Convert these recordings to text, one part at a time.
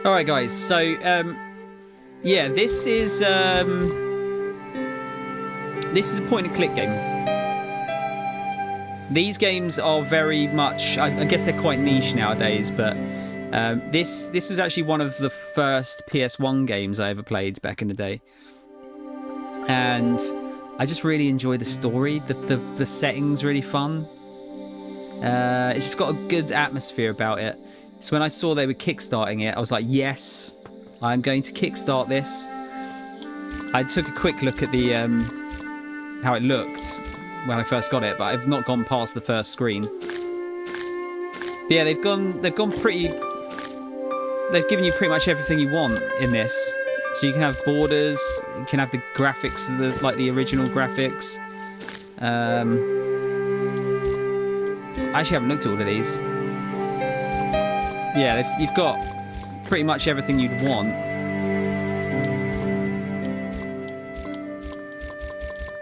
All right, guys. So, yeah, this is a point-and-click game. These games are very much, I guess they're quite niche nowadays, but this was actually one of the first PS1 games I ever played back in the day, and I just really enjoy the story. The setting's really fun. It's just got a good atmosphere about it. So when I saw they were kickstarting it, I was like, yes, I'm going to kickstart this. I took a quick look at the how it looked when I first got it, but I've not gone past the first screen. But yeah, they've gone pretty. They've given you pretty much everything you want in this. So you can have borders, you can have the graphics, like the original graphics. I actually haven't looked at all of these. Yeah, you've got pretty much everything you'd want.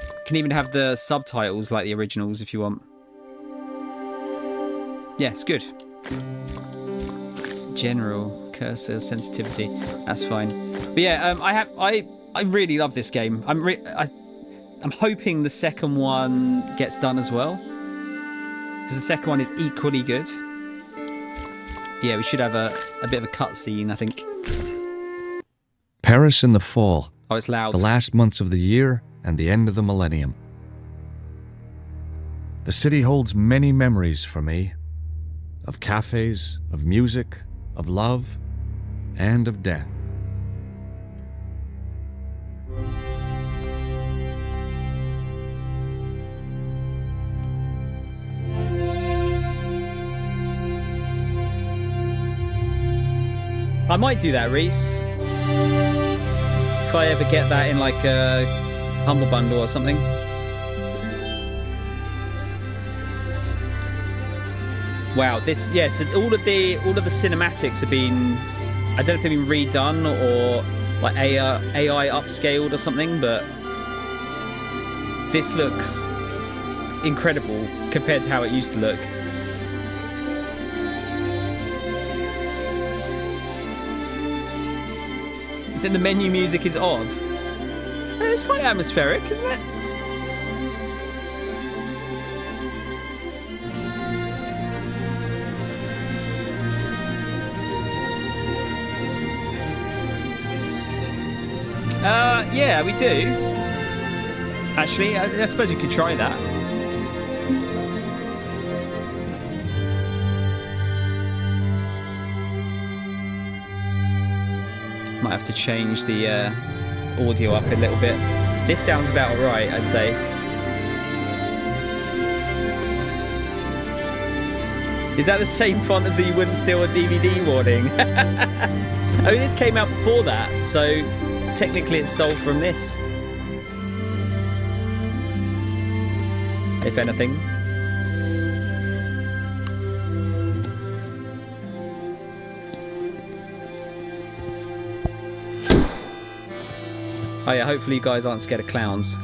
You can even have the subtitles like the originals if you want. Yeah, it's good. It's general cursor sensitivity. That's fine. But yeah, I really love this game. I'm hoping the second one gets done as well, because the second one is equally good. Yeah, we should have a bit of a cutscene, I think. Paris in the fall. Oh, it's loud. The last months of the year and the end of the millennium. The city holds many memories for me. Of cafes, of music, of love, and of death. I might do that, Reese. If I ever get that in like a Humble Bundle or something. Wow, this, yes, yeah, so all of the cinematics have been, I don't know if they've been redone or like AI upscaled or something, but this looks incredible compared to how it used to look. So the menu music is odd. It's quite atmospheric, isn't it? Yeah, we do. Actually, I suppose we could try that. Might have to change the audio up a little bit. This sounds about right, I'd say. Is that the same font as the "You Wouldn't Steal a DVD" warning? I mean, this came out before that, so technically it stole from this. If anything. Oh yeah, hopefully you guys aren't scared of clowns.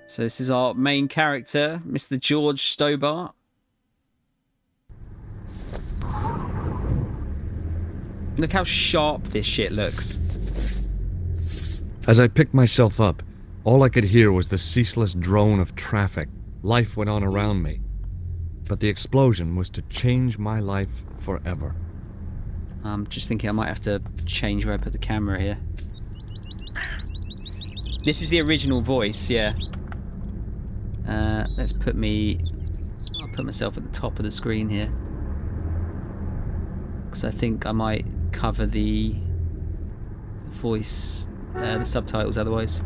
So this is our main character, Mr. George Stobart. Look how sharp this shit looks. As I picked myself up, all I could hear was the ceaseless drone of traffic. Life went on around me. But the explosion was to change my life forever. I'm just thinking I might have to change where I put the camera here. This is the original voice, yeah. I'll put myself at the top of the screen here, because I think I might cover the voice, the subtitles otherwise.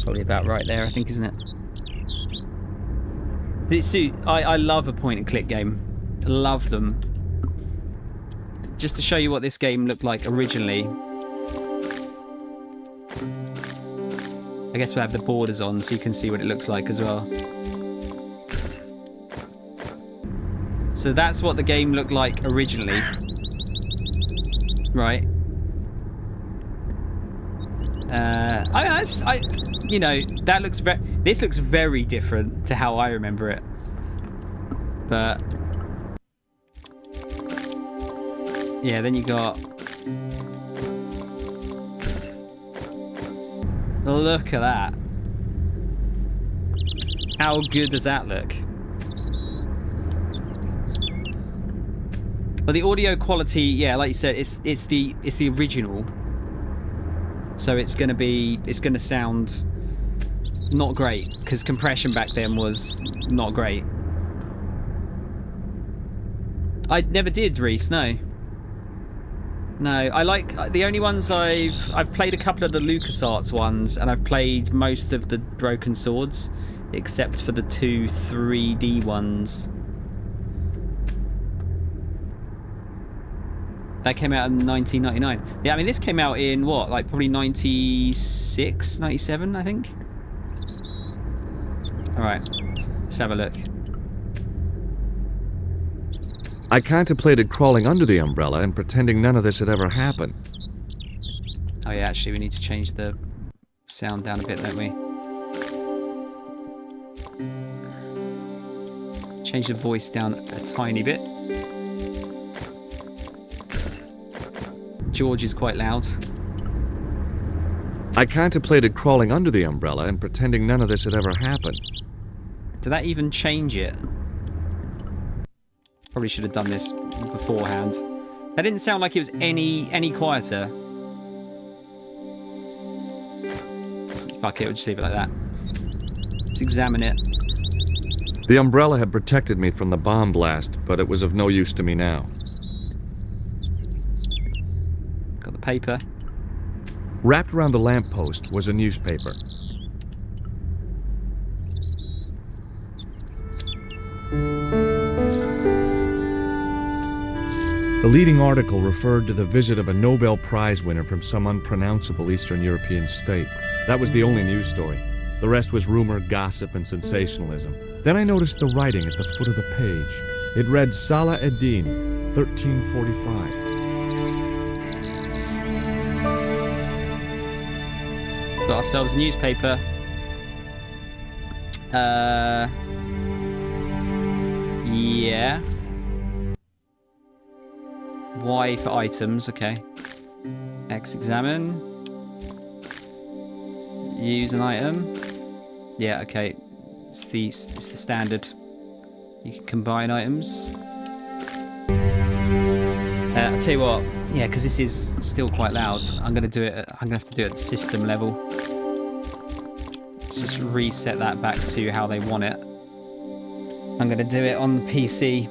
Probably about right there, I think, isn't it? I love a point-and-click game. Love them. Just to show you what this game looked like originally. I guess we'll have the borders on so you can see what it looks like as well. So that's what the game looked like originally. Right. You know, that looks this looks very different to how I remember it. But yeah, then you got, look at that. How good does that look? Well, the audio quality, yeah, like you said, it's the original. So it's gonna sound not great because compression back then was not great. I never did, Reese. No. I like the only ones I've played a couple of the LucasArts ones, and I've played most of the Broken Swords, except for the 2 3D ones. That came out in 1999. Yeah, I mean, this came out in what, like probably 96, 97, I think. All right, let's have a look. I contemplated crawling under the umbrella and pretending none of this had ever happened. Oh yeah, actually, we need to change the sound down a bit, don't we? Change the voice down a tiny bit. George is quite loud. I contemplated crawling under the umbrella and pretending none of this had ever happened. Did that even change it? Probably should have done this beforehand. That didn't sound like it was any quieter. Fuck it, we'll just leave it like that. Let's examine it. The umbrella had protected me from the bomb blast, but it was of no use to me now. Got the paper. Wrapped around the lamppost was a newspaper. The leading article referred to the visit of a Nobel Prize winner from some unpronounceable Eastern European state. That was the only news story. The rest was rumor, gossip, and sensationalism. Then I noticed the writing at the foot of the page. It read Salah ad-Din, 1345. Got ourselves a newspaper. Yeah. Y for items, okay. X examine. Use an item. Yeah, okay. It's the standard. You can combine items. I'll tell you what. Yeah, because this is still quite loud. I'm gonna do it. I'm gonna have to do it at system level. Let's just reset that back to how they want it. I'm gonna do it on PC.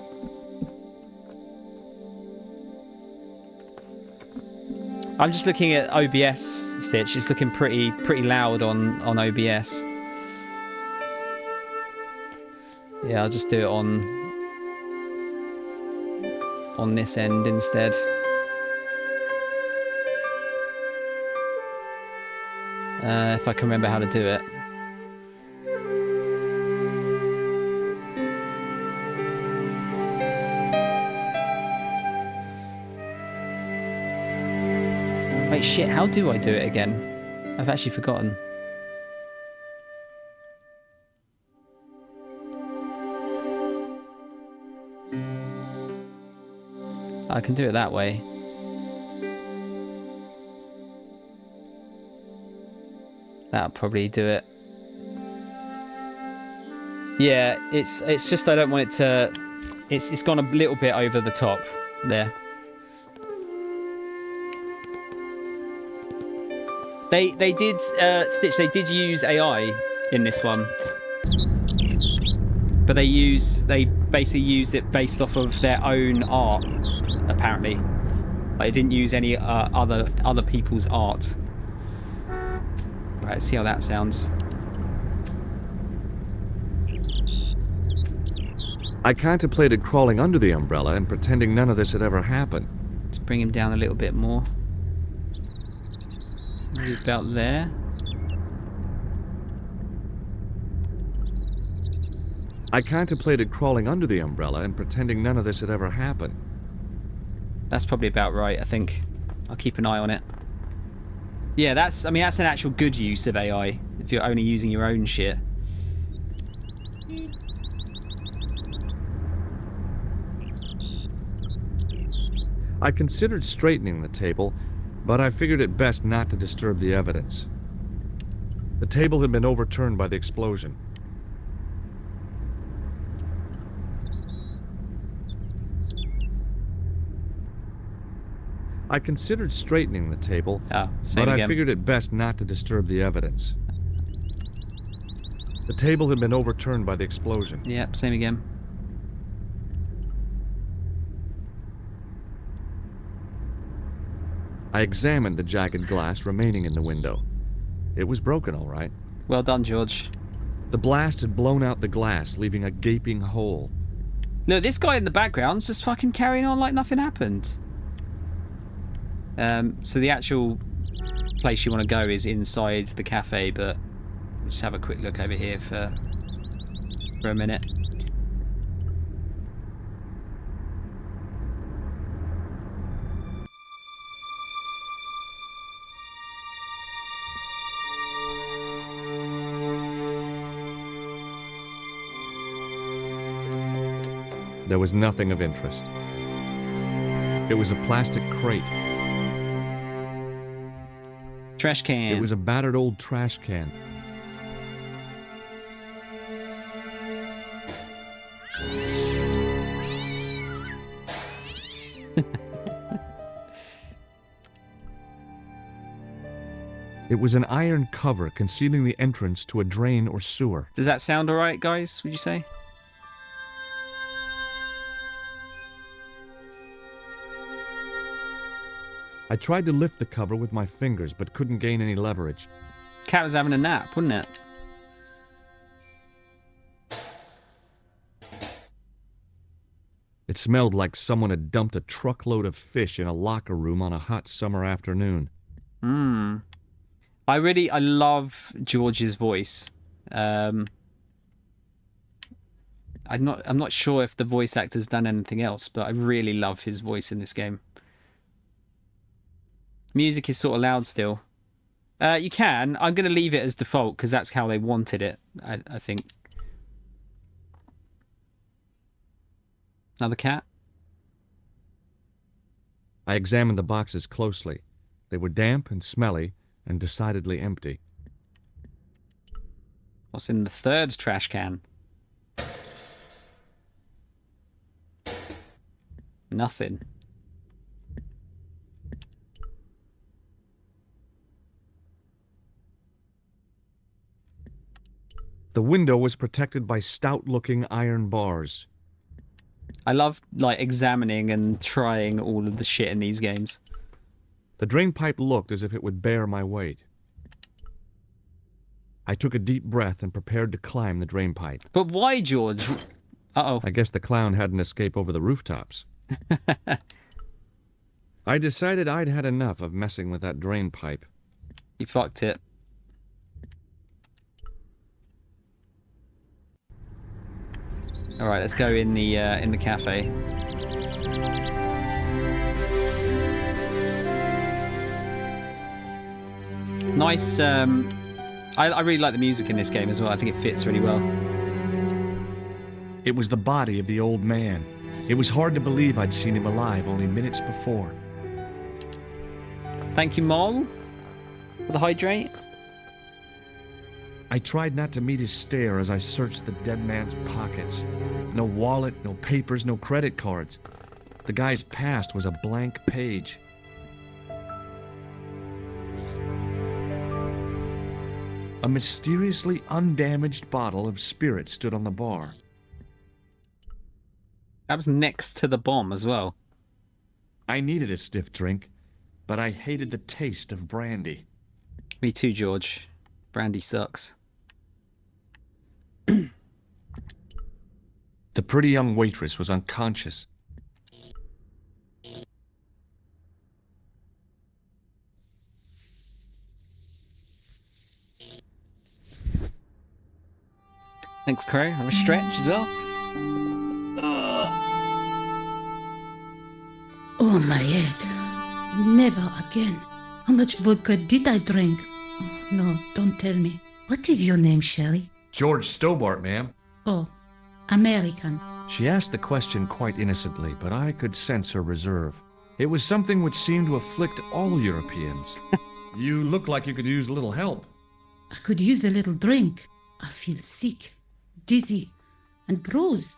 I'm just looking at OBS, Stitch. It's looking pretty loud on OBS. Yeah, I'll just do it on this end instead. If I can remember how to do it. Wait, shit, how do I do it again? I've actually forgotten. I can do it that way. That'll probably do it. Yeah, it's just I don't want it to... It's gone a little bit over the top there. They did, Stitch, they did use AI in this one. But they basically used it based off of their own art, apparently. Like, they didn't use any other people's art. Right, let's see how that sounds. I contemplated crawling under the umbrella and pretending none of this had ever happened. Let's bring him down a little bit more. Maybe about there. I contemplated crawling under the umbrella and pretending none of this had ever happened. That's probably about right, I think. I'll keep an eye on it. Yeah, that's an actual good use of AI, if you're only using your own shit. I considered straightening the table, but I figured it best not to disturb the evidence. The table had been overturned by the explosion. I considered straightening the table, but I figured it best not to disturb the evidence. The table had been overturned by the explosion. Yep, same again. I examined the jagged glass remaining in the window. It was broken, all right. Well done, George. The blast had blown out the glass, leaving a gaping hole. Look, this guy in the background's just fucking carrying on like nothing happened. So the actual place you want to go is inside the cafe, but we'll just have a quick look over here for a minute. There was nothing of interest. It was a plastic crate. Trash can. It was a battered old trash can. It was an iron cover concealing the entrance to a drain or sewer. Does that sound alright, guys, would you say? I tried to lift the cover with my fingers, but couldn't gain any leverage. Cat was having a nap, wasn't it? It smelled like someone had dumped a truckload of fish in a locker room on a hot summer afternoon. I love George's voice. I'm not sure if the voice actor's done anything else, but I really love his voice in this game. Music is sort of loud still. You can. I'm going to leave it as default because that's how they wanted it, I think. Another cat? I examined the boxes closely. They were damp and smelly and decidedly empty. What's in the third trash can? Nothing. The window was protected by stout-looking iron bars. I love, like, examining and trying all of the shit in these games. The drain pipe looked as if it would bear my weight. I took a deep breath and prepared to climb the drain pipe. But why, George? Uh-oh. I guess the clown had an escape over the rooftops. I decided I'd had enough of messing with that drain pipe. You fucked it. All right, let's go in the cafe. Nice. I really like the music in this game as well. I think it fits really well. It was the body of the old man. It was hard to believe I'd seen him alive only minutes before. Thank you, Mole, for the hydrate. I tried not to meet his stare as I searched the dead man's pockets. No wallet, no papers, no credit cards. The guy's past was a blank page. A mysteriously undamaged bottle of spirit stood on the bar. That was next to the bomb as well. I needed a stiff drink, but I hated the taste of brandy. Me too, George. Brandy sucks. The pretty young waitress was unconscious. Thanks, Crow. Have a stretch as well. Oh, my head. Never again. How much vodka did I drink? Oh, no, don't tell me. What is your name, Sherry? George Stobart, ma'am. Oh, American. She asked the question quite innocently, but I could sense her reserve. It was something which seemed to afflict all Europeans. You look like you could use a little help. I could use a little drink. I feel sick, dizzy, and bruised.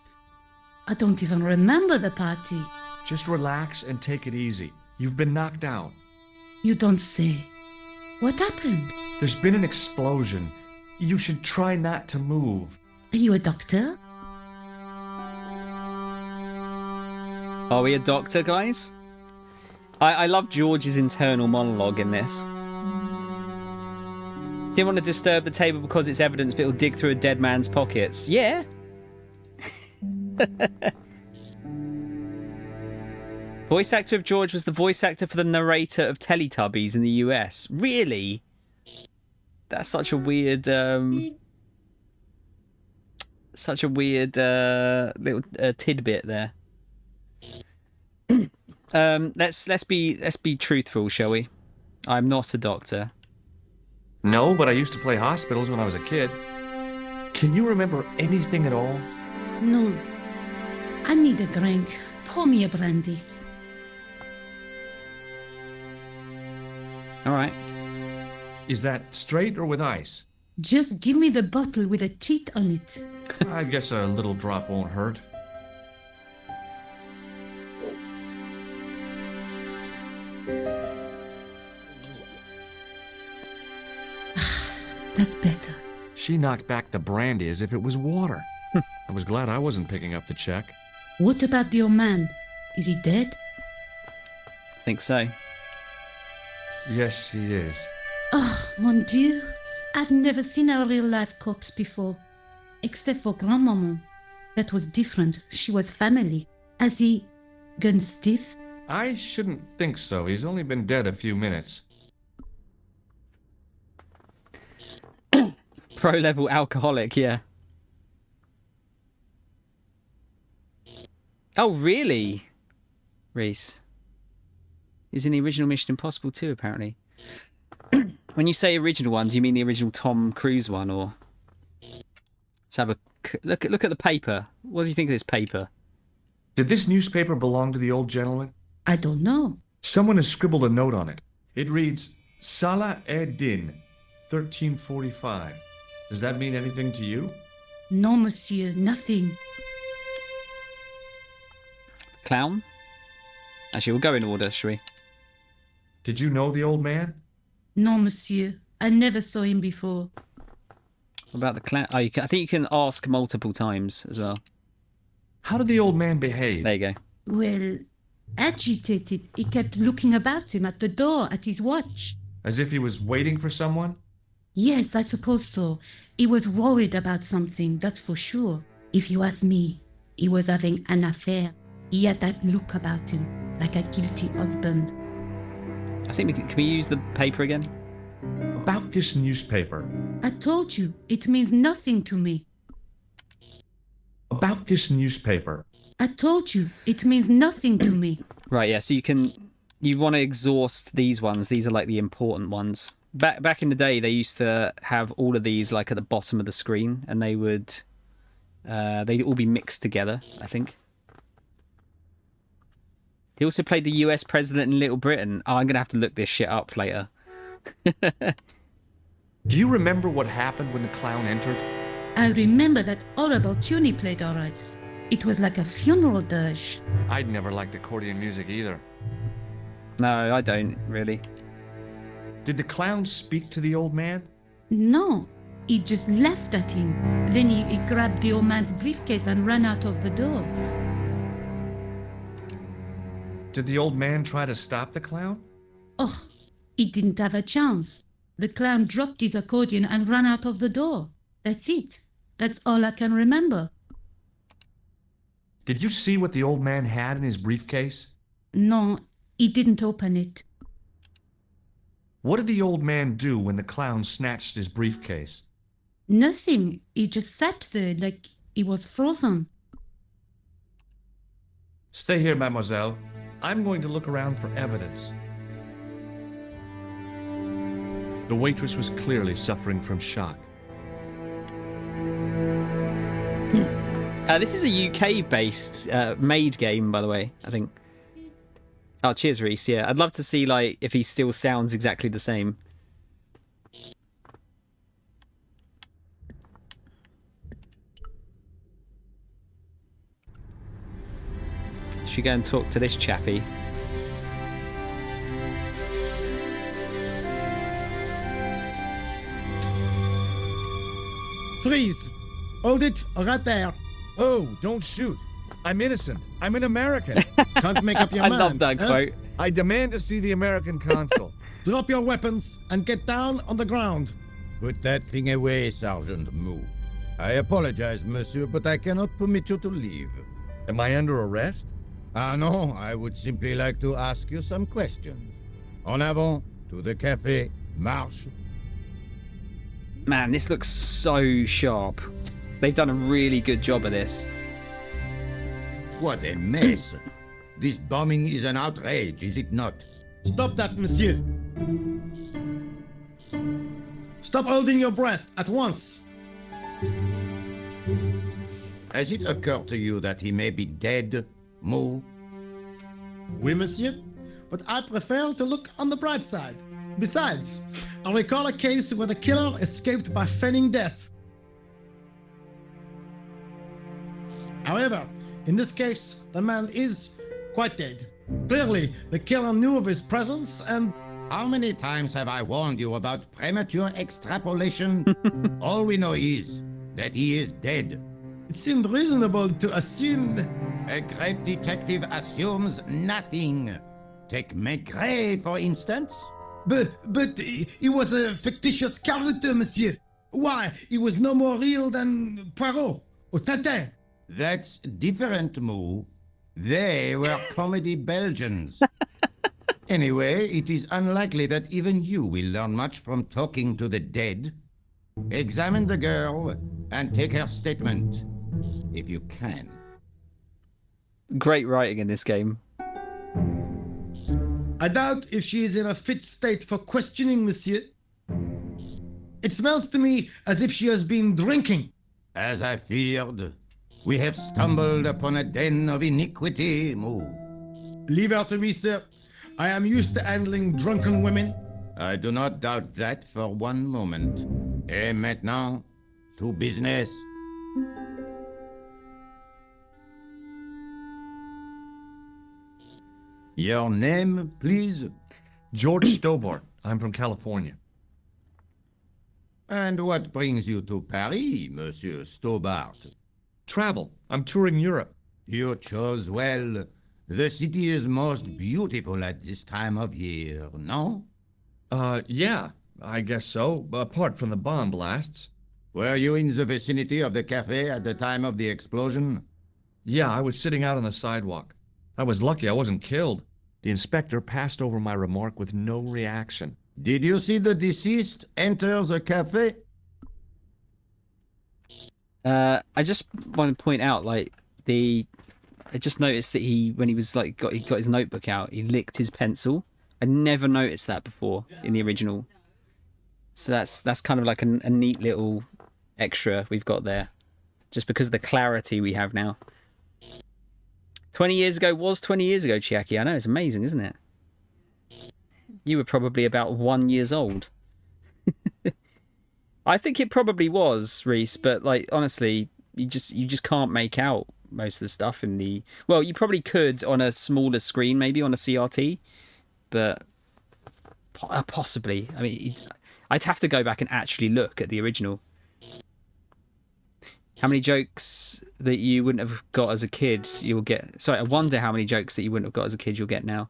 I don't even remember the party. Just relax and take it easy. You've been knocked out. You don't say. What happened? There's been an explosion. You should try not to move. Are you a doctor? Are we a doctor, guys? I love George's internal monologue in this. Didn't want to disturb the table because it's evidence, but it'll dig through a dead man's pockets. Yeah. Voice actor of George was the voice actor for the narrator of Teletubbies in the US. Really? That's such a weird, little tidbit there. Let's be truthful, shall we? I'm not a doctor. No, but I used to play hospitals when I was a kid. Can you remember anything at all? No. I need a drink. Pour me a brandy. All right. Is that straight or with ice? Just give me the bottle with a teat on it. I guess a little drop won't hurt. That's better. She knocked back the brandy as if it was water. I was glad I wasn't picking up the check. What about the old man? Is he dead? I think so. Yes, he is. Oh, mon Dieu. I've never seen a real-life corpse before. Except for Grandmaman. That was different. She was family. Has he gone stiff? I shouldn't think so. He's only been dead a few minutes. Pro-level alcoholic, yeah. Oh, really? Reese. He was in the original Mission Impossible 2, apparently. When you say original one, do you mean the original Tom Cruise one, or? Let's have a look at the paper. What do you think of this paper? Did this newspaper belong to the old gentleman? I don't know. Someone has scribbled a note on it. It reads, Salah Ed-Din, 1345. Does that mean anything to you? No, monsieur, nothing. Clown? Actually, we'll go in order, shall we? Did you know the old man? No, monsieur. I never saw him before. What about the clown? Oh, I think you can ask multiple times as well. How did the old man behave? There you go. Well, agitated. He kept looking about him at the door, at his watch. As if he was waiting for someone? Yes, I suppose so. He was worried about something, that's for sure. If you ask me, he was having an affair. He had that look about him, like a guilty husband. I think can we use the paper again? About this newspaper. I told you, it means nothing to me. About this newspaper. I told you, it means nothing to me. Right, yeah, so you want to exhaust these ones. These are like the important ones. Back in the day, they used to have all of these like at the bottom of the screen, and they would they'd all be mixed together, I think. He also played the US president in Little Britain. Oh, I'm going to have to look this shit up later. Do you remember what happened when the clown entered? I remember that horrible tune he played all right. It was like a funeral dirge. I'd never liked accordion music either. No, I don't, really. Did the clown speak to the old man? No, he just laughed at him. Then he grabbed the old man's briefcase and ran out of the door. Did the old man try to stop the clown? Oh, he didn't have a chance. The clown dropped his accordion and ran out of the door. That's it. That's all I can remember. Did you see what the old man had in his briefcase? No, he didn't open it. What did the old man do when the clown snatched his briefcase? Nothing. He just sat there like he was frozen. Stay here, mademoiselle. I'm going to look around for evidence. The waitress was clearly suffering from shock. This is a UK-based made game, by the way, I think. Oh, cheers, Reese. Yeah, I'd love to see like if he still sounds exactly the same. Should we go and talk to this chappie? Freeze! Hold it right there. Oh, don't shoot. I'm innocent. I'm an American. Can't make up your I mind. love that quote. I demand to see the American consul. Drop your weapons and get down on the ground. Put that thing away, Sergeant Moo. I apologize, monsieur, but I cannot permit you to leave. Am I under arrest? Ah, no, I would simply like to ask you some questions. En avant, to the café, marche. Man, this looks so sharp. They've done a really good job of this. What a mess. This bombing is an outrage, is it not? Stop that, monsieur. Stop holding your breath at once. Has it occurred to you that he may be dead, Moo? Oui, monsieur. But I prefer to look on the bright side. Besides, I recall a case where the killer escaped by feigning death. However, in this case, the man is quite dead. Clearly, the killer knew of his presence and... How many times have I warned you about premature extrapolation? All we know is that he is dead. It seemed reasonable to assume... A great detective assumes nothing. Take Maigret, for instance. But he was a fictitious character, monsieur. Why, he was no more real than Poirot or Tintin. That's different, Moo. They were comedy Belgians. Anyway, it is unlikely that even you will learn much from talking to the dead. Examine the girl and take her statement, if you can. Great writing in this game. I doubt if she is in a fit state for questioning, monsieur. It smells to me as if she has been drinking. As I feared, we have stumbled upon a den of iniquity, Moo. Leave her to me, sir. I am used to handling drunken women. I do not doubt that for one moment. Et maintenant, to business. Your name, please? George Stobart. I'm from California. And what brings you to Paris, Monsieur Stobart? Travel. I'm touring Europe. You chose well. The city is most beautiful at this time of year, no? Yeah, I guess so, apart from the bomb blasts. Were you in the vicinity of the cafe at the time of the explosion? Yeah, I was sitting out on the sidewalk. I was lucky I wasn't killed. The inspector passed over my remark with no reaction. Did you see the deceased enter the cafe? I just want to point out, like, I just noticed that when he was like he got his notebook out, he licked his pencil. I never noticed that before in the original. So that's kind of like a neat little extra we've got there, just because of the clarity we have now. 20 years ago was 20 years ago, Chiaki. I know, it's amazing, isn't it? You were probably about 1 year old. I think it probably was, Reese, but like honestly, you just can't make out most of the stuff in the... Well, you probably could on a smaller screen, maybe on a CRT, but possibly. I mean, I'd have to go back and actually look at the original. How many jokes that you wouldn't have got as a kid you'll get... Sorry, I wonder how many jokes that you wouldn't have got as a kid you'll get now.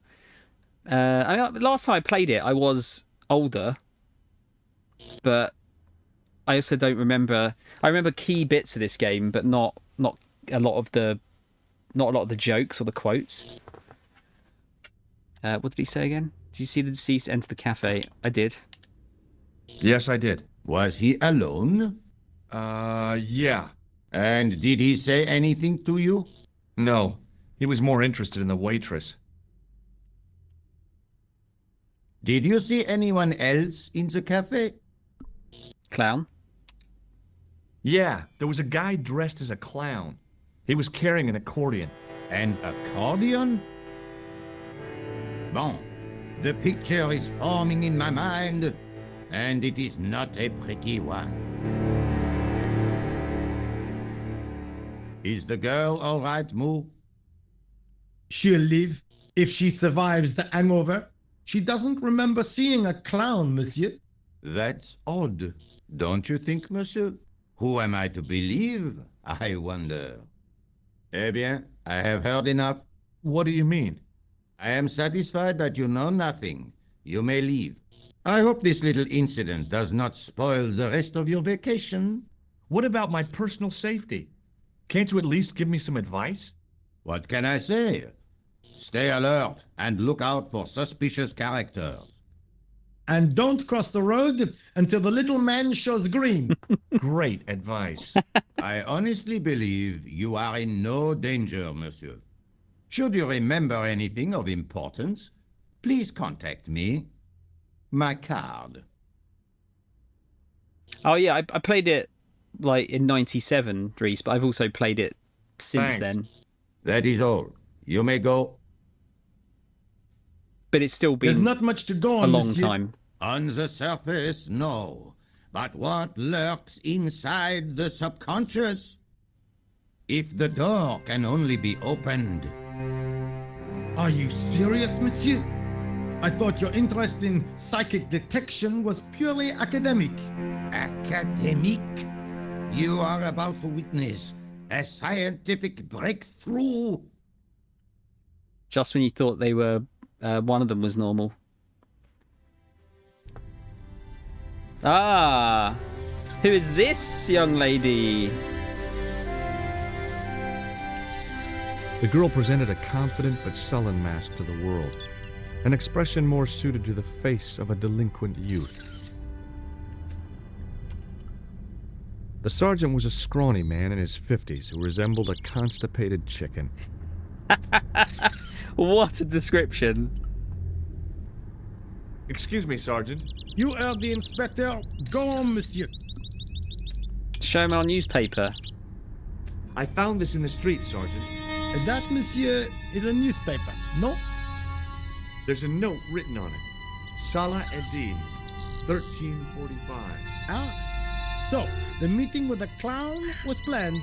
Last time I played it, I was older, but I also don't remember... I remember key bits of this game, but not a lot of the not a lot of the jokes or the quotes. What did he say again? Did you see the deceased enter the cafe? I did. Yes, I did. Was he alone? Yeah. And did he say anything to you? No. He was more interested in the waitress. Did you see anyone else in the cafe? Clown. Yeah, there was a guy dressed as a clown. He was carrying an accordion. An accordion? Bon, the picture is forming in my mind, and it is not a pretty one. Is the girl all right, Moo? She'll live if she survives the hangover. She doesn't remember seeing a clown, monsieur. That's odd, don't you think, monsieur? Who am I to believe, I wonder? Eh bien, I have heard enough. What do you mean? I am satisfied that you know nothing. You may leave. I hope this little incident does not spoil the rest of your vacation. What about my personal safety? Can't you at least give me some advice? What can I say? Stay alert and look out for suspicious characters. And don't cross the road until the little man shows green. Great advice. I honestly believe you are in no danger, monsieur. Should you remember anything of importance, please contact me. My card. Oh yeah, I played it like in '97, Reese, but I've also played it since Thanks. then. That is all. You may go. But it's still There's been not much to go on, a long monsieur. time. On the surface, no. But what lurks inside the subconscious? If the door can only be opened. Are you serious, monsieur? I thought your interest in psychic detection was purely academic. Academic? You are about to witness a scientific breakthrough. Just when you thought they were, one of them was normal. Ah, who is this young lady? The girl presented a confident but sullen mask to the world, an expression more suited to the face of a delinquent youth. The sergeant was a scrawny man in his 50s who resembled a constipated chicken. What a description. Excuse me, Sergeant. You heard the inspector. Go on, monsieur. Show him our newspaper. I found this in the street, Sergeant. That, monsieur, is a newspaper, no? There's a note written on it. Salah Eddin, 1345. Ah, so the meeting with the clown was planned.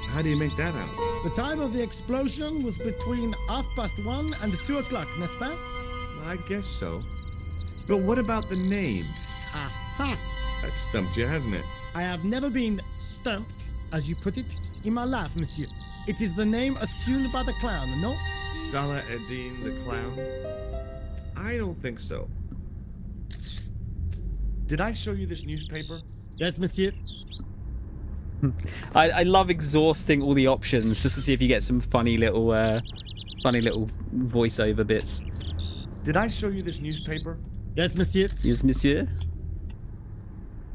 How do you make that out? The time of the explosion was between 1:30 and 2 o'clock, n'est-ce pas? I guess so. But what about the name? Aha! That stumped you, hasn't it? I have never been stumped, as you put it, in my life, monsieur. It is the name assumed by the clown, no? Salah Eddin the Clown? I don't think so. Did I show you this newspaper? Yes, monsieur. I love exhausting all the options just to see if you get some funny little voiceover bits. Did I show you this newspaper? Yes, monsieur. Yes, monsieur.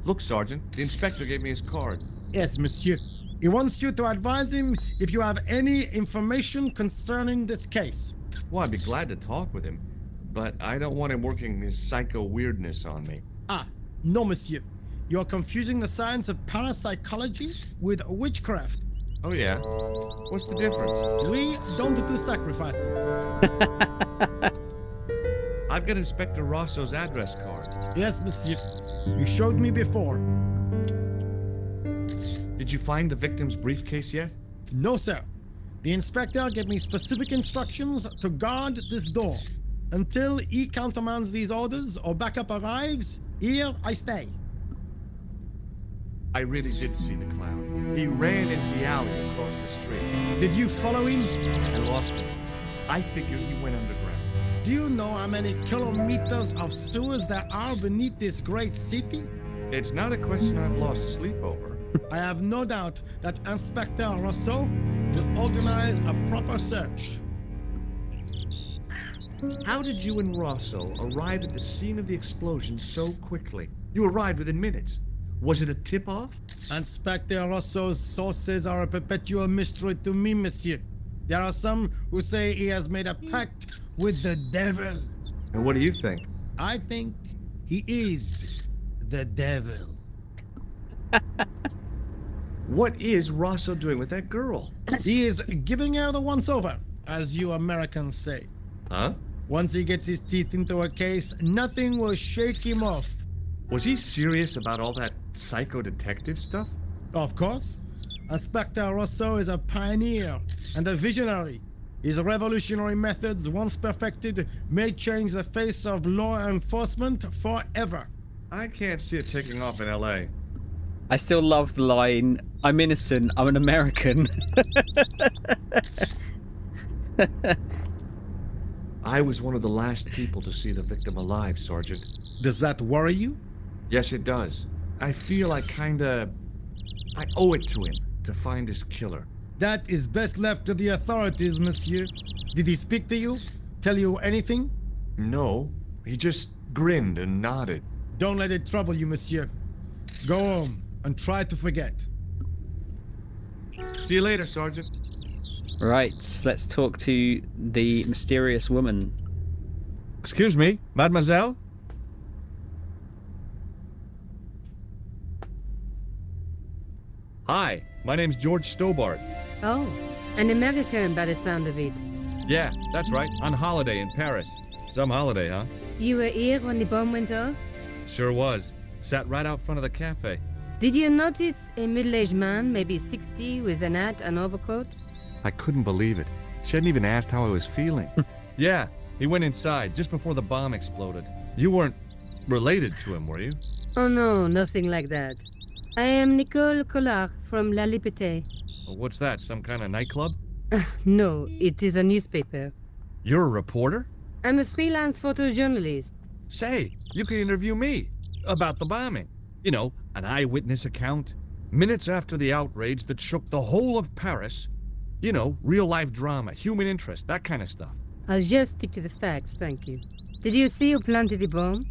Look, Sergeant, the inspector gave me his card. Yes, monsieur. He wants you to advise him if you have any information concerning this case. Well, I'd be glad to talk with him, but I don't want him working his psycho weirdness on me. Ah, no, monsieur. You're confusing the science of parapsychology with witchcraft. Oh, yeah? What's the difference? We don't do sacrifices. I've got Inspector Rosso's address card. Yes, monsieur. You showed me before. Did you find the victim's briefcase yet? No, sir. The inspector gave me specific instructions to guard this door. Until he countermands these orders or backup arrives, here I stay. I really did see the clown. He ran into the alley across the street. Did you follow him? I lost him. I figure he went underground. Do you know how many kilometers of sewers there are beneath this great city? It's not a question I've lost sleep over. I have no doubt that Inspector Rousseau will organize a proper search. How did you and Rosso arrive at the scene of the explosion so quickly? You arrived within minutes. Was it a tip-off? Inspector Rousseau's sources are a perpetual mystery to me, monsieur. There are some who say he has made a pact with the devil. And what do you think? I think he is the devil. What is Rosso doing with that girl? He is giving her the once-over, as you Americans say. Huh? Once he gets his teeth into a case, nothing will shake him off. Was he serious about all that psycho detective stuff? Of course, Inspector Rousseau is a pioneer and a visionary. His revolutionary methods, once perfected, may change the face of law enforcement forever. I can't see it taking off in LA. I still love the line, "I'm innocent, I'm an American." I was one of the last people to see the victim alive, Sergeant. Does that worry you? Yes, it does. I feel I owe it to him to find his killer. That is best left to the authorities, monsieur. Did he speak to you? Tell you anything? No, he just grinned and nodded. Don't let it trouble you, monsieur. Go home and try to forget. See you later, Sergeant. Right, let's talk to the mysterious woman. Excuse me, mademoiselle? Hi, my name's George Stobart. Oh, an American by the sound of it. Yeah, that's right, on holiday in Paris. Some holiday, huh? You were here when the bomb went off? Sure was. Sat right out front of the cafe. Did you notice a middle-aged man, maybe 60, with an hat and overcoat? I couldn't believe it. She hadn't even asked how I was feeling. Yeah, he went inside just before the bomb exploded. You weren't related to him, were you? Oh no, nothing like that. I am Nicole Collard from La Liberté. Well, what's that, some kind of nightclub? No, it is a newspaper. You're a reporter? I'm a freelance photojournalist. Say, you can interview me about the bombing. You know, an eyewitness account. Minutes after the outrage that shook the whole of Paris. You know, real-life drama, human interest, that kind of stuff. I'll just stick to the facts, thank you. Did you see who planted the bomb?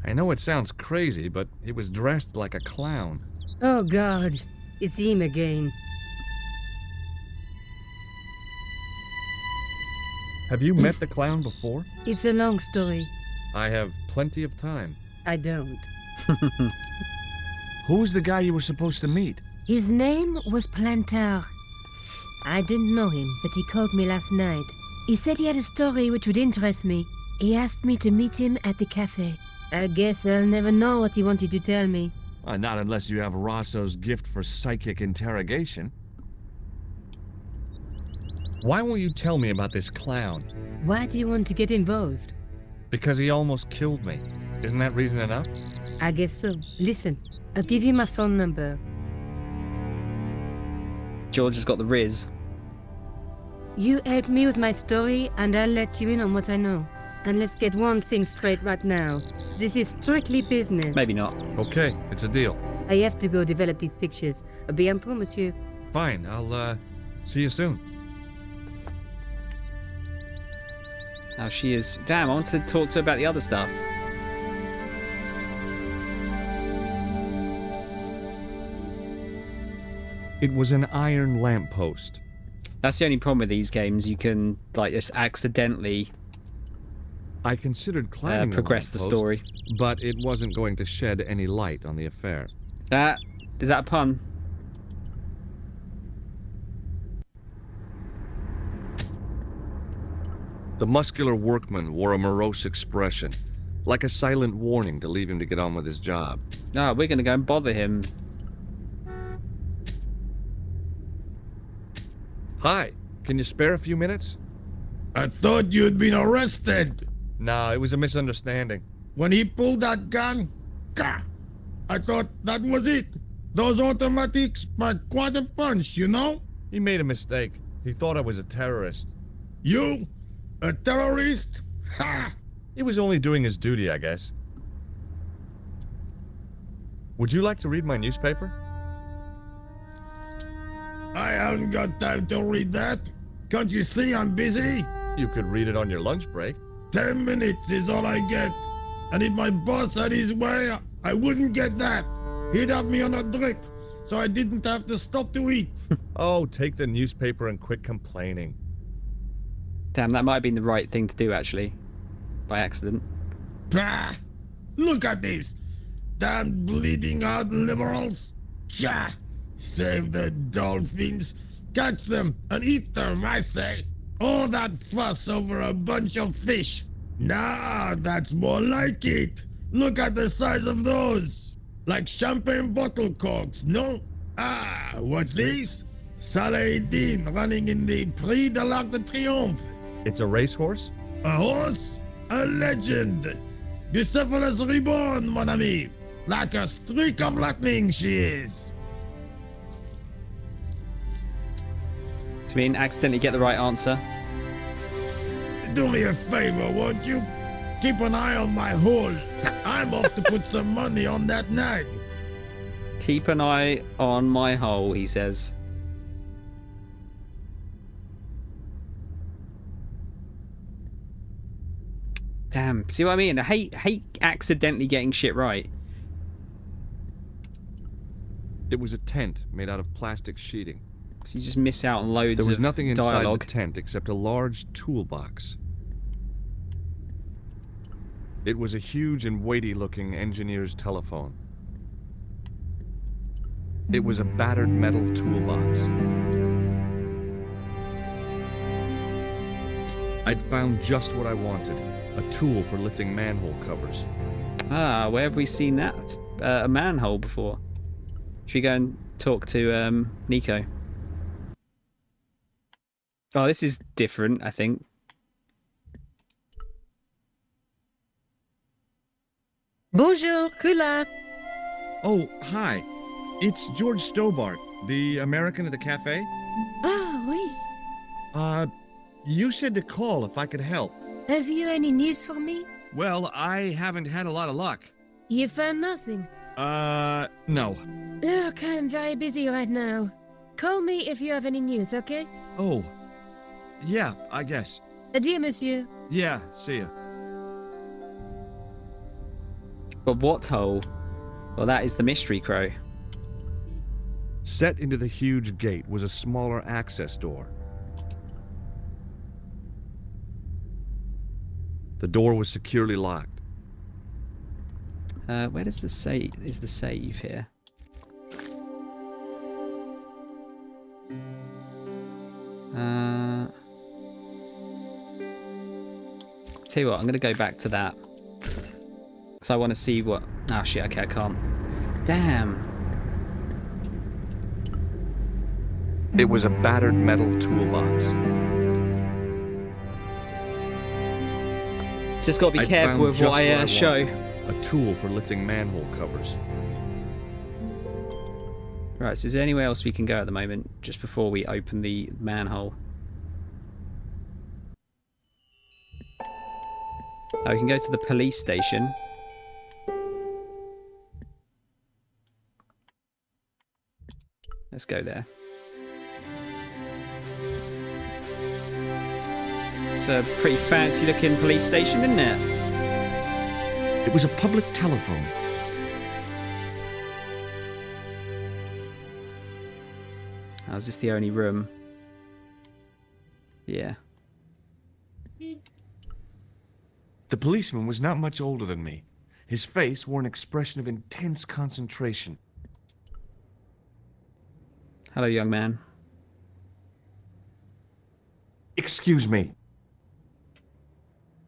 I know it sounds crazy, but he was dressed like a clown. Oh God, it's him again. Have you met the clown before? It's a long story. I have plenty of time. I don't. Who's the guy you were supposed to meet? His name was Planter. I didn't know him, but he called me last night. He said he had a story which would interest me. He asked me to meet him at the cafe. I guess I'll never know what he wanted to tell me. Not unless you have Rosso's gift for psychic interrogation. Why won't you tell me about this clown? Why do you want to get involved? Because he almost killed me. Isn't that reason enough? I guess so. Listen, I'll give you my phone number. George has got the Riz. You help me with my story and I'll let you in on what I know. And let's get one thing straight right now. This is strictly business. Maybe not. Okay, it's a deal. I have to go develop these pictures. À bientôt, monsieur. Fine, I'll, see you soon. Now she is... Damn, I want to talk to her about the other stuff. It was an iron lamppost. That's the only problem with these games. You can, like, just accidentally I considered climbing progress the story. but it wasn't going to shed any light on the affair. Is that a pun? The muscular workman wore a morose expression, like a silent warning to leave him to get on with his job. No, we're going to go and bother him. Hi, can you spare a few minutes? I thought you'd been arrested. No, it was a misunderstanding. When he pulled that gun, gah, I thought that was it. Those automatics pack quite a punch, you know? He made a mistake. He thought I was a terrorist. You? A terrorist? Ha! He was only doing his duty, I guess. Would you like to read my newspaper? I haven't got time to read that. Can't you see I'm busy? You could read it on your lunch break. 10 minutes is all I get. And if my boss had his way, I wouldn't get that. He'd have me on a drip, so I didn't have to stop to eat. Oh, take the newspaper and quit complaining. Damn, that might have been the right thing to do, actually. By accident. Bah! Look at this. Damn bleeding out liberals. Cha! Save the dolphins. Catch them and eat them, I say. All that fuss over a bunch of fish. Nah, that's more like it. Look at the size of those. Like champagne bottle corks, no? Ah, what's this? Saladin running in the Prix de l'Arc de Triomphe. It's a racehorse? A horse? A legend. Bucephalus reborn, mon ami. Like a streak of lightning she is. So we didn't accidentally get the right answer. Do me a favor, won't you? Keep an eye on my hole. I'm off to put some money on that nag. Keep an eye on my hole, he says. Damn, see what I mean? I hate accidentally getting shit right. It was a tent made out of plastic sheeting. So you just miss out on loads There was of nothing inside dialogue. the tent except a large toolbox. It was a huge and weighty-looking engineer's telephone. It was a battered metal toolbox. I'd found just what I wanted, a tool for lifting manhole covers. Ah, where have we seen that? A manhole before. Should we go and talk to Nico? Oh, this is different, I think. Bonjour, Kula. Oh, hi. It's George Stobart, the American at the cafe. Ah, oui. You said to call if I could help. Have you any news for me? Well, I haven't had a lot of luck. You found nothing. No. Look, I'm very busy right now. Call me if you have any news, okay? Oh. Yeah, I guess. Adieu, monsieur. Yeah, see ya. But what hole? Well, that is the mystery crow. Set into the huge gate was a smaller access door. The door was securely locked. Where does the save? Is the save here? Tell you what, I'm gonna go back to that. So I want to see what. Oh shit! Okay, I can't. Damn. It was a battered metal toolbox. Just got to be I'd careful found with just what I show. wanted, a tool for lifting manhole covers. Right, so is there anywhere else we can go at the moment, just before we open the manhole? Oh, we can go to the police station. Let's go there. It's a pretty fancy looking police station, isn't it? It was a public telephone. Oh, is this the only room? Yeah. The policeman was not much older than me. His face wore an expression of intense concentration. Hello, young man. Excuse me.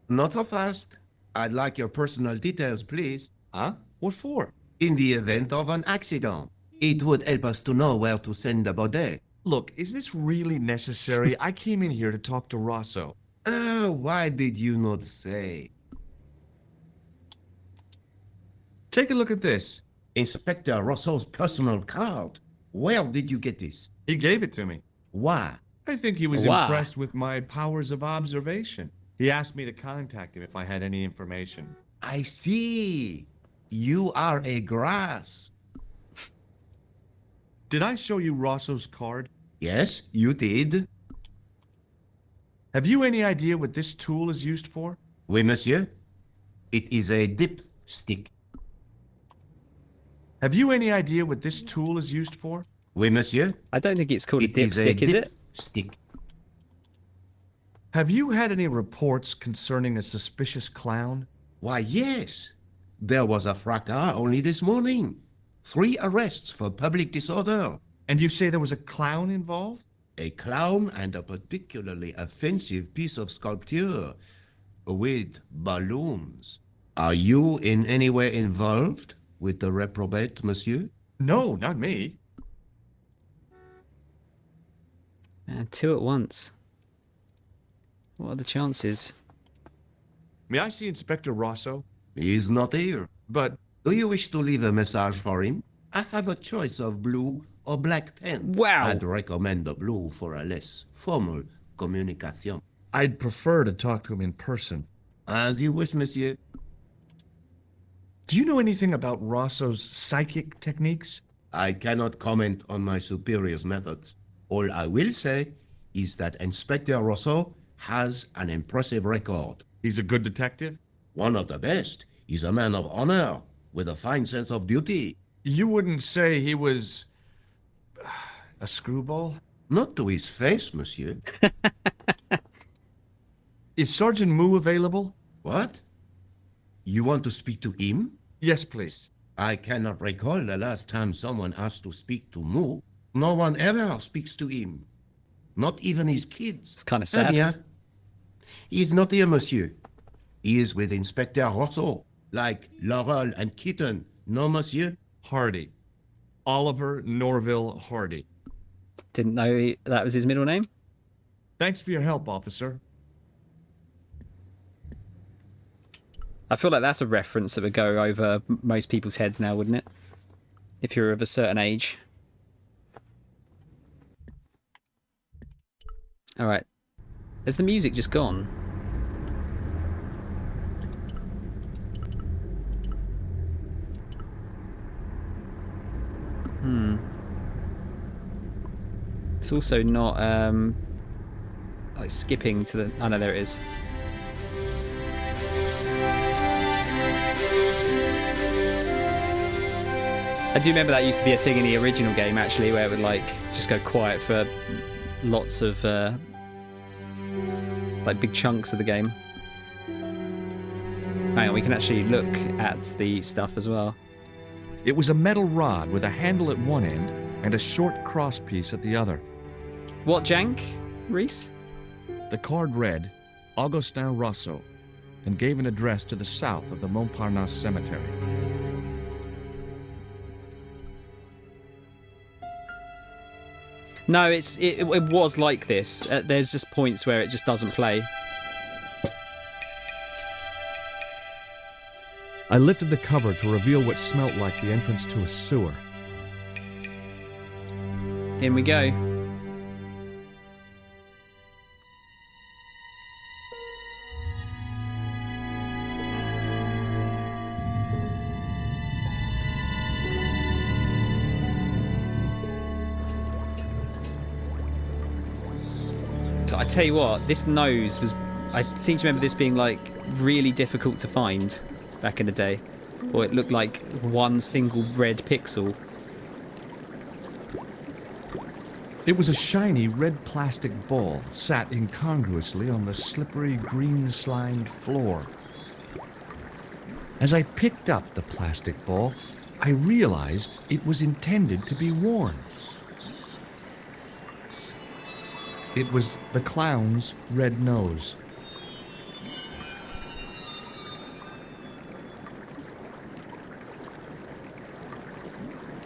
Not so fast. I'd like your personal details, please. Huh? What for? In the event of an accident, it would help us to know where to send the body. Look, is this really necessary? I came in here to talk to Rosso. Why did you not say? Take a look at this. Inspector Rosso's personal card. Where did you get this? He gave it to me. Why? I think he was Wow. impressed with my powers of observation. He asked me to contact him if I had any information. I see. You are a grass. Did I show you Rosso's card? Yes, you did. Have you any idea what this tool is used for? Oui, monsieur. It is a dipstick. Have you any idea what this tool is used for? Oui, monsieur. I don't think it's called a It is dipstick, is it? dipstick. Have you had any reports concerning a suspicious clown? Why, yes. There was a fracas only this morning. 3 arrests for public disorder. And you say there was a clown involved? A clown and a particularly offensive piece of sculpture with balloons. Are you in any way involved with the reprobate, monsieur? No, not me. Man, 2 at once. What are the chances? May I see Inspector Rosso? He is not here. But Do you wish to leave a message for him? I have a choice of blue or black pen. Wow. I'd recommend the blue for a less formal communication. I'd prefer to talk to him in person. As you wish, monsieur. Do you know anything about Rosso's psychic techniques? I cannot comment on my superior's methods. All I will say is that Inspector Rosso has an impressive record. He's a good detective? One of the best. He's a man of honor with a fine sense of duty. You wouldn't say he was a screwball? Not to his face, monsieur. Is Sergeant Moo available? What? You want to speak to him? Yes, please. I cannot recall the last time someone asked to speak to Moo. No one ever speaks to him. Not even his kids. It's kind of sad. Yeah. He is not here, monsieur. He is with Inspector Rosso, like Laurel and Kitten. No, monsieur? Hardy. Oliver Norville Hardy. Didn't know that was his middle name. Thanks for your help, officer. I feel like that's a reference that would go over most people's heads now, wouldn't it? If you're of a certain age. Alright. Has the music just gone? It's also not, like skipping to the... Oh no, there it is. I do remember that used to be a thing in the original game, actually, where it would, like, just go quiet for lots of, like, big chunks of the game. Hang on, we can actually look at the stuff as well. It was a metal rod with a handle at one end and a short crosspiece at the other. What jank, Reese? The card read, Augustin Rosso, and gave an address to the south of the Montparnasse Cemetery. No, it was like this. There's just points where it just doesn't play. I lifted the cover to reveal what smelt like the entrance to a sewer. In we go. I tell you what, this nose was... I seem to remember this being, like, really difficult to find back in the day. Or it looked like one single red pixel. It was a shiny red plastic ball sat incongruously on the slippery green-slimed floor. As I picked up the plastic ball, I realized it was intended to be worn. It was the clown's red nose.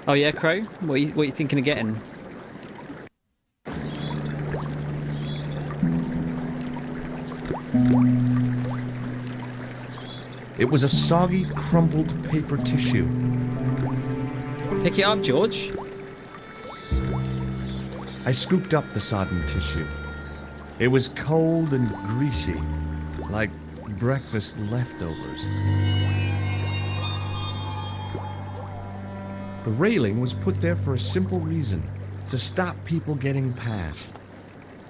Oh yeah, Crow? What are you thinking of getting? It was a soggy, crumpled paper tissue. Pick it up, George. I scooped up the sodden tissue. It was cold and greasy, like breakfast leftovers. The railing was put there for a simple reason, to stop people getting past.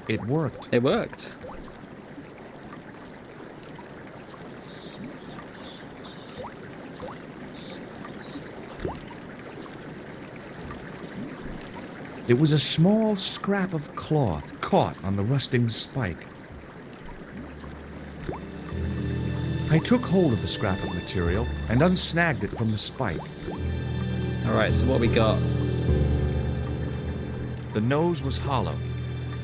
It worked. It worked. It was a small scrap of cloth caught on the rusting spike. I took hold of the scrap of material and unsnagged it from the spike. All right, so what we got? The nose was hollow.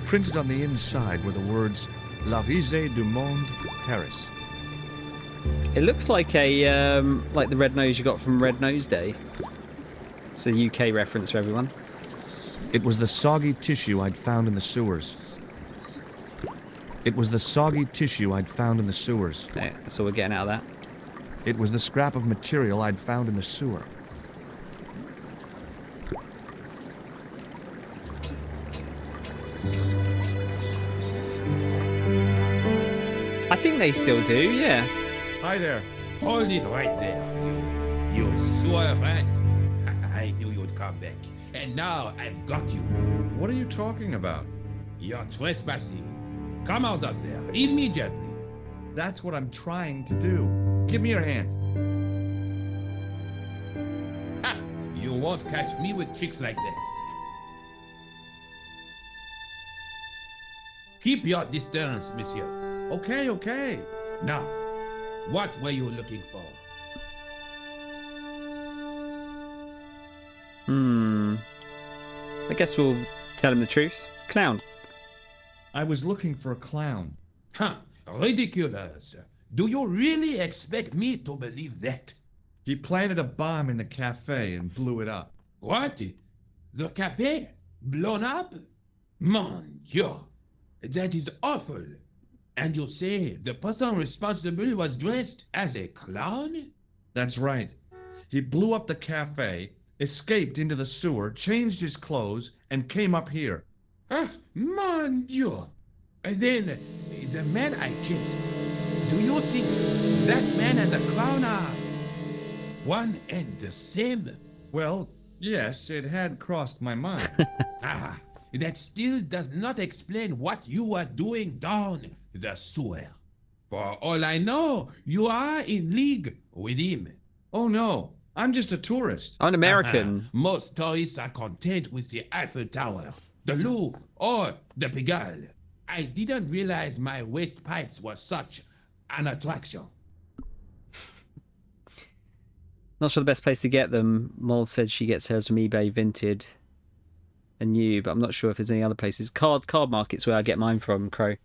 Printed on the inside were the words, La Risée du Monde, Paris. It looks like a like the red nose you got from Red Nose Day. It's a UK reference for everyone. It was the soggy tissue I'd found in the sewers. It was the soggy tissue I'd found in the sewers. Yeah, that's all we're getting out of that. It was the scrap of material I'd found in the sewer. I think they still do, yeah. Hi there. Hold it right there. You sewer rat. I knew you'd come back. And now I've got you. What are you talking about? You're trespassing. Come out of there immediately. That's what I'm trying to do. Give me your hand. Ha! You won't catch me with tricks like that. Keep your distance, monsieur. Okay, okay. Now, what were you looking for? I guess we'll tell him the truth. Clown. I was looking for a clown. Huh, ridiculous. Do you really expect me to believe that? He planted a bomb in the cafe and blew it up. What? The cafe? Blown up? Mon Dieu, that is awful. And you say the person responsible was dressed as a clown? That's right. He blew up the cafe, escaped into the sewer, changed his clothes, and came up here. Ah, mon Dieu. And then, the man I chased, do you think that man and the clown are one and the same? Well, yes, it had crossed my mind. Ah, that still does not explain what you were doing down the sewer. For all I know, you are in league with him. Oh no, I'm just a tourist. I'm an American. Most tourists are content with the Eiffel Tower, the Louvre, or the Pigalle. I didn't realize my waste pipes were such an attraction. Not sure the best place to get them. Mold said she gets hers from eBay, Vinted, and new, but I'm not sure if there's any other places. Card Market's where I get mine from, Crow.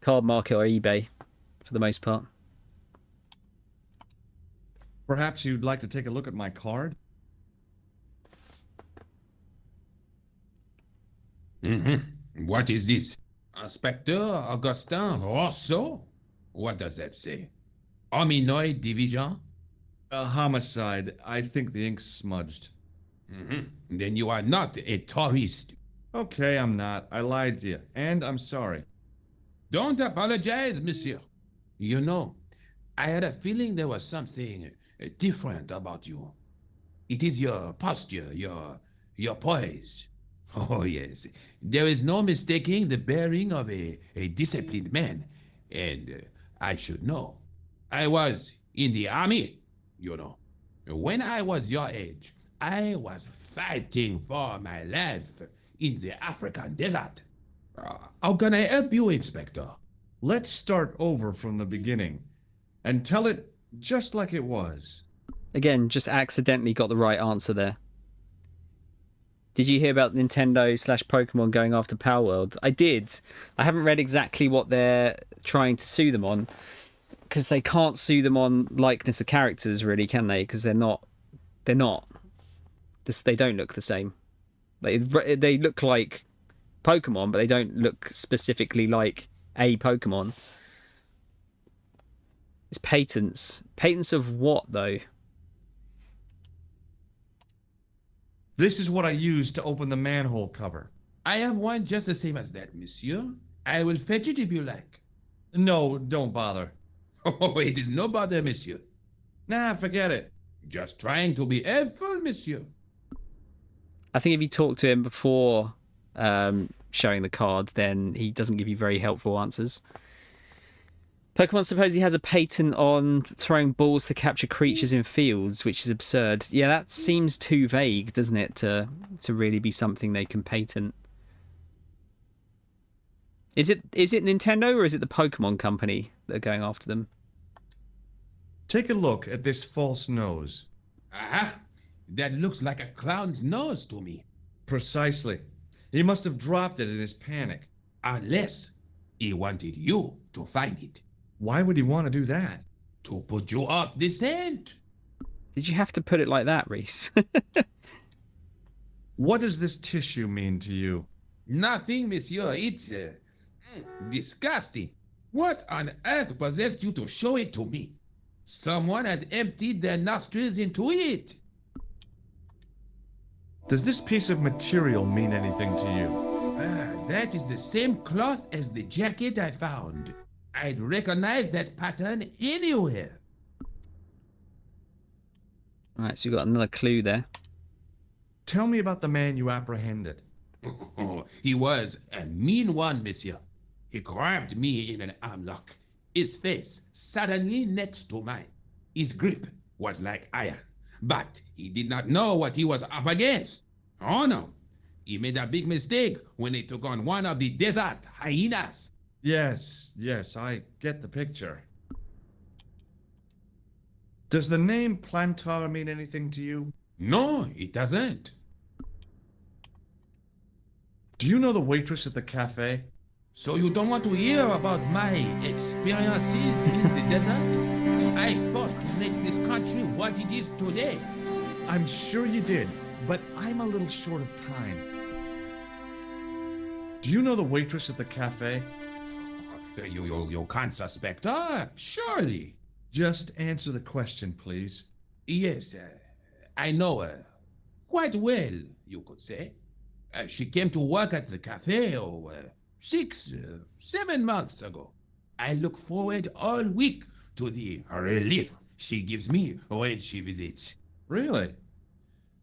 Card Market or eBay, for the most part. Perhaps you'd like to take a look at my card? What is this? Inspector Augustin Rousseau? What does that say? Hominoid Division? A homicide. I think the ink's smudged. Then you are not a tourist. Okay, I'm not. I lied to you, and I'm sorry. Don't apologize, monsieur. You know, I had a feeling there was something different about you. It is your posture, your poise. Oh, yes. There is no mistaking the bearing of a disciplined man. And I should know. I was in the army, you know. When I was your age, I was fighting for my life in the African desert. How can I help you, Inspector? Let's start over from the beginning and tell it just like it was. Again, just accidentally got the right answer there. Did you hear about Nintendo/Pokemon going after Power World? I did. I haven't read exactly what they're trying to sue them on, because they can't sue them on likeness of characters, really, can they? Because they're not. They don't look the same. They look like Pokemon, but they don't look specifically like a Pokemon. It's patents. Patents of what, though? This is what I used to open the manhole cover. I have one just the same as that, monsieur. I will fetch it if you like. No, don't bother. Oh, it is no bother, monsieur. Nah, forget it. Just trying to be helpful, monsieur. I think if you talk to him before showing the cards, then he doesn't give you very helpful answers. Pokemon supposedly has a patent on throwing balls to capture creatures in fields, which is absurd. Yeah, that seems too vague, doesn't it, to really be something they can patent. Is it Nintendo or is it the Pokemon company that are going after them? Take a look at this false nose. Aha! That looks like a clown's nose to me. Precisely. He must have dropped it in his panic. Unless he wanted you to find it. Why would he want to do that? To put you off the scent. Did you have to put it like that, Reese? What does this tissue mean to you? Nothing, monsieur. It's disgusting. What on earth possessed you to show it to me? Someone had emptied their nostrils into it. Does this piece of material mean anything to you? That is the same cloth as the jacket I found. I'd recognize that pattern anywhere. Right, so you've got another clue there. Tell me about the man you apprehended. He was a mean one, monsieur. He grabbed me in an arm lock. His face suddenly next to mine. His grip was like iron, but he did not know what he was up against. Oh no, he made a big mistake when he took on one of the desert hyenas. Yes, I get the picture. Does the name Plantar mean anything to you? No, it doesn't. Do you know the waitress at the cafe? So you don't want to hear about my experiences in the desert? I fought to make this country what it is today. I'm sure you did, but I'm a little short of time. Do you know the waitress at the cafe? You can't suspect her, surely. Just answer the question, please. Yes, I know her. Quite well, you could say. She came to work at the cafe 7 months ago. I look forward all week to the relief she gives me when she visits. Really?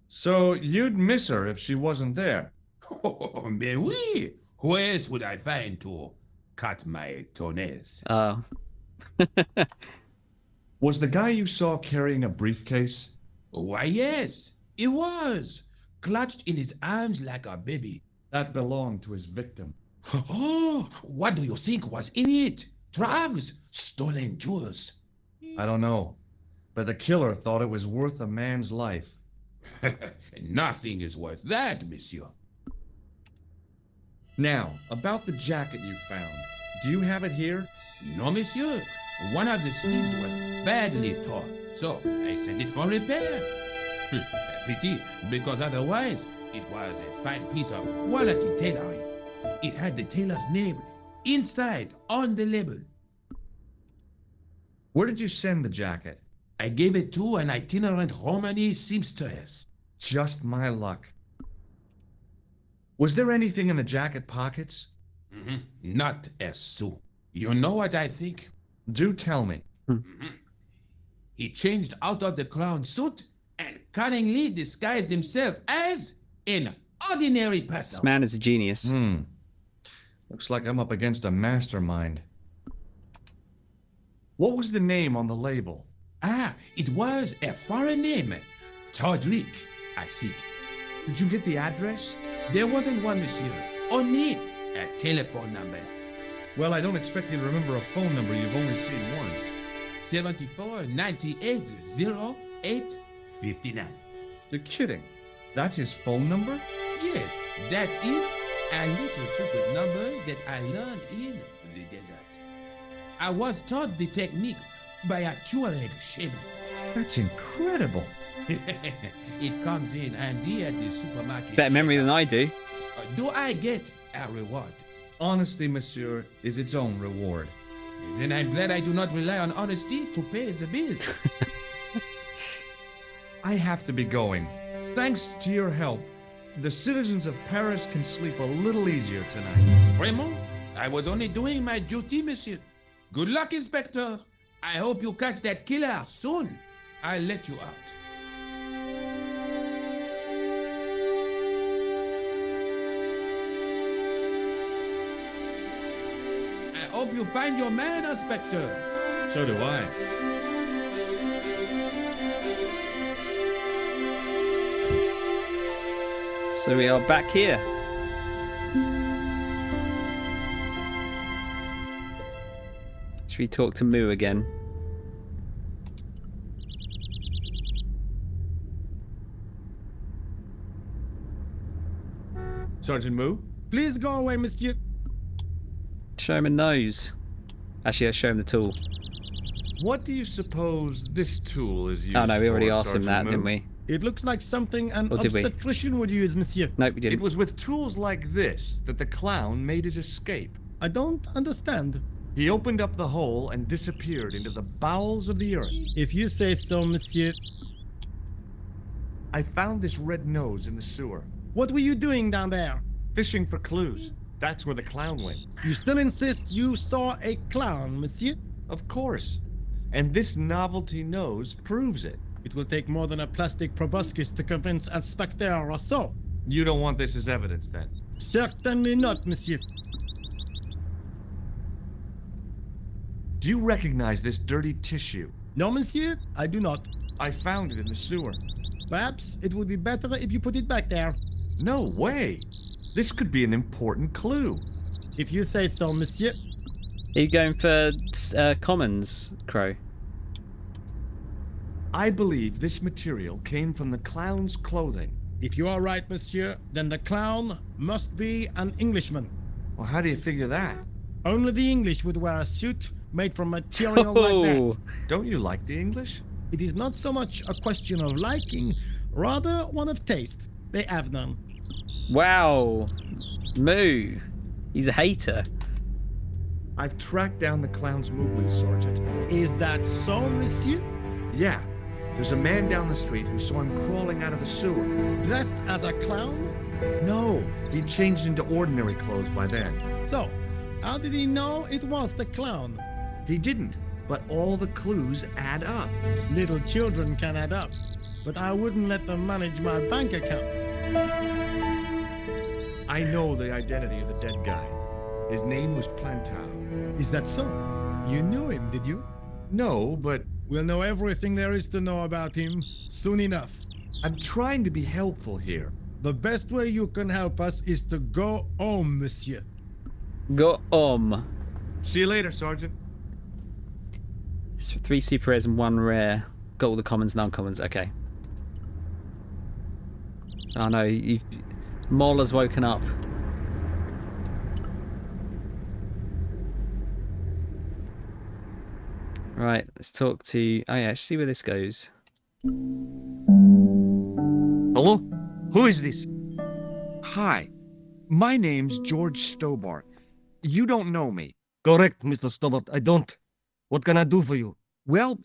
So you'd miss her if she wasn't there? Oh, mais oui. Who else would I find to cut my toenails? Oh. Was the guy you saw carrying a briefcase? Why, yes, he was. Clutched in his arms like a baby. That belonged to his victim. Oh, what do you think was in it? Drugs? Stolen jewels? I don't know, but the killer thought it was worth a man's life. Nothing is worth that, monsieur. Now, about the jacket you found. Do you have it here? No, monsieur. One of the sleeves was badly torn, so I sent it for repair. Pity, because otherwise it was a fine piece of quality tailoring. It had the tailor's name inside on the label. Where did you send the jacket? I gave it to an itinerant Romani seamstress. Just my luck. Was there anything in the jacket pockets? Not a sou. You know what I think? Do tell me. He changed out of the clown suit and cunningly disguised himself as an ordinary person. This man is a genius. Looks like I'm up against a mastermind. What was the name on the label? It was a foreign name. Todrick, I think. Did you get the address? There wasn't one, monsieur. Only a telephone number. Well, I don't expect you to remember a phone number you've only seen once. 74 98 08 59. You're kidding. That's his phone number? Yes, that is a little secret number that I learned in the desert. I was taught the technique by a Tuareg shaman. That's incredible. It comes in handy at the supermarket. Better memory than I do. Do I get a reward? Honesty, monsieur, is its own reward. Then I'm glad I do not rely on honesty to pay the bills. I have to be going. Thanks to your help, the citizens of Paris can sleep a little easier tonight. Vraiment? I was only doing my duty, monsieur. Good luck, Inspector. I hope you catch that killer soon. I'll let you out. hope you find your man, Inspector. So do I. So we are back here. Should we talk to Moo again? Sergeant Moo? Please go away, monsieur. Show him a nose. Actually, I'll show him the tool. What do you suppose this tool is used for? Oh no, we already asked him Sergeant that, Moo? didn't we? It looks like something an Or did we? obstetrician would use, monsieur. Nope, we didn't. It was with tools like this that the clown made his escape. I don't understand. He opened up the hole and disappeared into the bowels of the earth. If you say so, monsieur. I found this red nose in the sewer, What were you doing down there? fishing for clues. That's where the clown went. You still insist you saw a clown, monsieur? Of course. And this novelty nose proves it. It will take more than a plastic proboscis to convince Inspector Rousseau. You don't want this as evidence, then? Certainly not, monsieur. Do you recognize this dirty tissue? No, monsieur, I do not. I found it in the sewer. Perhaps it would be better if you put it back there. No way! This could be an important clue. If you say so, monsieur. Are you going for commons, Crow? I believe this material came from the clown's clothing. If you are right, monsieur, then the clown must be an Englishman. Well, how do you figure that? Only the English would wear a suit made from material like that. Don't you like the English? It is not so much a question of liking, rather one of taste. They have none. Wow. Moo. He's a hater. I've tracked down the clown's movement, Sergeant. Is that so, monsieur? Yeah. There's a man down the street who saw him crawling out of the sewer. Dressed as a clown? No, he'd changed into ordinary clothes by then. So, how did he know it was the clown? He didn't, but all the clues add up. Little children can add up, but I wouldn't let them manage my bank account. I know the identity of the dead guy. His name was Plantar. Is that so? You knew him, did you? No, but We'll know everything there is to know about him soon enough. I'm trying to be helpful here. The best way you can help us is to go home, monsieur. Go See you later, Sergeant. It's 3 super rares and 1 rare. Got all the commons and uncommons. Okay. Oh no, Mole has woken up. Right, let's talk to... Oh yeah, let's see where this goes. Hello? Who is this? Hi. My name's George Stobart. You don't know me. Correct, Mr. Stobart. I don't. What can I do for you? Well,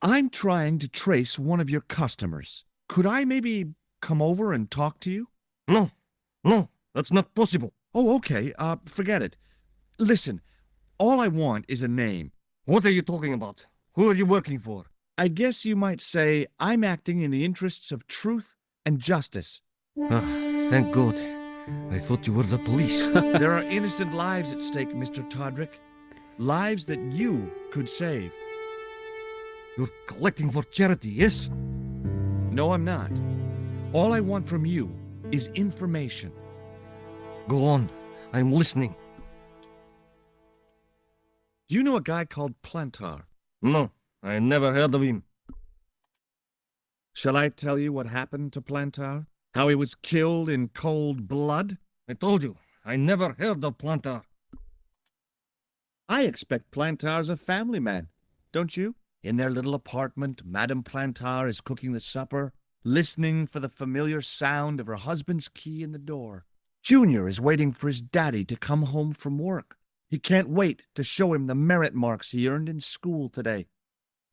I'm trying to trace one of your customers. Could I maybe come over and talk to you? No. No, that's not possible. Oh, okay. Forget it. Listen, all I want is a name. What are you talking about? Who are you working for? I guess you might say I'm acting in the interests of truth and justice. Thank God. I thought you were the police. There are innocent lives at stake, Mr. Todrick. Lives that you could save. You're collecting for charity, yes? No, I'm not. All I want from you is information. Go on. I'm listening. Do you know a guy called Plantar? No, I never heard of him. Shall I tell you what happened to Plantar? How he was killed in cold blood? I told you, I never heard of Plantar. I expect Plantar's a family man, don't you? In their little apartment, Madame Plantar is cooking the supper, listening for the familiar sound of her husband's key in the door. Junior is waiting for his daddy to come home from work. He can't wait to show him the merit marks he earned in school today.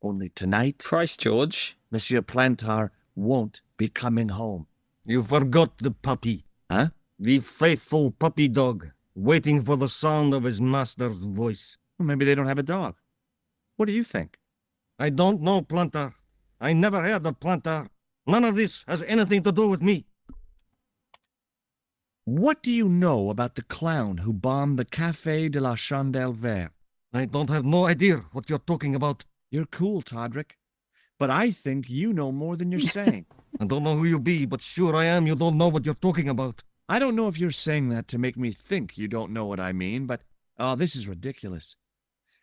Only tonight, Christ, George. Monsieur Plantar won't be coming home. You forgot the puppy. Huh? The faithful puppy dog, waiting for the sound of his master's voice. Well, maybe they don't have a dog. What do you think? I don't know Plantar. I never heard of Plantar. None of this has anything to do with me. What do you know about the clown who bombed the Café de la Chandelle Verte? I don't have no idea what you're talking about. You're cool, Todrick. But I think you know more than you're saying. I don't know who you be, but sure I am you don't know what you're talking about. I don't know if you're saying that to make me think you don't know what I mean, but... Oh, this is ridiculous.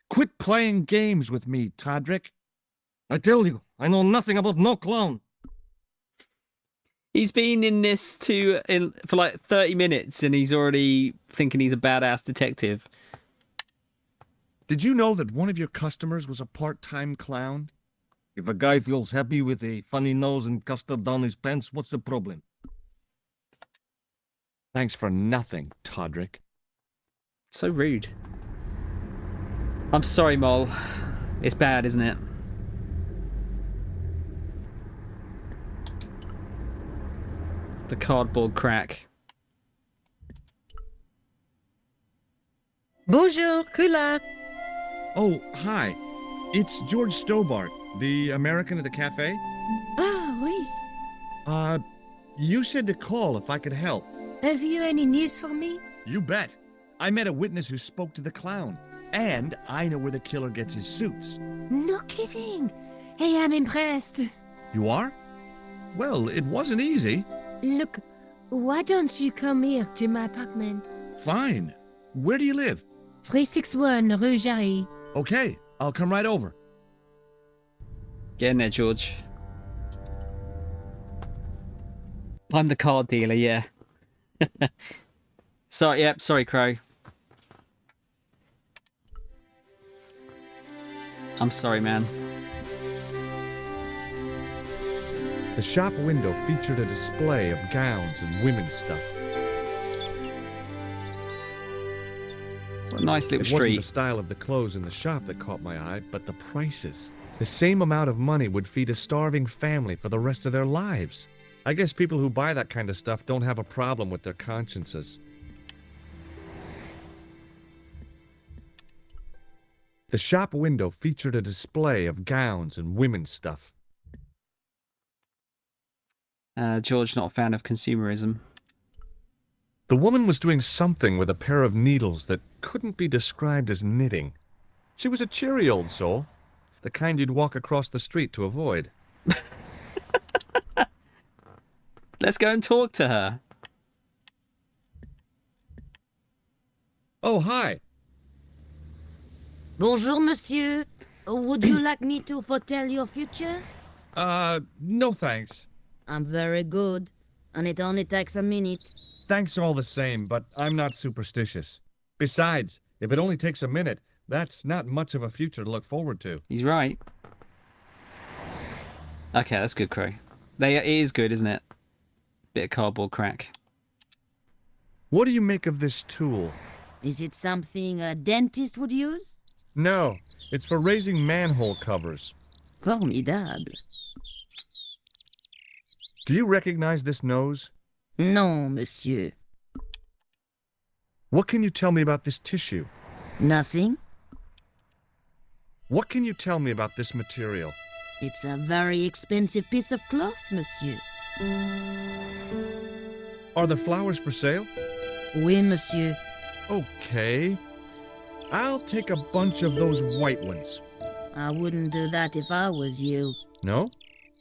Quit playing games with me, Todrick. I tell you, I know nothing about no clown. He's been in this for like 30 minutes and he's already thinking he's a badass detective. Did you know that one of your customers was a part-time clown? If a guy feels happy with a funny nose and custard down his pants, what's the problem? Thanks for nothing, Todrick. So rude. I'm sorry, Mole. It's bad, isn't it? The cardboard crack. Bonjour, Kula. Oh, hi. It's George Stobart, the American at the cafe. Ah, oui. You said to call if I could help. Have you any news for me? You bet. I met a witness who spoke to the clown. And I know where the killer gets his suits. No kidding. Hey, I'm impressed. You are? Well, it wasn't easy. Look, why don't you come here to my apartment? Fine. Where do you live? 361 Rue Jarry. Okay, I'll come right over. Get in there, George. I'm the card dealer, yeah. Sorry, Crow. I'm sorry, man. The shop window featured a display of gowns and women's stuff. What a nice little It wasn't street. the style of the clothes in the shop that caught my eye, but the prices. The same amount of money would feed a starving family for the rest of their lives. I guess people who buy that kind of stuff don't have a problem with their consciences. The shop window featured a display of gowns and women's stuff. George, not a fan of consumerism. The woman was doing something with a pair of needles that couldn't be described as knitting. She was a cheery old soul, the kind you'd walk across the street to avoid. Let's go and talk to her. Oh, hi. Bonjour, monsieur. Would you like me to foretell your future? No thanks. I'm very good, and it only takes a minute. Thanks all the same, but I'm not superstitious. Besides, if it only takes a minute, that's not much of a future to look forward to. He's right. Okay, that's good, Crow. It is good, isn't it? Bit of cardboard crack. What do you make of this tool? Is it something a dentist would use? No, it's for raising manhole covers. Formidable. Do you recognize this nose? Non, monsieur. What can you tell me about this tissue? Nothing. What can you tell me about this material? It's a very expensive piece of cloth, monsieur. Are the flowers for sale? Oui, monsieur. Okay. I'll take a bunch of those white ones. I wouldn't do that if I was you. No?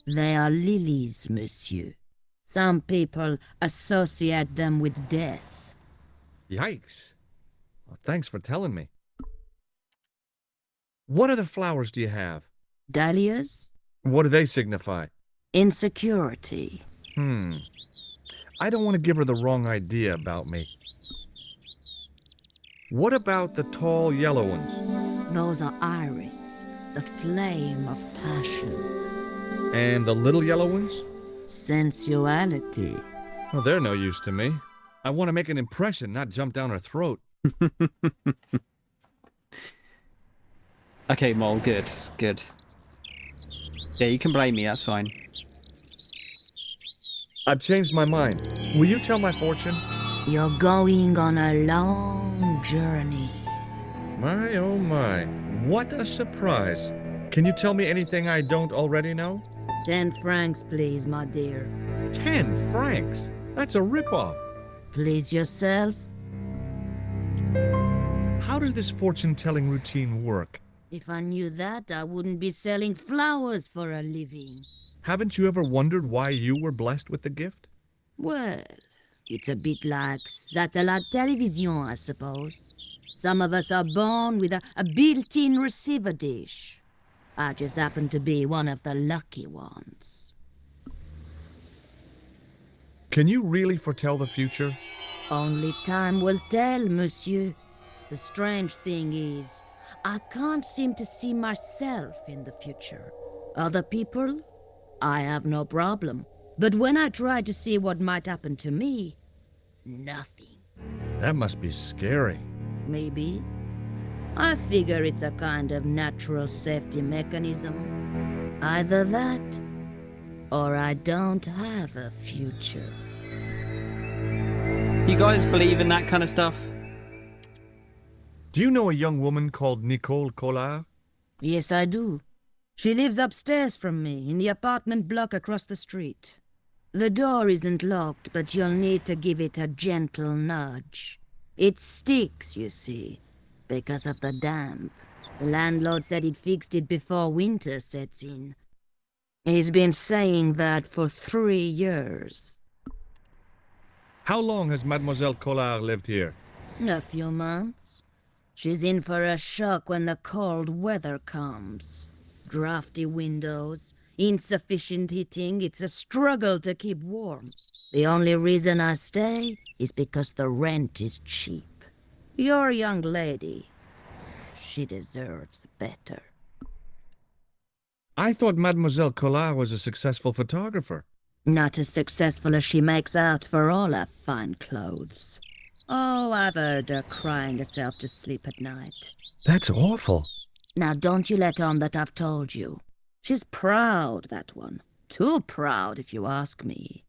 They are lilies, monsieur. Some people associate them with death. Yikes. Well, thanks for telling me. What other flowers do you have? Dahlias? What do they signify? Insecurity. I don't want to give her the wrong idea about me. What about the tall yellow ones? Those are iris, the flame of passion. And the little yellow ones? Sensuality. Well, they're no use to me. I want to make an impression, not jump down her throat. Okay, Mole, good. Good. Yeah, you can blame me, that's fine. I've changed my mind. Will you tell my fortune? You're going on a long journey. My, oh my. What a surprise. Can you tell me anything I don't already know? 10 francs, please, my dear. 10 francs? That's a ripoff. please yourself? How does this fortune-telling routine work? If I knew that, I wouldn't be selling flowers for a living. Haven't you ever wondered why you were blessed with the gift? Well, it's a bit like satellite television, I suppose. Some of us are born with a built-in receiver dish. I just happen to be one of the lucky ones. Can you really foretell the future? Only time will tell, monsieur. The strange thing is, I can't seem to see myself in the future. Other people, I have no problem. But when I try to see what might happen to me, nothing. That must be scary. Maybe. I figure it's a kind of natural safety mechanism. Either that, or I don't have a future. Do you guys believe in that kind of stuff? Do you know a young woman called Nicole Collard? Yes, I do. She lives upstairs from me, in the apartment block across the street. The door isn't locked, but you'll need to give it a gentle nudge. It sticks, you see, because of the damp. The landlord said he'd fixed it before winter sets in. He's been saying that for 3 years. How long has Mademoiselle Collard lived here? A few months. She's in for a shock when the cold weather comes. Drafty windows, insufficient heating, it's a struggle to keep warm. The only reason I stay is because the rent is cheap. You're a young lady. She deserves better. I thought Mademoiselle Collard was a successful photographer. Not as successful as she makes out for all her fine clothes. Oh, I've heard her crying herself to sleep at night. That's awful. Now don't you let on that I've told you. She's proud, that one. Too proud, if you ask me.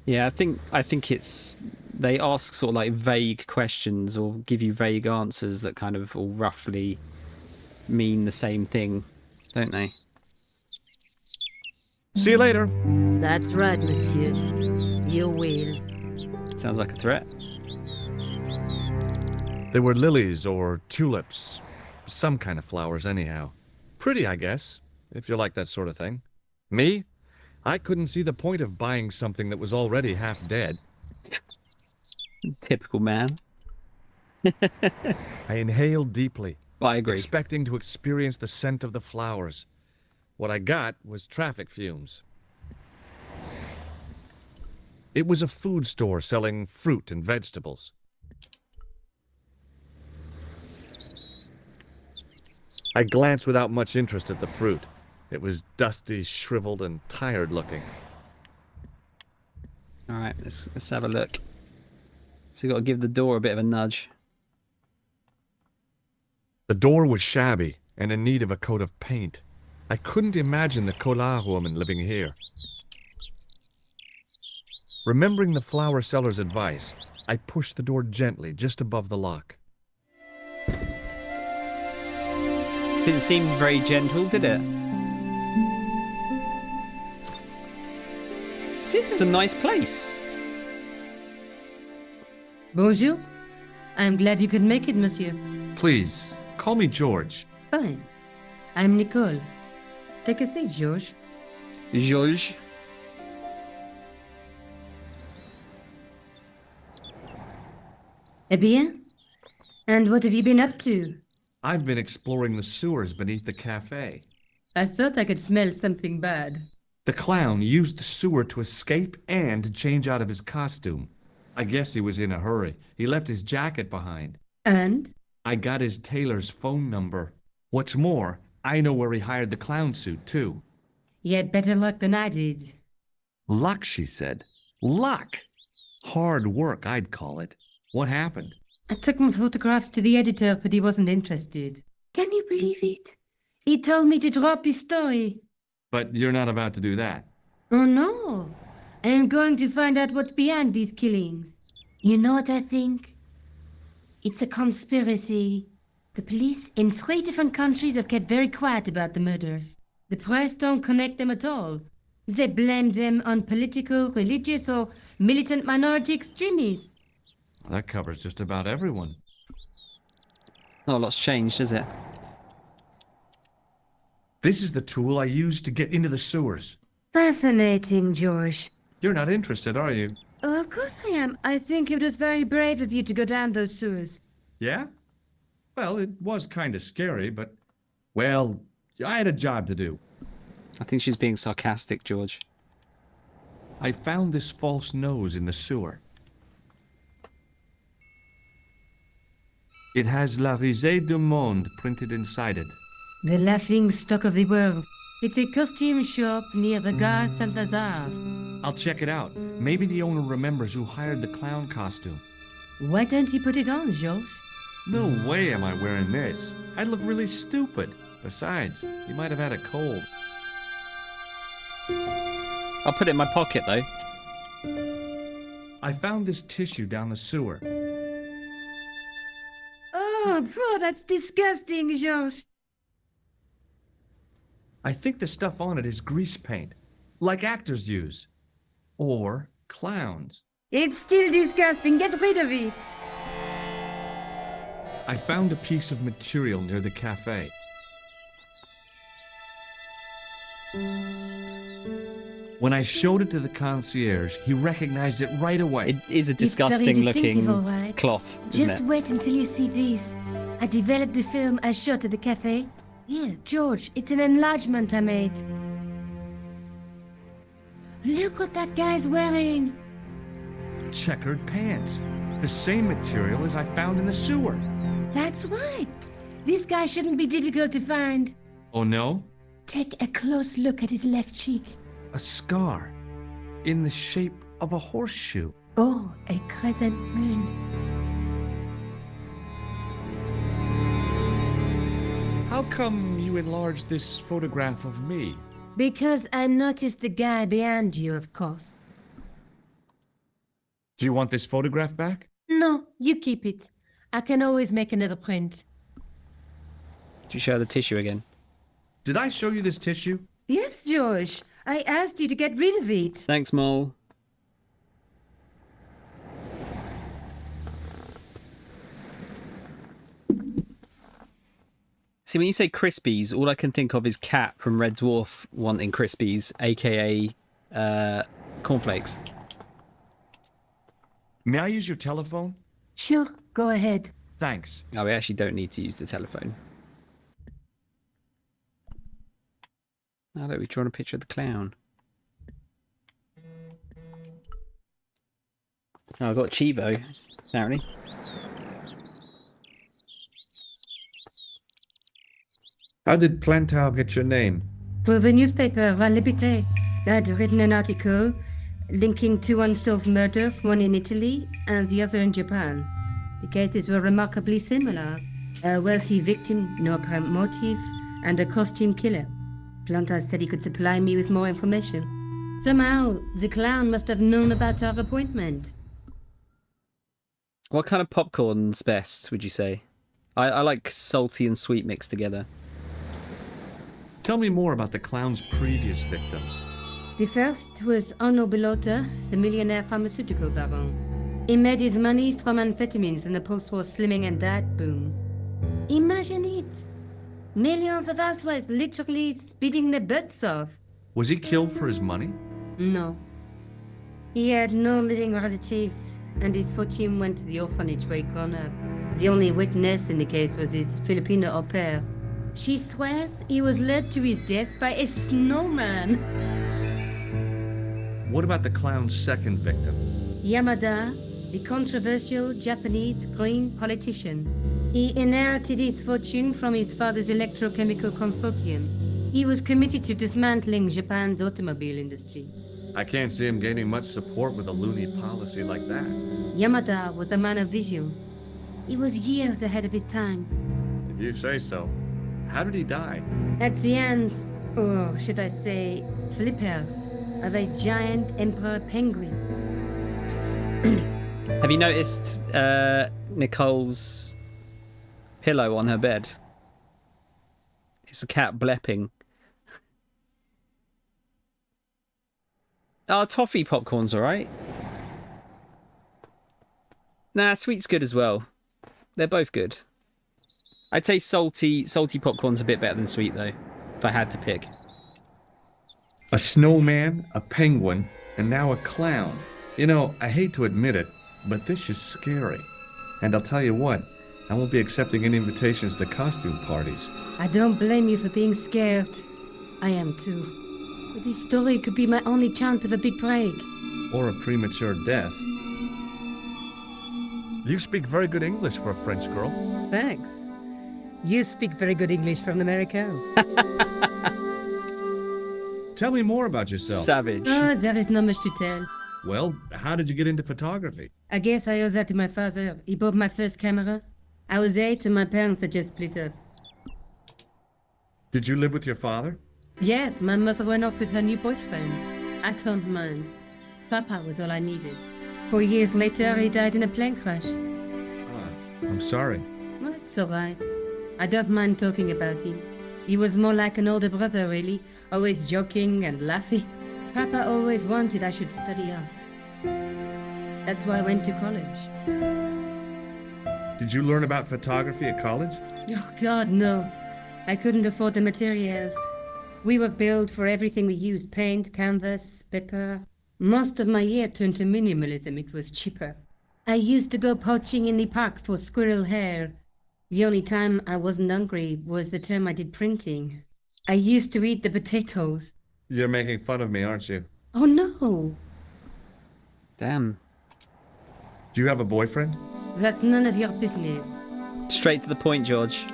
Yeah, I think it's they ask sort of like vague questions or give you vague answers that kind of all roughly mean the same thing, don't they? See you later. That's right, monsieur. You will. Sounds like a threat. They were lilies or tulips. Some kind of flowers, anyhow. Pretty, I guess, if you like that sort of thing. Me? I couldn't see the point of buying something that was already half dead. Typical man. I inhaled deeply, I agree. expecting to experience the scent of the flowers. What I got was traffic fumes. It was a food store selling fruit and vegetables. I glanced without much interest at the fruit. It was dusty, shriveled, and tired-looking. All right, let's have a look. So you got to give the door a bit of a nudge. The door was shabby and in need of a coat of paint. I couldn't imagine the Collard woman living here. Remembering the flower seller's advice, I pushed the door gently just above the lock. Didn't seem very gentle, did it? See, this is a nice place. Bonjour. I'm glad you could make it, monsieur. Please, call me George. Fine. I'm Nicole. Take a seat, George. George. Eh bien? And what have you been up to? I've been exploring the sewers beneath the cafe. I thought I could smell something bad. The clown used the sewer to escape and to change out of his costume. I guess he was in a hurry. He left his jacket behind. And? I got his tailor's phone number. What's more, I know where he hired the clown suit, too. You had better luck than I did. Luck, she said. Luck! Hard work, I'd call it. What happened? I took my photographs to the editor, but he wasn't interested. Can you believe it? He told me to drop his story. But you're not about to do that. Oh, no. I am going to find out what's behind these killings. You know what I think? It's a conspiracy. The police in 3 different countries have kept very quiet about the murders. The press don't connect them at all. They blame them on political, religious, or militant minority extremists. That covers just about everyone. Not a lot's changed, has it? This is the tool I used to get into the sewers. Fascinating, George. You're not interested, are you? Oh, of course I am. I think it was very brave of you to go down those sewers. Yeah? Well, it was kind of scary, but... Well, I had a job to do. I think she's being sarcastic, George. I found this false nose in the sewer. It has La Risée du Monde printed inside it. The laughing stock of the world. It's a costume shop near the Gare Saint-Lazare. I'll check it out. Maybe the owner remembers who hired the clown costume. Why don't you put it on, George? No way am I wearing this. I'd look really stupid. Besides, he might have had a cold. I'll put it in my pocket, though. I found this tissue down the sewer. Oh, bro, that's disgusting, George. I think the stuff on it is grease paint, like actors use. Or clowns. It's still disgusting. Get rid of it. I found a piece of material near the cafe. When I showed it to the concierge, he recognized it right away. It is a It's very disgusting distinctive, looking all right. cloth, isn't Just it? wait until you see this. I developed the film I shot at the cafe. Yeah, George, it's an enlargement I made. Look what that guy's wearing. Checkered pants. The same material as I found in the sewer. That's right. This guy shouldn't be difficult to find. Oh no? Take a close look at his left cheek. A scar. In the shape of a horseshoe. Oh, a crescent moon. How come you enlarged this photograph of me? Because I noticed the guy behind you, of course. Do you want this photograph back? No, you keep it. I can always make another print. Do you show the tissue again? Did I show you this tissue? Yes, George. I asked you to get rid of it. Thanks, Mole. See, when you say Crispies, all I can think of is Cat from Red Dwarf wanting Crispies, aka cornflakes. May I use your telephone? Sure, go ahead. Thanks. Oh, we actually don't need to use the telephone. Oh, look, we've drawn a picture of the clown. Oh, I've got Chivo, apparently. How did Plantar get your name? For the newspaper, La Liberté, I'd written an article linking two unsolved murders, one in Italy and the other in Japan. The cases were remarkably similar. A wealthy victim, no apparent motive, and a costume killer. Plantar said he could supply me with more information. Somehow, the clown must have known about our appointment. What kind of popcorn's best, would you say? I like salty and sweet mixed together. Tell me more about the clown's previous victims. The first was Arno Bellotta, the millionaire pharmaceutical baron. He made his money from amphetamines in the post-war slimming and diet boom. Imagine it! Millions of housewives literally speeding their butts off. Was he killed for his money? No. He had no living relatives, and his fortune went to the orphanage where he grew up. The only witness in the case was his Filipino au pair. She swears he was led to his death by a snowman. What about the clown's second victim? Yamada, the controversial Japanese green politician. He inherited his fortune from his father's electrochemical consortium. He was committed to dismantling Japan's automobile industry. I can't see him gaining much support with a loony policy like that. Yamada was a man of vision. He was years ahead of his time. If you say so. How did he die? At the end, or should I say, flipper, of a giant emperor penguin. Have you noticed Nicole's pillow on her bed? It's a cat blepping. Oh, toffee popcorn's alright. Nah, sweet's good as well. They're both good. I'd say salty popcorn's a bit better than sweet, though, if I had to pick. A snowman, a penguin, and now a clown. You know, I hate to admit it, but this is scary. And I'll tell you what, I won't be accepting any invitations to costume parties. I don't blame you for being scared. I am too. But this story could be my only chance of a big break. Or a premature death. You speak very good English for a French girl. Thanks. You speak very good English from America. Tell me more about yourself. Savage. Oh, there is not much to tell. Well, how did you get into photography? I guess I owe that to my father. He bought my first camera. I was 8 and my parents had just split up. Did you live with your father? Yes, my mother went off with her new boyfriend. I don't mind. Papa was all I needed. 4 years later, he died in a plane crash. I'm sorry. Well, it's all right. I don't mind talking about him. He was more like an older brother, really, always joking and laughing. Papa always wanted I should study art. That's why I went to college. Did you learn about photography at college? Oh, God, no. I couldn't afford the materials. We were billed for everything we used, paint, canvas, paper. Most of my year turned to minimalism. It was cheaper. I used to go poaching in the park for squirrel hair. The only time I wasn't hungry was the term I did printing. I used to eat the potatoes. You're making fun of me, aren't you? Oh, no. Damn. Do you have a boyfriend? That's none of your business. Straight to the point, George.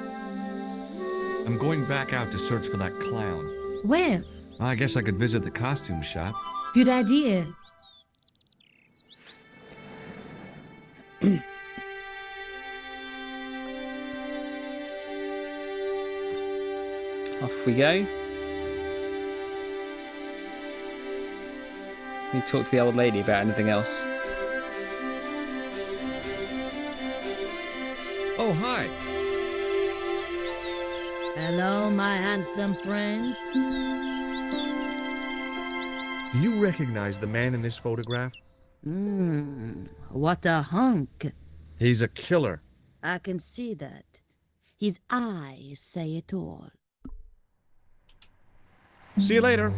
I'm going back out to search for that clown. Where? I guess I could visit the costume shop. Good idea. Off we go. Can you talk to the old lady about anything else? Oh, hi. Hello, my handsome friend. Do you recognize the man in this photograph? What a hunk. He's a killer. I can see that. His eyes say it all. See you later.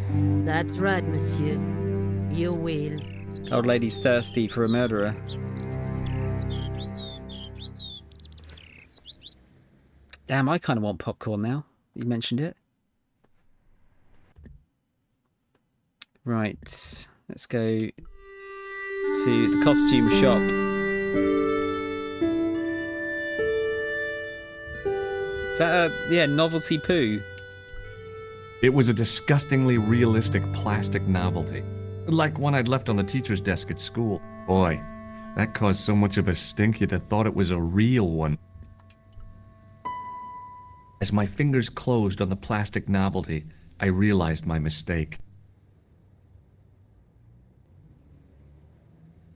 That's right, monsieur. You will. Old lady's thirsty for a murderer. Damn, I kind of want popcorn now. You mentioned it. Right, let's go to the costume shop. Is that a, novelty poo? It was a disgustingly realistic plastic novelty. Like one I'd left on the teacher's desk at school. Boy, that caused so much of a stink you'd have thought it was a real one. As my fingers closed on the plastic novelty, I realized my mistake.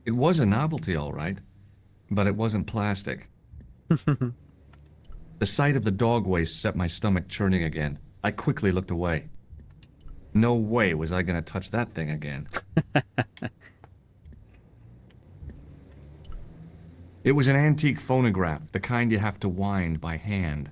It was a novelty, all right, but it wasn't plastic. The sight of the dog waste set my stomach churning again. I quickly looked away. No way was I going to touch that thing again. It was an antique phonograph, the kind you have to wind by hand.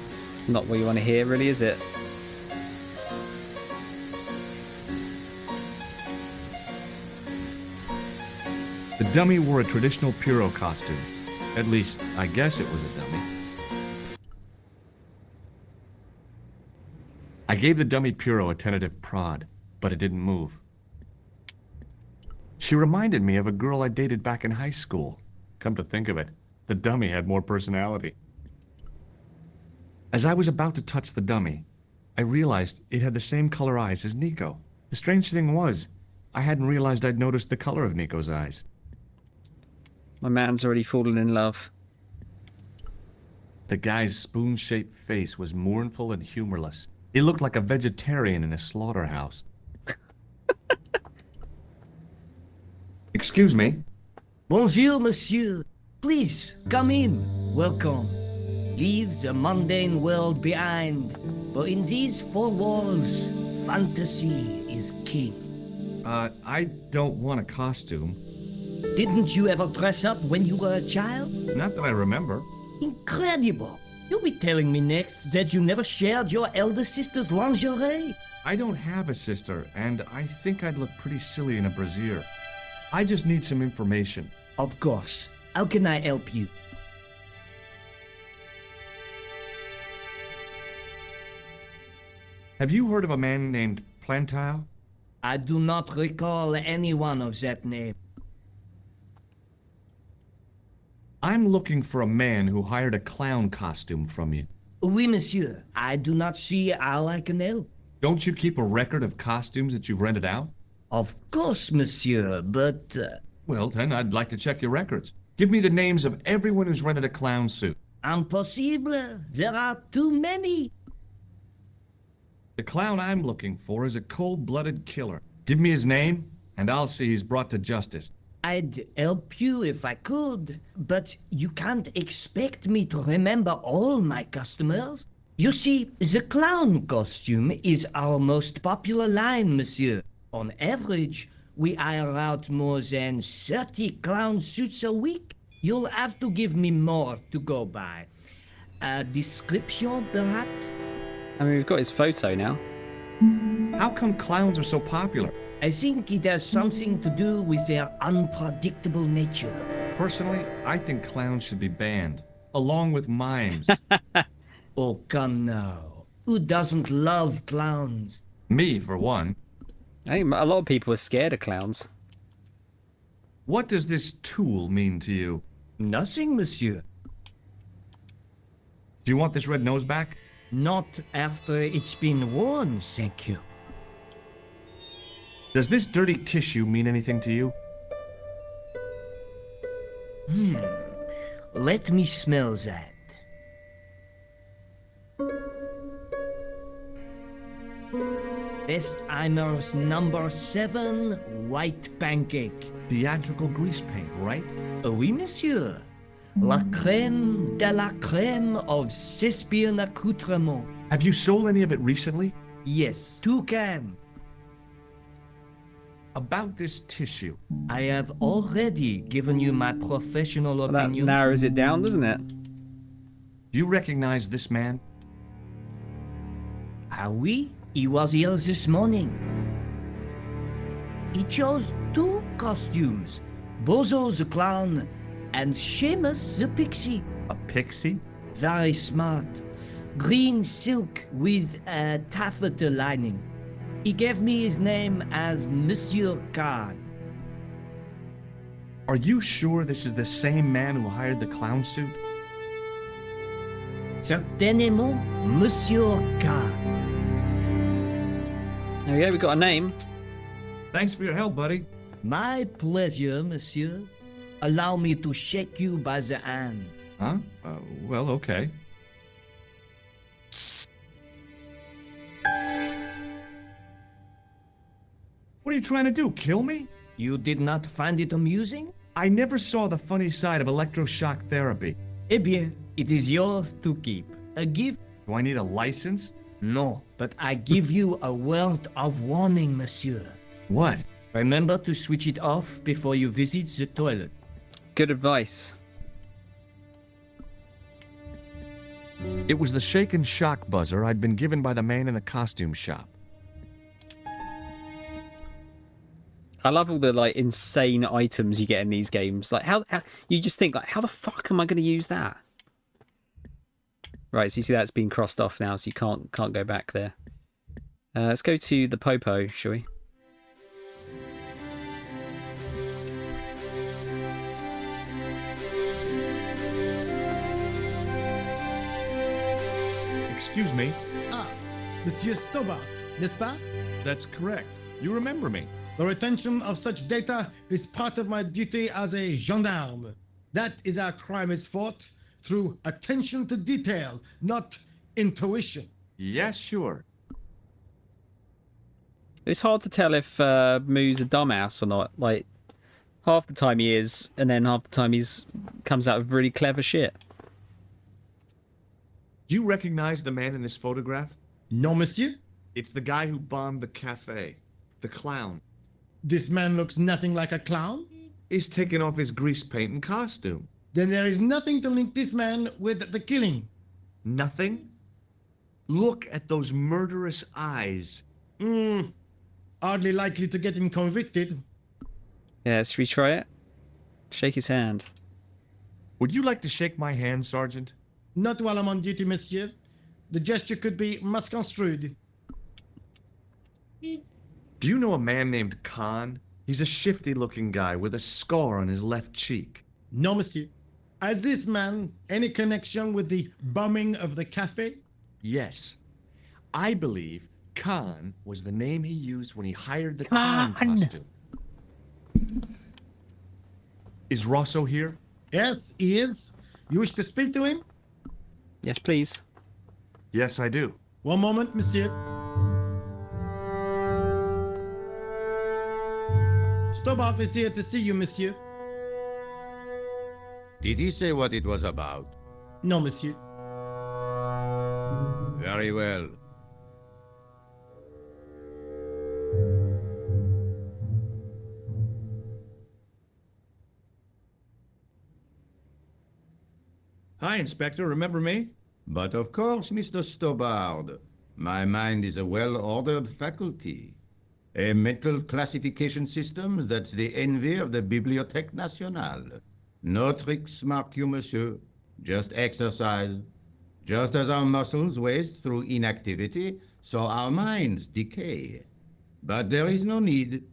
It's not what you want to hear, really, is it? The dummy wore a traditional Pierrot costume. At least, I guess it was a dummy. I gave the dummy Pierrot a tentative prod, but it didn't move. She reminded me of a girl I dated back in high school. Come to think of it, the dummy had more personality. As I was about to touch the dummy, I realized it had the same color eyes as Nico. The strange thing was, I hadn't realized I'd noticed the color of Nico's eyes. My man's already fallen in love. The guy's spoon-shaped face was mournful and humorless. He looked like a vegetarian in a slaughterhouse. Excuse me. Bonjour, monsieur. Please, come in. Welcome. Leave the mundane world behind. For in these four walls, fantasy is king. I don't want a costume. Didn't you ever dress up when you were a child? Not that I remember. Incredible. You'll be telling me next that you never shared your elder sister's lingerie. I don't have a sister, and I think I'd look pretty silly in a brassiere. I just need some information. Of course. How can I help you? Have you heard of a man named Plantile? I do not recall anyone of that name. I'm looking for a man who hired a clown costume from you. Oui, monsieur. I do not see how I can help. Don't you keep a record of costumes that you've rented out? Of course, monsieur, but... Well, then I'd like to check your records. Give me the names of everyone who's rented a clown suit. Impossible. There are too many. The clown I'm looking for is a cold-blooded killer. Give me his name, and I'll see he's brought to justice. I'd help you if I could, but you can't expect me to remember all my customers. You see, the clown costume is our most popular line, monsieur. On average, we hire out more than 30 clown suits a week. You'll have to give me more to go by. A description, perhaps? I mean, we've got his photo now. How come clowns are so popular? I think it has something to do with their unpredictable nature. Personally, I think clowns should be banned, along with mimes. Oh, come now. Who doesn't love clowns? Me, for one. I think a lot of people are scared of clowns. What does this tool mean to you? Nothing, monsieur. Do you want this red nose back? Not after it's been worn, thank you. Does this dirty tissue mean anything to you? Let me smell that. Bestheimer's number 7 white pancake. Theatrical grease paint, right? Oui, monsieur. La crème de la crème of Thespian accoutrement. Have you sold any of it recently? Yes, 2 cans. About this tissue. I have already given you my professional Well, that opinion. narrows it down, doesn't it? Do you recognize this man? Ah oui, he was here this morning. He chose 2 costumes. Bozo the clown and Seamus the pixie. A pixie? Very smart. Green silk with a taffeta lining. He gave me his name as Monsieur Card. Are you sure this is the same man who hired the clown suit? Certainement, Monsieur Card. There we go, we've got a name. Thanks for your help, buddy. My pleasure, monsieur. Allow me to shake you by the hand. Huh? Well, okay. What are you trying to do, kill me? You did not find it amusing? I never saw the funny side of electroshock therapy. Eh bien, it is yours to keep. A gift? Do I need a license? No, but I give you a word of warning, monsieur. What? Remember to switch it off before you visit the toilet. Good advice. It was the shake and shock buzzer I'd been given by the man in the costume shop. I love all the like insane items you get in these games. Like how you just think like, how the fuck am I going to use that? Right, so you see that's been crossed off now, so you can't go back there. Let's go to the Popo, shall we? Excuse me? Ah, Monsieur Stobart, n'est-ce pas? That's correct. You remember me. The retention of such data is part of my duty as a gendarme. That is how crime is fought, through attention to detail, not intuition. Yes, sure. It's hard to tell if Moo's a dumbass or not. Like, Half the time he is, and then half the time comes out with really clever shit. Do you recognize the man in this photograph? No, monsieur. It's the guy who bombed the cafe. The clown. This man looks nothing like a clown. He's taken off his grease paint and costume. Then there is nothing to link this man with the killing. Nothing? Look at those murderous eyes. Hardly likely to get him convicted. Yeah, let's retry it. Shake his hand. Would you like to shake my hand, Sergeant? Not while I'm on duty, monsieur. The gesture could be misconstrued. Do you know a man named Khan? He's a shifty-looking guy with a scar on his left cheek. No, monsieur. Has this man any connection with the bombing of the cafe? Yes. I believe Khan was the name he used when he hired the clown costume. Is Rosso here? Yes, he is. You wish to speak to him? Yes, please. Yes, I do. One moment, monsieur. Stobart is here to see you, monsieur. Did he say what it was about? No, monsieur. Very well. Hi, Inspector. Remember me? But of course, Mr. Stobart. My mind is a well-ordered faculty. A mental classification system that's the envy of the Bibliothèque Nationale. No tricks, mark you, monsieur. Just exercise. Just as our muscles waste through inactivity, so our minds decay. But there is no need.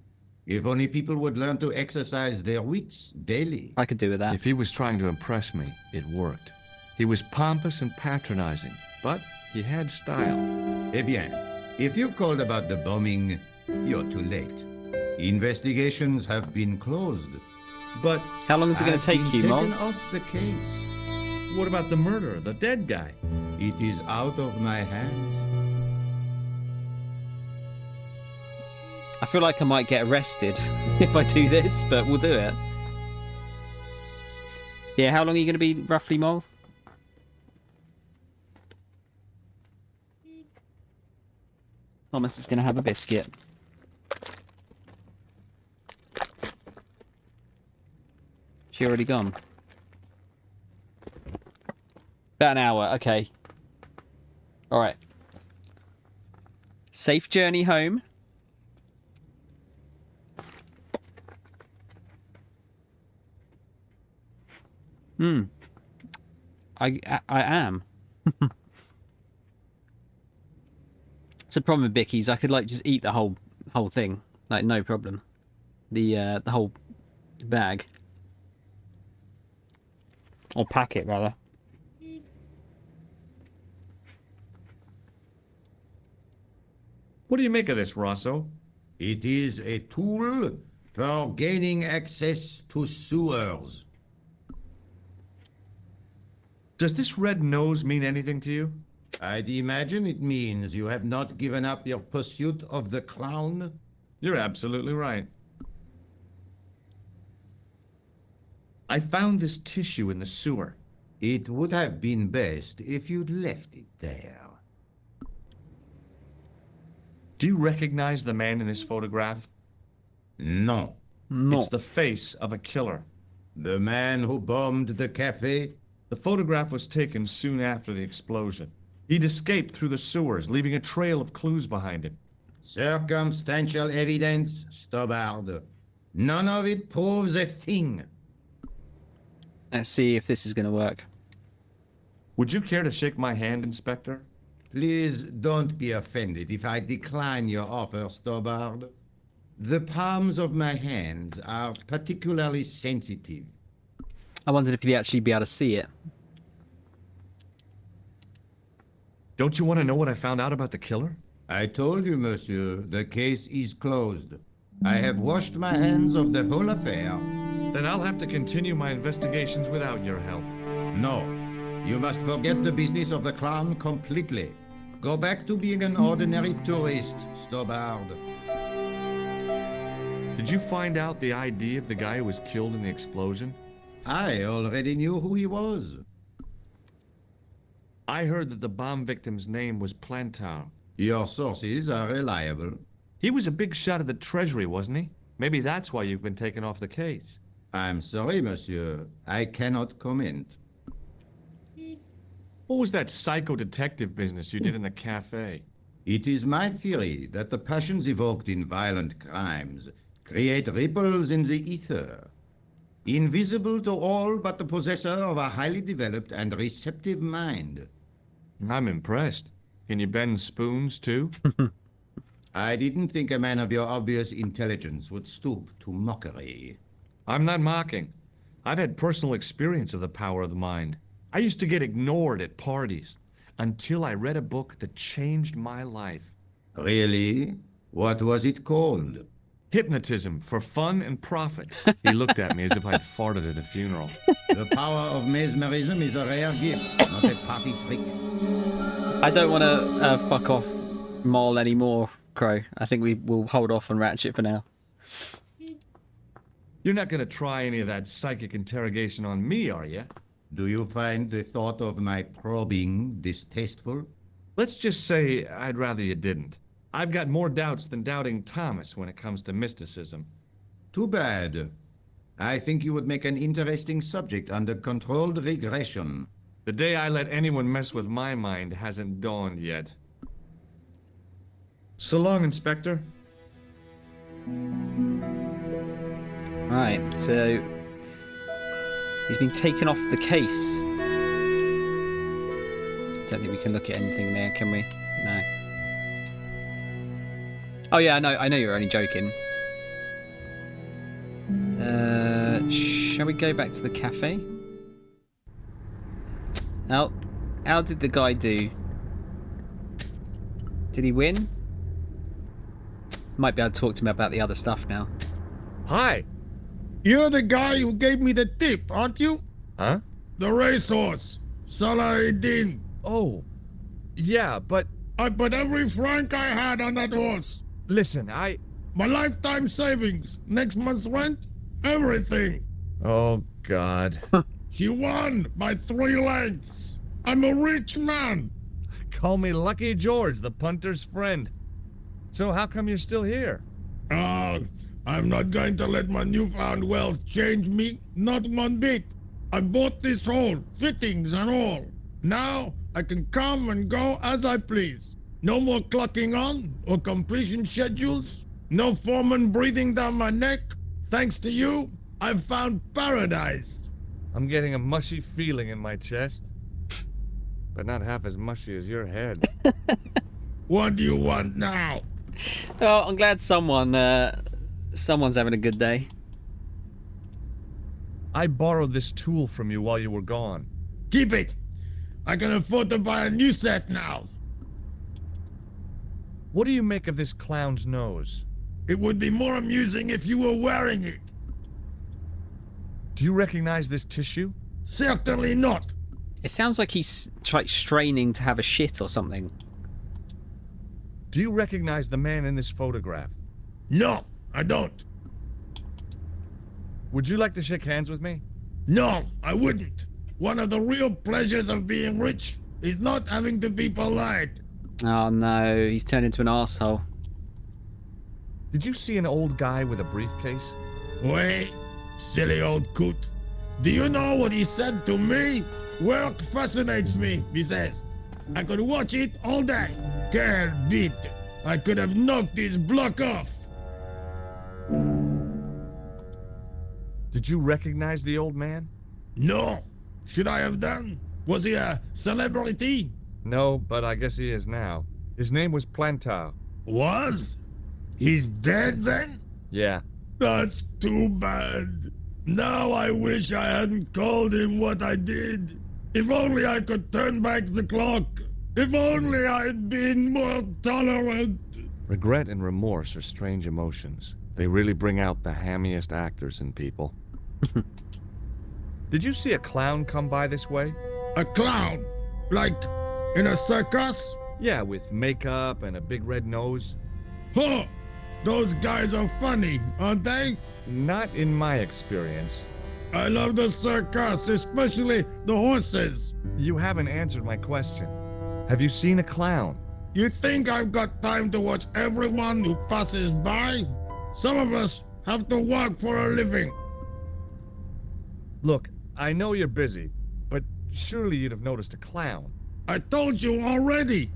If only people would learn to exercise their wits daily. I could do with that. If he was trying to impress me, it worked. He was pompous and patronizing, but he had style. Eh bien, if you called about the bombing, you're too late. Investigations have been closed. But How long is it going to take you, Taken Mol? off the case. what about the murderer, the dead guy? It is out of my hands. I feel like I might get arrested if I do this, but we'll do it. Yeah, how long are you going to be roughly, Mol? Thomas is going to have a biscuit. She already gone? About an hour, okay. Alright. Safe journey home. I am. It's a problem with Bickies. I could like just eat the whole thing, like no problem. The whole bag or packet rather. What do you make of this, Rosso? It is a tool for gaining access to sewers. Does this red nose mean anything to you? I'd imagine it means you have not given up your pursuit of the clown. You're absolutely right. I found this tissue in the sewer. It would have been best if you'd left it there. Do you recognize the man in this photograph? No. No. It's the face of a killer. The man who bombed the cafe? The photograph was taken soon after the explosion. He'd escaped through the sewers, leaving a trail of clues behind him. Circumstantial evidence, Stobart. None of it proves a thing. Let's see if this is going to work. Would you care to shake my hand, Inspector? Please don't be offended if I decline your offer, Stobart. The palms of my hands are particularly sensitive. I wondered if you'd actually be able to see it. Don't you want to know what I found out about the killer? I told you, monsieur, the case is closed. I have washed my hands of the whole affair. Then I'll have to continue my investigations without your help. No, you must forget the business of the clown completely. Go back to being an ordinary tourist, Stobart. Did Did you find out the ID of the guy who was killed in the explosion? I already knew who he was. I heard that the bomb victim's name was Plantar. Your sources are reliable. He was a big shot at the Treasury, wasn't he? Maybe that's why you've been taken off the case. I'm sorry, monsieur. I cannot comment. What was that psycho-detective business you did in the cafe? It is my theory that the passions evoked in violent crimes create ripples in the ether, invisible to all but the possessor of a highly developed and receptive mind. I'm impressed. Can you bend spoons, too? I didn't think a man of your obvious intelligence would stoop to mockery. I'm not mocking. I've had personal experience of the power of the mind. I used to get ignored at parties until I read a book that changed my life. Really? What was it called? Hypnotism for fun and profit. He looked at me as if I'd farted at a funeral. The power of mesmerism is a rare gift, not a party trick. I don't want to fuck off Mole anymore, Crow. I think we will hold off on Ratchet for now. You're not going to try any of that psychic interrogation on me, are you? Do you find the thought of my probing distasteful? Let's just say I'd rather you didn't. I've got more doubts than doubting Thomas when it comes to mysticism. Too bad. I think you would make an interesting subject under controlled regression. The day I let anyone mess with my mind hasn't dawned yet. So long, Inspector. Right, so he's been taken off the case. Don't think we can look at anything there, can we? No. Oh yeah, I know you're only joking. Shall we go back to the cafe? How did the guy do? Did he win? Might be able to talk to him about the other stuff now. Hi. You're the guy who gave me the tip, aren't you? Huh? The racehorse, Salah-ed-Din. Oh, yeah, but... I put every franc I had on that horse. Listen, My lifetime savings, next month's rent, everything. Oh, God. She won by 3 lengths. I'm a rich man. Call me Lucky George, the punter's friend. So how come you're still here? I'm not going to let my newfound wealth change me, not one bit. I bought this hole, fittings and all. Now I can come and go as I please. No more clocking on or completion schedules. No foreman breathing down my neck. Thanks to you, I've found paradise. I'm getting a mushy feeling in my chest. But not half as mushy as your head. What do you want now? Oh, I'm glad someone's having a good day. I borrowed this tool from you while you were gone. Keep it. I can afford to buy a new set now. What do you make of this clown's nose? It would be more amusing if you were wearing it. Do you recognize this tissue? Certainly not. It sounds like he's straining to have a shit or something. Do you recognize the man in this photograph? No, I don't. Would you like to shake hands with me? No, I wouldn't. One of the real pleasures of being rich is not having to be polite. Oh no, he's turned into an arsehole. Did you see an old guy with a briefcase? Wait, silly old coot. Do you know what he said to me? Work fascinates me, he says. I could watch it all day. Quelle bite. I could have knocked his block off. Did you recognize the old man? No. Should I have done? Was he a celebrity? No, but I guess he is now. His name was Plantar. Was? He's dead then? Yeah. That's too bad. Now I wish I hadn't called him what I did. If only I could turn back the clock. If only I'd been more tolerant. Regret and remorse are strange emotions. They really bring out the hammiest actors in people. Did you see a clown come by this way? A clown? Like in a circus? Yeah, with makeup and a big red nose. Huh! Those guys are funny, aren't they? Not in my experience. I love the circus, especially the horses. You haven't answered my question. Have you seen a clown? You think I've got time to watch everyone who passes by? Some of us have to work for a living. Look, I know you're busy, but surely you'd have noticed a clown. I told you already.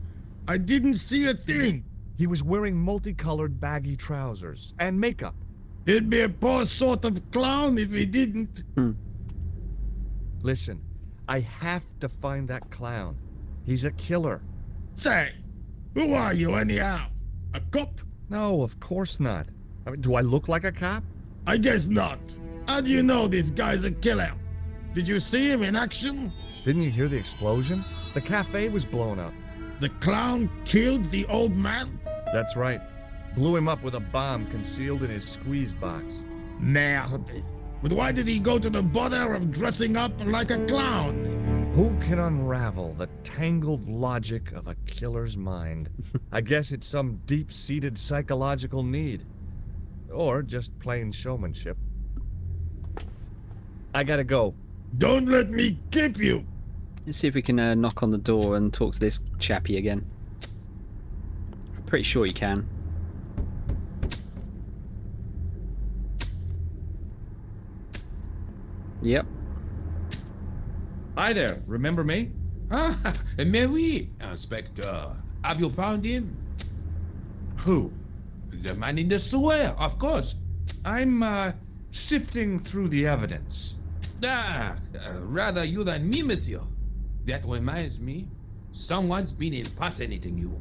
I didn't see a thing. He was wearing multicolored baggy trousers and makeup. He'd be a poor sort of clown if he didn't. Listen, I have to find that clown. He's a killer. Say, who are you anyhow? A cop? No, of course not. I mean, do I look like a cop? I guess not. How do you know this guy's a killer? Did you see him in action? Didn't you hear the explosion? The cafe was blown up. The clown killed the old man? That's right. Blew him up with a bomb concealed in his squeeze box. Merde. But why did he go to the bother of dressing up like a clown? Who can unravel the tangled logic of a killer's mind? I guess it's some deep-seated psychological need. Or just plain showmanship. I gotta go. Don't let me keep you. Let's see if we can knock on the door and talk to this chappie again. I'm pretty sure you can. Yep. Hi there, remember me? Ah, mais oui, Inspector. Have you found him? Who? The man in the sewer, of course. I'm, sifting through the evidence. Rather you than me, monsieur. That reminds me, someone's been impersonating you.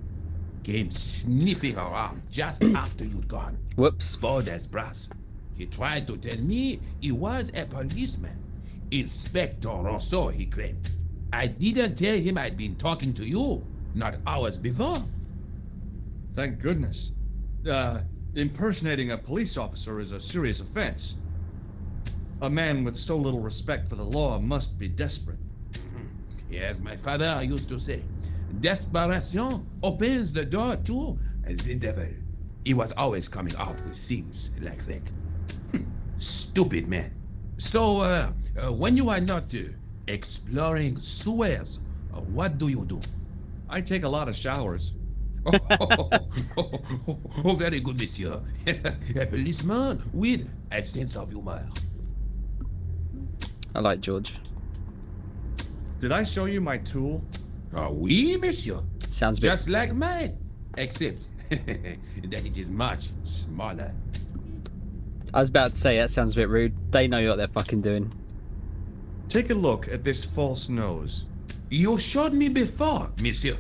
Came sniffing around just after you'd gone. Whoops. Bold as brass. He tried to tell me he was a policeman. Inspector Rousseau, he claimed. I didn't tell him I'd been talking to you, not hours before. Thank goodness. Impersonating a police officer is a serious offense. A man with so little respect for the law must be desperate. Yes, my father used to say, desperation opens the door to the devil. He was always coming out with things like that. Stupid man. So, when you are not exploring sewers, what do you do? I take a lot of showers. Oh, very good, monsieur. A policeman with a sense of humor. I like George. Did I show you my tool? Oui, monsieur. Sounds a bit... Just like mine, except that it is much smaller. I was about to say, that sounds a bit rude. They know what they're fucking doing. Take a look at this false nose. You showed me before, monsieur.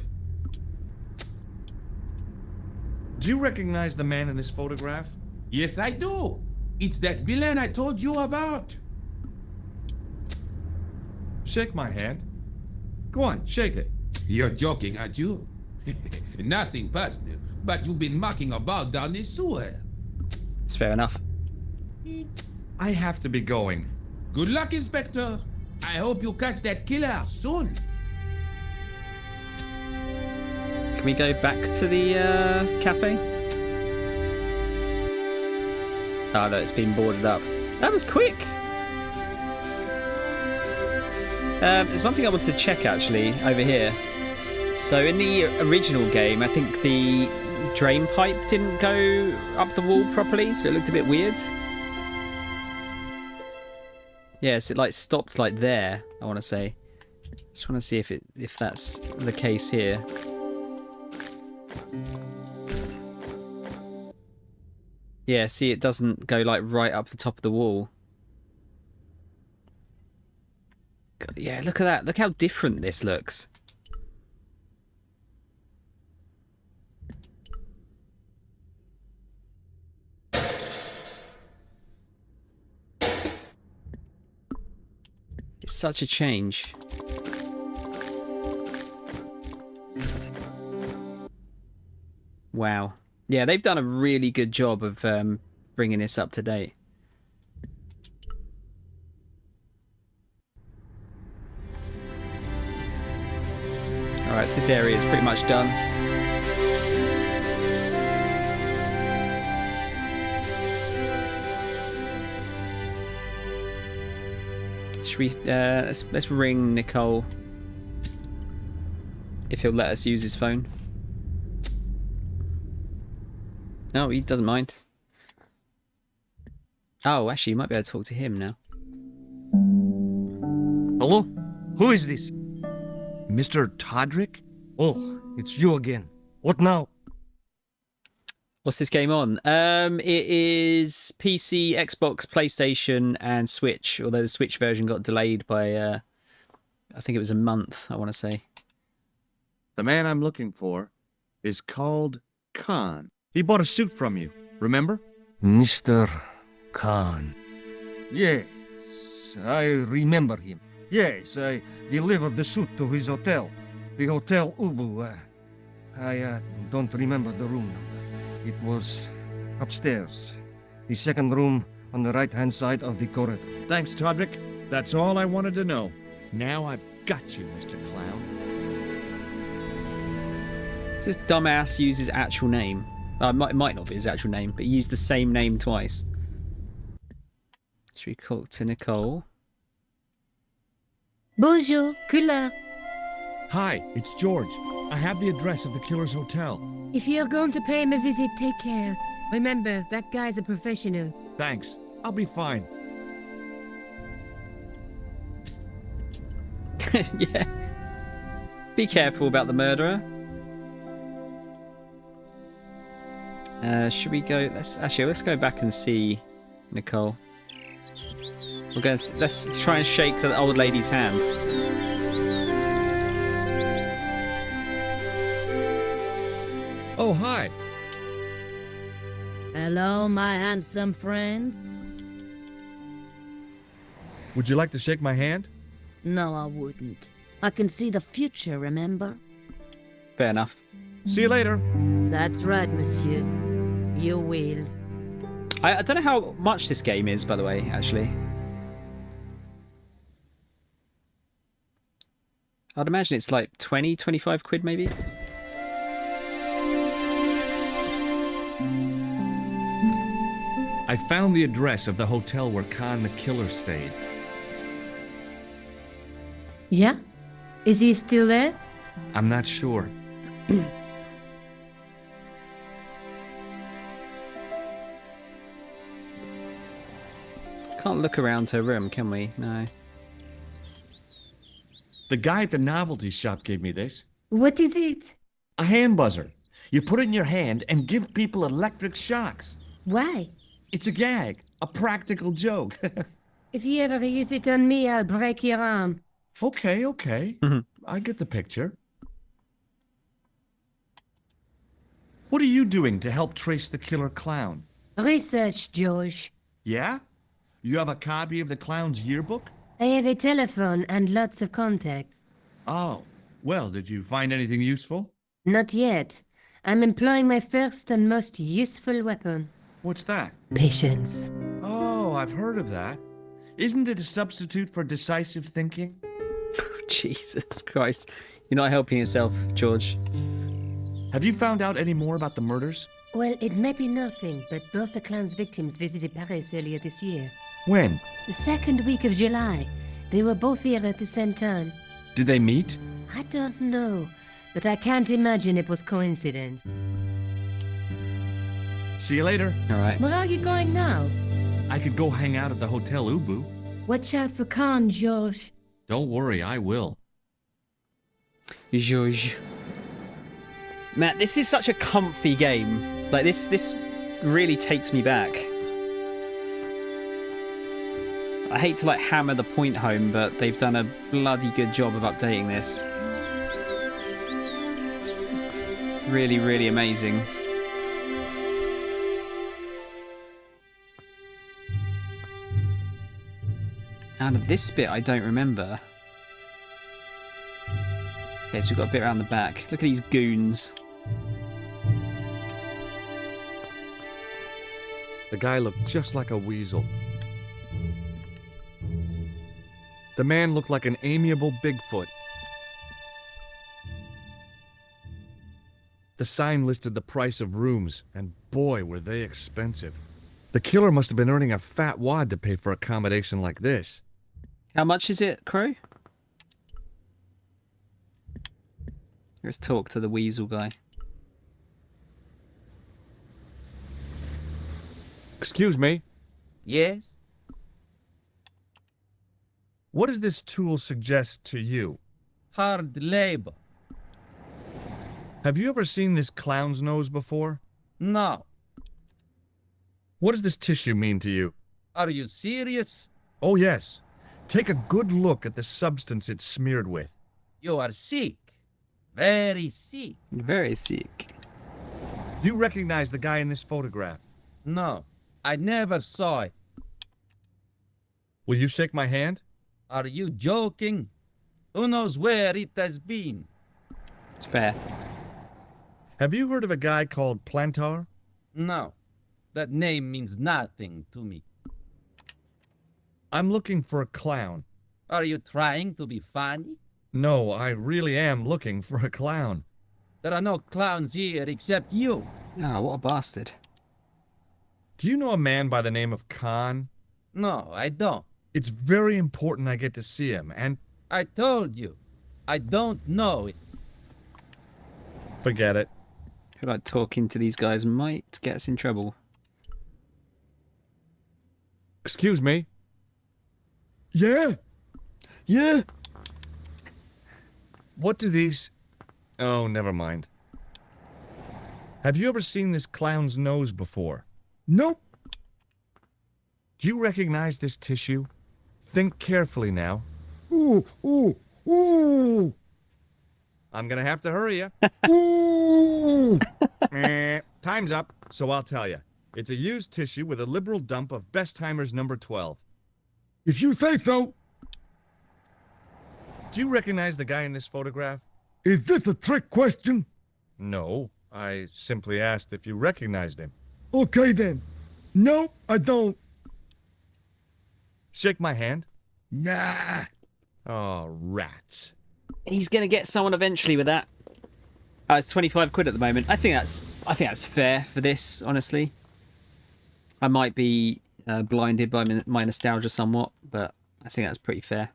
Do you recognize the man in this photograph? Yes, I do. It's that villain I told you about. Shake my hand. Go on, shake it. You're joking, aren't you? Nothing personal, but you've been mucking about down this sewer. It's fair enough. I have to be going. Good luck, Inspector. I hope you catch that killer soon. Can we go back to the cafe? Oh no, it's been boarded up. That was quick. There's one thing I wanted to check actually over here. So in the original game, I think the drain pipe didn't go up the wall properly, so it looked a bit weird. Yes, it like stopped like there, I want to say. Just want to see if that's the case here. Yeah, see, it doesn't go like right up the top of the wall. God, yeah, look at that. Look how different this looks. It's such a change. Wow. Yeah, they've done a really good job of bringing this up to date. Alright, so this area is pretty much done. Should we? Let's ring Nicole. If he'll let us use his phone. No, he doesn't mind. Oh, actually, you might be able to talk to him now. Hello? Who is this? Mr. Todrick? Oh, it's you again. What now? What's this game on? It is PC, Xbox, PlayStation, and Switch. Although the Switch version got delayed by, I think it was a month. I want to say. The man I'm looking for is called Khan. He bought a suit from you, remember? Mr. Khan. Yes, I remember him. Yes, I delivered the suit to his hotel. The Hotel Ubu. I don't remember the room number. It was upstairs. The second room on the right-hand side of the corridor. Thanks, Todrick. That's all I wanted to know. Now I've got you, Mr. Clown. This dumbass used his actual name. It might not be his actual name, but he used the same name twice. Should we call to Nicole? Bonjour, couleur. Hi, it's George. I have the address of the killer's hotel. If you're going to pay him a visit, take care. Remember, that guy's a professional. Thanks. I'll be fine. Yeah. Be careful about the murderer. Should we go? Let's go back and see Nicole. Let's try and shake the old lady's hand. Oh, hi. Hello, my handsome friend. Would you like to shake my hand? No, I wouldn't. I can see the future, remember? Fair enough. See you later. That's right, monsieur. You will. I don't know how much this game is, by the way, actually. I'd imagine it's like 20, 25 quid maybe. I found the address of the hotel where Khan the killer stayed. Yeah? Is he still there? I'm not sure. Can't look around her room, can we? No. The guy at the novelty shop gave me this. What is it? A hand buzzer. You put it in your hand and give people electric shocks. Why? It's a gag. A practical joke. If you ever use it on me, I'll break your arm. Okay. I get the picture. What are you doing to help trace the killer clown? Research, George. Yeah? You have a copy of the clown's yearbook? I have a telephone and lots of contacts. Oh. Well, did you find anything useful? Not yet. I'm employing my first and most useful weapon. What's that? Patience. Oh, I've heard of that. Isn't it a substitute for decisive thinking? Jesus Christ. You're not helping yourself, George. Have you found out any more about the murders? Well, it may be nothing, but both the clown's victims visited Paris earlier this year. When? The second week of July. They were both here at the same time. Did they meet? I don't know, but I can't imagine it was coincidence. See you later. All right. Where are you going now? I could go hang out at the Hotel Ubu. Watch out for Khan, George. Don't worry, I will. George. Man, this is such a comfy game. Like, this really takes me back. I hate to, like, hammer the point home, but they've done a bloody good job of updating this. Really, really amazing. Out of this bit, I don't remember. Okay, so we've got a bit around the back. Look at these goons. The guy looked just like a weasel. The man looked like an amiable Bigfoot. The sign listed the price of rooms, and boy, were they expensive. The killer must have been earning a fat wad to pay for accommodation like this. How much is it, Crow? Let's talk to the weasel guy. Excuse me. Yes? What does this tool suggest to you? Hard labor. Have you ever seen this clown's nose before? No. What does this tissue mean to you? Are you serious? Oh, yes. Take a good look at the substance it's smeared with. You are sick. Very sick. Very sick. Do you recognize the guy in this photograph? No, I never saw it. Will you shake my hand? Are you joking? Who knows where it has been? It's fair. Have you heard of a guy called Plantar? No, that name means nothing to me. I'm looking for a clown. Are you trying to be funny? No, I really am looking for a clown. There are no clowns here except you. Oh, what a bastard. Do you know a man by the name of Khan? No, I don't. It's very important I get to see him, and... I told you, I don't know it. Forget it. I feel like talking to these guys might get us in trouble. Excuse me? Yeah? Yeah. What do these... Oh, never mind. Have you ever seen this clown's nose before? Nope. Do you recognize this tissue? Think carefully now. Ooh, ooh, ooh, I'm gonna have to hurry you. ooh. Time's up, so I'll tell you. It's a used tissue with a liberal dump of Bestheimer's number 12. If you say so. Do you recognize the guy in this photograph? Is this a trick question? No, I simply asked if you recognized him. Okay then. No, I don't. Shake my hand. Nah. Oh, rats. He's gonna get someone eventually with that. It's 25 quid at the moment. I think that's fair for this, honestly. I might be blinded by my nostalgia somewhat, but I think that's pretty fair.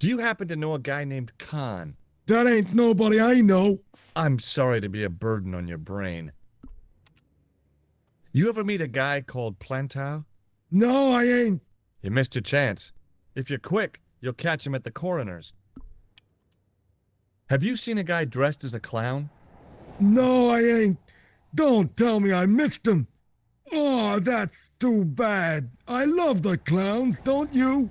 Do you happen to know a guy named Khan? That ain't nobody I know. I'm sorry to be a burden on your brain. You ever meet a guy called Plantar? No, I ain't. You missed your chance. If you're quick, you'll catch him at the coroner's. Have you seen a guy dressed as a clown? No, I ain't. Don't tell me I missed him. Oh, that's too bad. I love the clowns, don't you?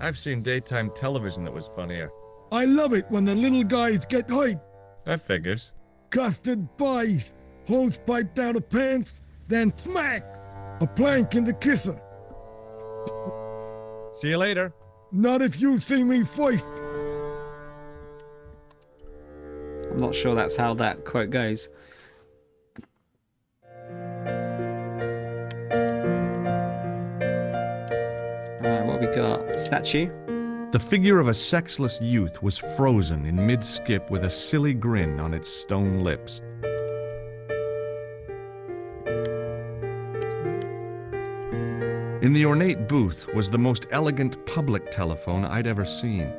I've seen daytime television that was funnier. I love it when the little guys get hyped. That figures. Custard pies, hose pipe down the pants, then smack! A plank in the kisser. See you later. Not if you see me first. I'm not sure that's how that quote goes. Alright, what have we got? Statue? The figure of a sexless youth was frozen in mid-skip with a silly grin on its stone lips. In the ornate booth was the most elegant public telephone I'd ever seen.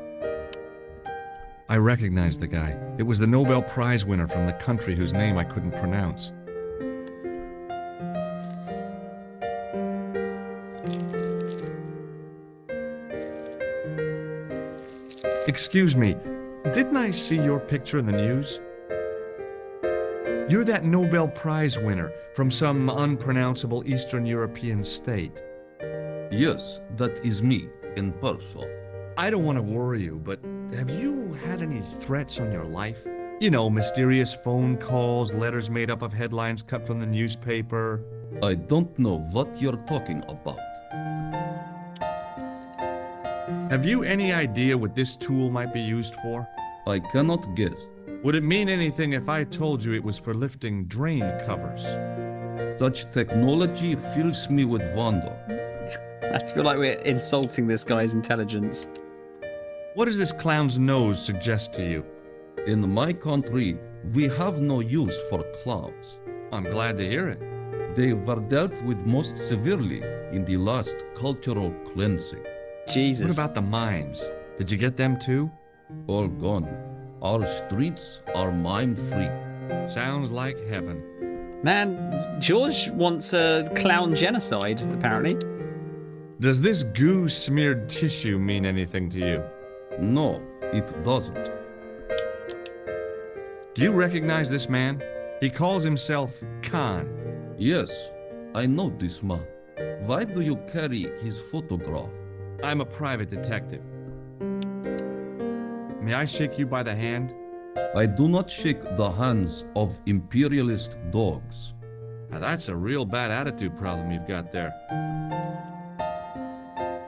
I recognized the guy. It was the Nobel Prize winner from the country whose name I couldn't pronounce. Excuse me, didn't I see your picture in the news? You're that Nobel Prize winner from some unpronounceable Eastern European state. Yes, that is me in person. I don't want to worry you, but have you had any threats on your life? You know, mysterious phone calls, letters made up of headlines cut from the newspaper. I don't know what you're talking about. Have you any idea what this tool might be used for? I cannot guess. Would it mean anything if I told you it was for lifting drain covers? Such technology fills me with wonder. I feel like we're insulting this guy's intelligence. What does this clown's nose suggest to you? In my country, we have no use for clowns. I'm glad to hear it. They were dealt with most severely in the last cultural cleansing. Jesus. What about the mines? Did you get them too? All gone. Our streets are mine-free. Sounds like heaven. Man, George wants a clown genocide, apparently. Does this goo-smeared tissue mean anything to you? No, it doesn't. Do you recognize this man? He calls himself Khan. Yes, I know this man. Why do you carry his photograph? I'm a private detective. May I shake you by the hand? I do not shake the hands of imperialist dogs. Now that's a real bad attitude problem you've got there.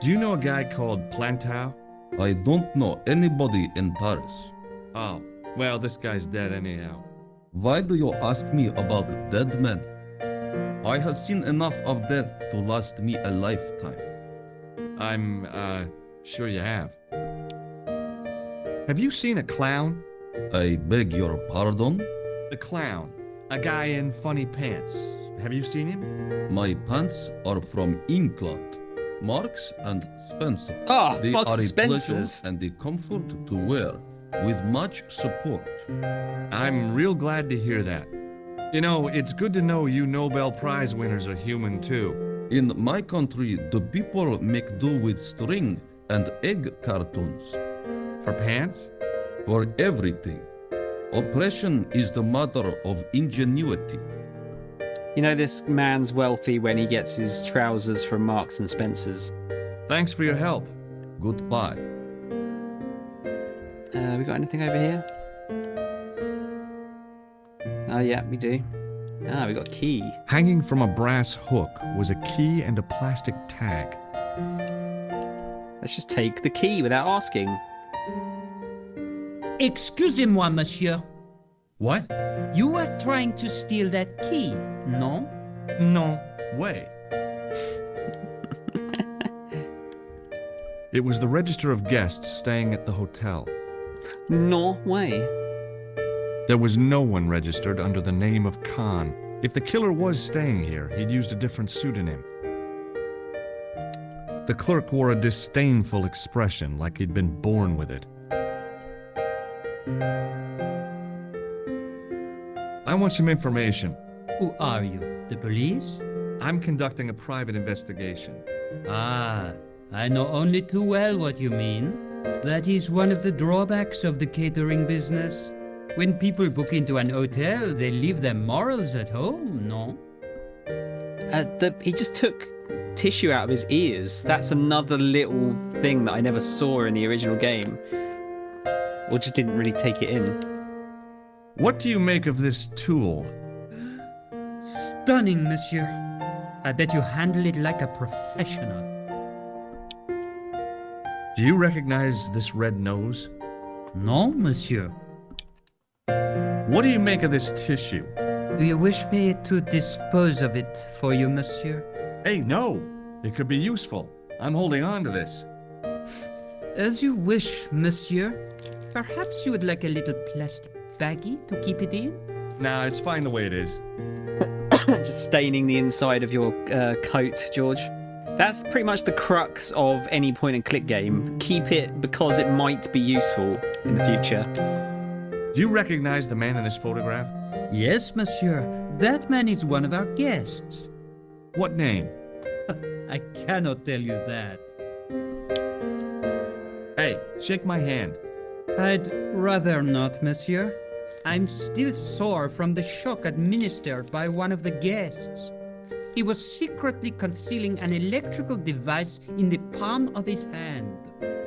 Do you know a guy called Plantow? I don't know anybody in Paris. Oh, well, this guy's dead anyhow. Why do you ask me about dead men? I have seen enough of death to last me a lifetime. I'm, sure you have. Have you seen a clown? I beg your pardon? The clown. A guy in funny pants. Have you seen him? My pants are from England. Marks and Spencer. Ah, They Marks are and a Spencers. pleasure and a comfort to wear, with much support. I'm real glad to hear that. You know, it's good to know you Nobel Prize winners are human too. In my country, the people make do with string and egg cartoons. For pants? For everything. Oppression is the mother of ingenuity. You know, this man's wealthy when he gets his trousers from Marks and Spencers. Thanks for your help. Goodbye. We got anything over here? Oh yeah, we do. Ah, we got a key. Hanging from a brass hook was a key and a plastic tag. Let's just take the key without asking. Excusez-moi, monsieur. What? You are trying to steal that key, no? No way. It was the register of guests staying at the hotel. No way. There was no one registered under the name of Khan. If the killer was staying here, he'd used a different pseudonym. The clerk wore a disdainful expression, like he'd been born with it. I want some information. Who are you? The police? I'm conducting a private investigation. Ah, I know only too well what you mean. That is one of the drawbacks of the catering business. When people book into an hotel, they leave their morals at home, no? He just took tissue out of his ears. That's another little thing that I never saw in the original game. Or just didn't really take it in. What do you make of this tool? Stunning, monsieur. I bet you handle it like a professional. Do you recognize this red nose? No, monsieur. What do you make of this tissue? Do you wish me to dispose of it for you, monsieur? Hey, no! It could be useful. I'm holding on to this. As you wish, monsieur. Perhaps you would like a little plastic baggie to keep it in? Nah, it's fine the way it is. Just staining the inside of your coat, George. That's pretty much the crux of any point-and-click game. Keep it because it might be useful in the future. Do you recognize the man in this photograph? Yes, monsieur. That man is one of our guests. What name? I cannot tell you that. Hey, shake my hand. I'd rather not, monsieur. I'm still sore from the shock administered by one of the guests. He was secretly concealing an electrical device in the palm of his hand.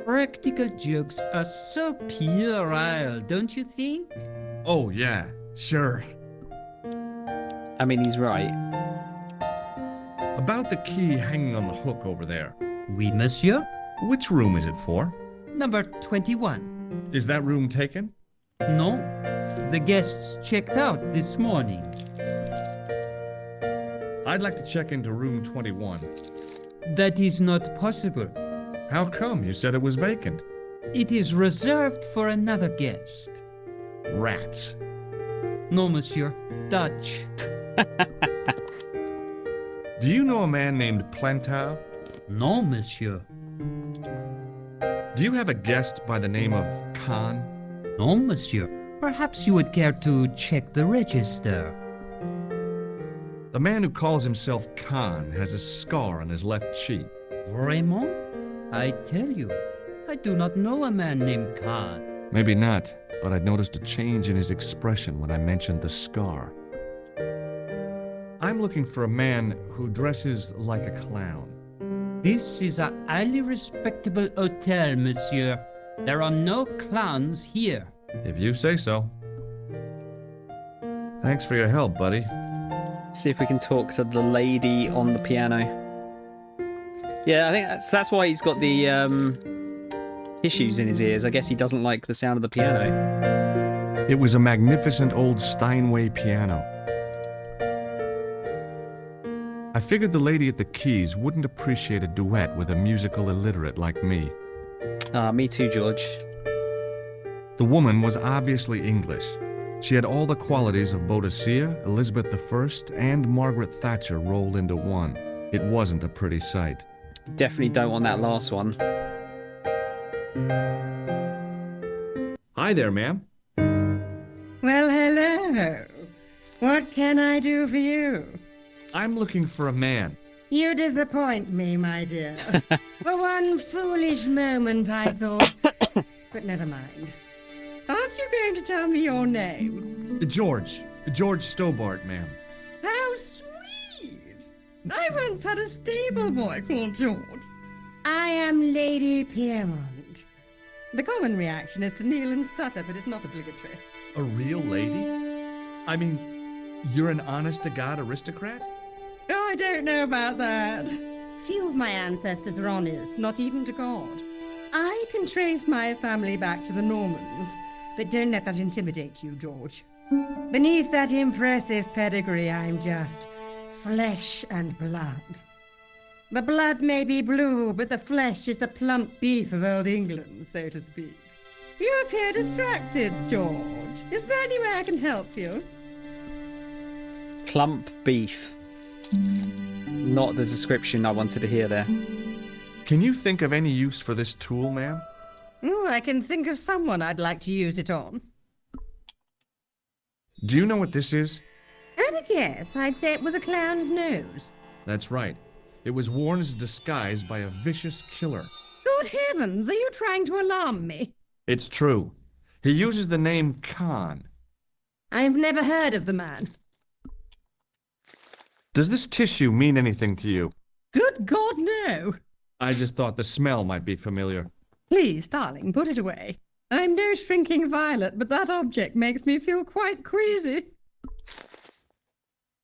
Practical jokes are so puerile, don't you think? Oh, yeah, sure. I mean, he's right. About the key hanging on the hook over there. Oui, monsieur. Which room is it for? Number 21. Is that room taken? No. The guests checked out this morning. I'd like to check into room 21. That is not possible. How come? You said it was vacant. It is reserved for another guest. Rats. No, monsieur. Dutch. Do you know a man named Plantow? No, monsieur. Do you have a guest by the name of Khan? No, monsieur. Perhaps you would care to check the register. The man who calls himself Khan has a scar on his left cheek. Vraiment? I tell you, I do not know a man named Khan. Maybe not, but I'd noticed a change in his expression when I mentioned the scar. I'm looking for a man who dresses like a clown. This is a highly respectable hotel, monsieur. There are no clowns here. If you say so. Thanks for your help, buddy. See if we can talk to the lady on the piano. Yeah, I think that's why he's got the tissues in his ears. I guess he doesn't like the sound of the piano. It was a magnificent old Steinway piano. I figured the lady at the keys wouldn't appreciate a duet with a musical illiterate like me. Me too, George. The woman was obviously English. She had all the qualities of Boadicea, Elizabeth I, and Margaret Thatcher rolled into one. It wasn't a pretty sight. Definitely don't want that last one. Hi there, ma'am. Well, hello. What can I do for you? I'm looking for a man. You disappoint me, my dear. For one foolish moment I thought... But never mind. Aren't you going to tell me your name? George Stobart, ma'am. How sweet! I once had a stable boy called George. I am Lady Piermont. The common reaction is to kneel and stutter, but it's not obligatory. A real lady? I mean, you're an honest-to-God aristocrat? Oh, I don't know about that. Few of my ancestors are honest, not even to God. I can trace my family back to the Normans, but don't let that intimidate you, George. Beneath that impressive pedigree, I'm just flesh and blood. The blood may be blue, but the flesh is the plump beef of old England, so to speak. You appear distracted, George. Is there any way I can help you? Plump beef. Not the description I wanted to hear there. Can you think of any use for this tool, ma'am? Oh, I can think of someone I'd like to use it on. Do you know what this is? At a guess, I'd say it was a clown's nose. That's right. It was worn as a disguise by a vicious killer. Good heavens, are you trying to alarm me? It's true. He uses the name Khan. I've never heard of the man. Does this tissue mean anything to you? Good God, no. I just thought the smell might be familiar. Please, darling, put it away. I'm no shrinking violet, but that object makes me feel quite queasy.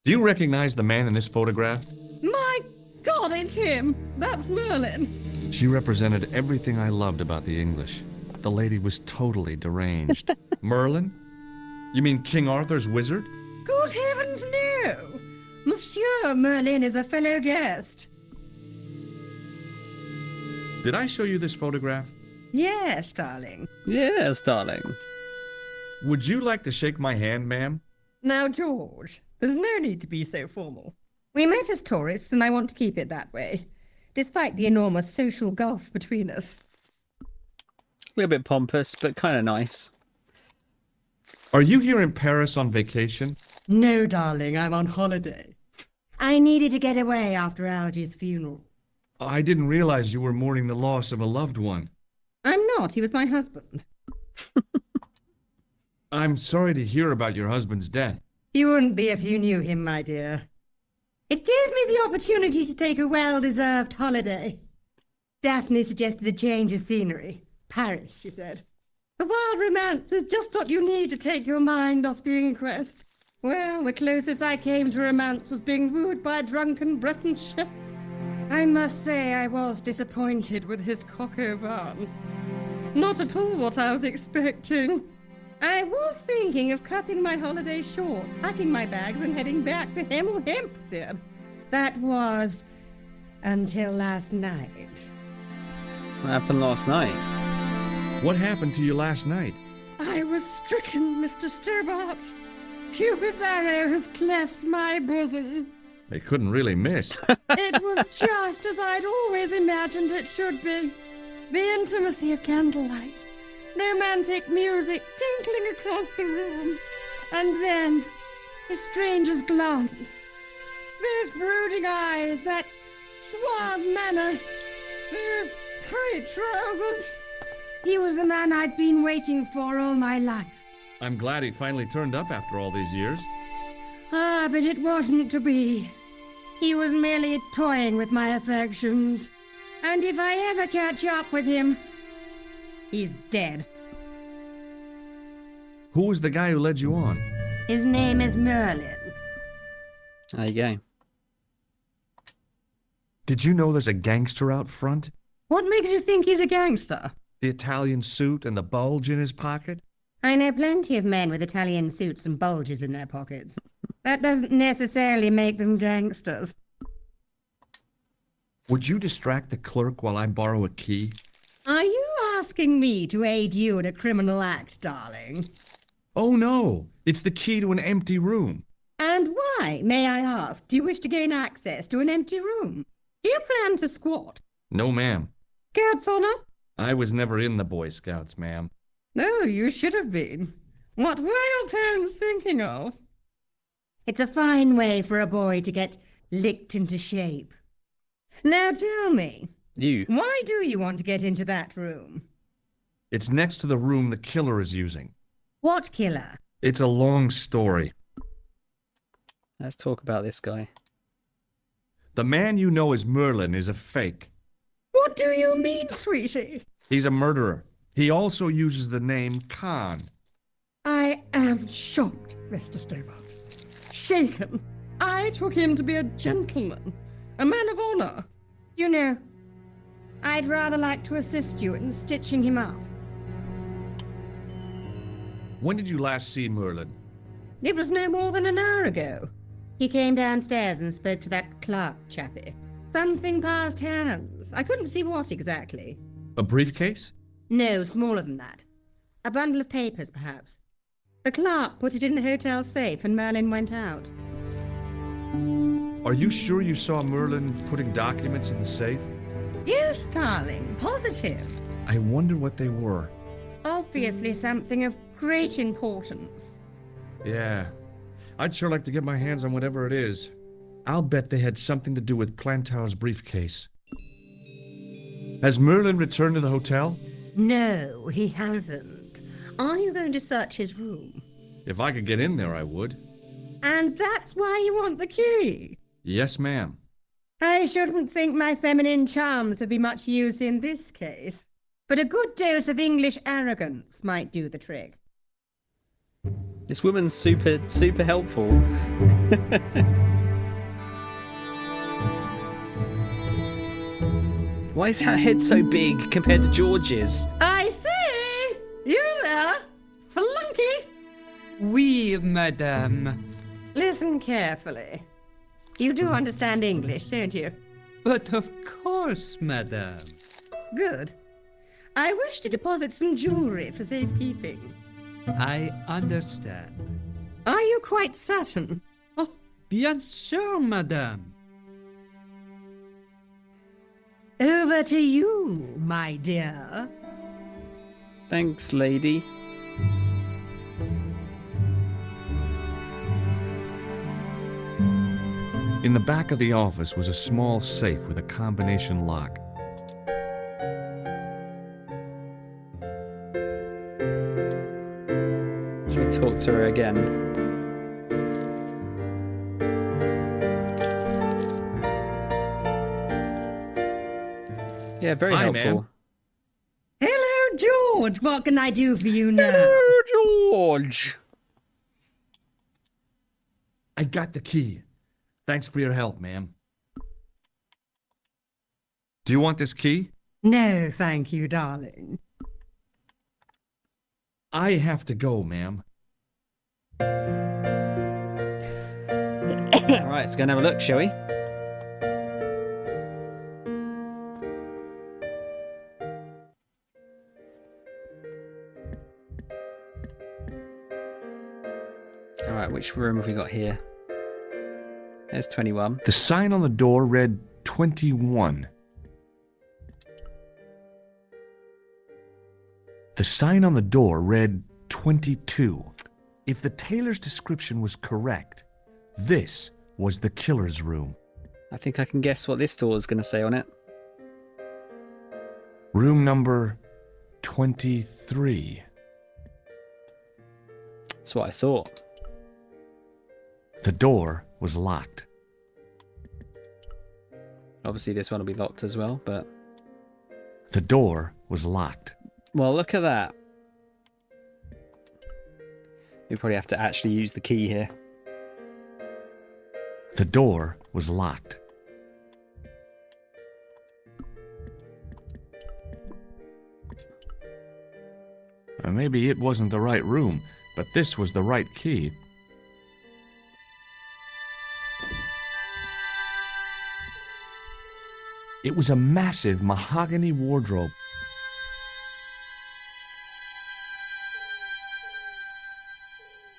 Do you recognize the man in this photograph? My God, it's him. That's Merlin. She represented everything I loved about the English. The lady was totally deranged. Merlin? You mean King Arthur's wizard? Good heavens, no. Monsieur Merlin is a fellow guest. Did I show you this photograph? Yes, darling. Yes, darling. Would you like to shake my hand, ma'am? Now, George, there's no need to be so formal. We met as tourists, and I want to keep it that way, despite the enormous social gulf between us. A little bit pompous, but kind of nice. Are you here in Paris on vacation? No, darling, I'm on holiday. I needed to get away after Algy's funeral. I didn't realize you were mourning the loss of a loved one. I'm not. He was my husband. I'm sorry to hear about your husband's death. You wouldn't be if you knew him, my dear. It gave me the opportunity to take a well-deserved holiday. Daphne suggested a change of scenery. Paris, she said. The wild romance is just what you need to take your mind off the inquest. Well, the closest I came to romance was being wooed by a drunken Breton chef. I must say I was disappointed with his coq au vin. Not at all what I was expecting. I was thinking of cutting my holiday short, packing my bags and heading back to Hempstead. That was until last night. What happened last night? What happened to you last night? I was stricken, Mr. Stobart. Cupid's arrow has cleft my bosom. They couldn't really miss. It was just as I'd always imagined it should be. The intimacy of candlelight. Romantic music tinkling across the room. And then, the stranger's glance. Those brooding eyes, that suave manner, those tight trousers. He was the man I'd been waiting for all my life. I'm glad he finally turned up after all these years. Ah, but it wasn't to be. He was merely toying with my affections. And if I ever catch up with him, he's dead. Who was the guy who led you on? His name is Merlin. There you go. Did you know there's a gangster out front? What makes you think he's a gangster? The Italian suit and the bulge in his pocket? I know plenty of men with Italian suits and bulges in their pockets. That doesn't necessarily make them gangsters. Would you distract the clerk while I borrow a key? Are you asking me to aid you in a criminal act, darling? Oh no, it's the key to an empty room. And why, may I ask, do you wish to gain access to an empty room? Do you plan to squat? No, ma'am. Scout's honor? I was never in the Boy Scouts, ma'am. No, you should have been. What were your parents thinking of? It's a fine way for a boy to get licked into shape. Now tell me, why do you want to get into that room? It's next to the room the killer is using. What killer? It's a long story. Let's talk about this guy. The man you know as Merlin is a fake. What do you mean, sweetie? He's a murderer. He also uses the name Khan. I am shocked, Mr. Stamos. Shaken. I took him to be a gentleman, a man of honor. You know, I'd rather like to assist you in stitching him up. When did you last see Merlin? It was no more than an hour ago. He came downstairs and spoke to that clerk chappie. Something passed hands. I couldn't see what exactly. A briefcase? No, smaller than that. A bundle of papers, perhaps. The clerk put it in the hotel safe and Merlin went out. Are you sure you saw Merlin putting documents in the safe? Yes, darling, positive. I wonder what they were. Obviously something of great importance. Yeah. I'd sure like to get my hands on whatever it is. I'll bet they had something to do with Plantow's briefcase. Has Merlin returned to the hotel? No, he hasn't. Are you going to search his room? If I could get in there, I would. And that's why you want the key? Yes, ma'am. I shouldn't think my feminine charms would be much use in this case. But a good dose of English arrogance might do the trick. This woman's super helpful. Why is her head so big compared to George's? I say! You there? Flunky! Oui, madame. Listen carefully. You do understand English, don't you? But of course, madame. Good. I wish to deposit some jewelry for safekeeping. I understand. Are you quite certain? Oh, bien sûr, madame. Over to you, my dear. Thanks, lady. In the back of the office was a small safe with a combination lock. Should we talk to her again? Yeah, very Hi, helpful. ma'am. Hello, George. What can I do for you now? Hello, George. I got the key. Thanks for your help, ma'am. Do you want this key? No, thank you, darling. I have to go, ma'am. Right, let's go and have a look, shall we? Alright, which room have we got here? There's 21. The sign on the door read 21. The sign on the door read 22. If the tailor's description was correct, this was the killer's room. I think I can guess what this door is going to say on it. Room number 23. That's what I thought. The door was locked. Obviously, this one will be locked as well, but... The door was locked. Well, look at that. We probably have to actually use the key here. The door was locked. Maybe it wasn't the right room, but this was the right key. It was a massive mahogany wardrobe.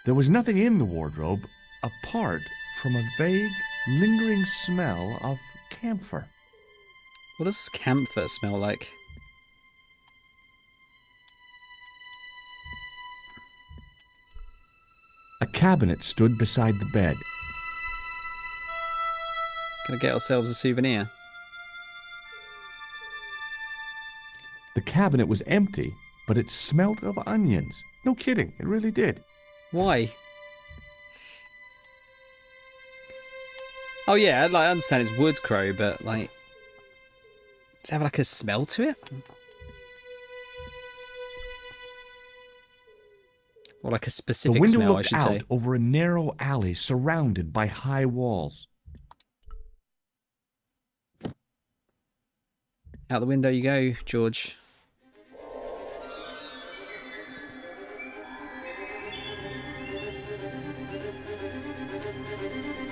There was nothing in the wardrobe apart from a vague, lingering smell of camphor. What does camphor smell like? A cabinet stood beside the bed. Gonna get ourselves a souvenir. The cabinet was empty, but it smelled of onions. No kidding, it really did. Why? Oh yeah, like, I understand it's wood crow, but like, does it have like a smell to it? Or like a The specific window smell, I looked should out say. over a narrow alley surrounded by high walls. Out the window you go, George.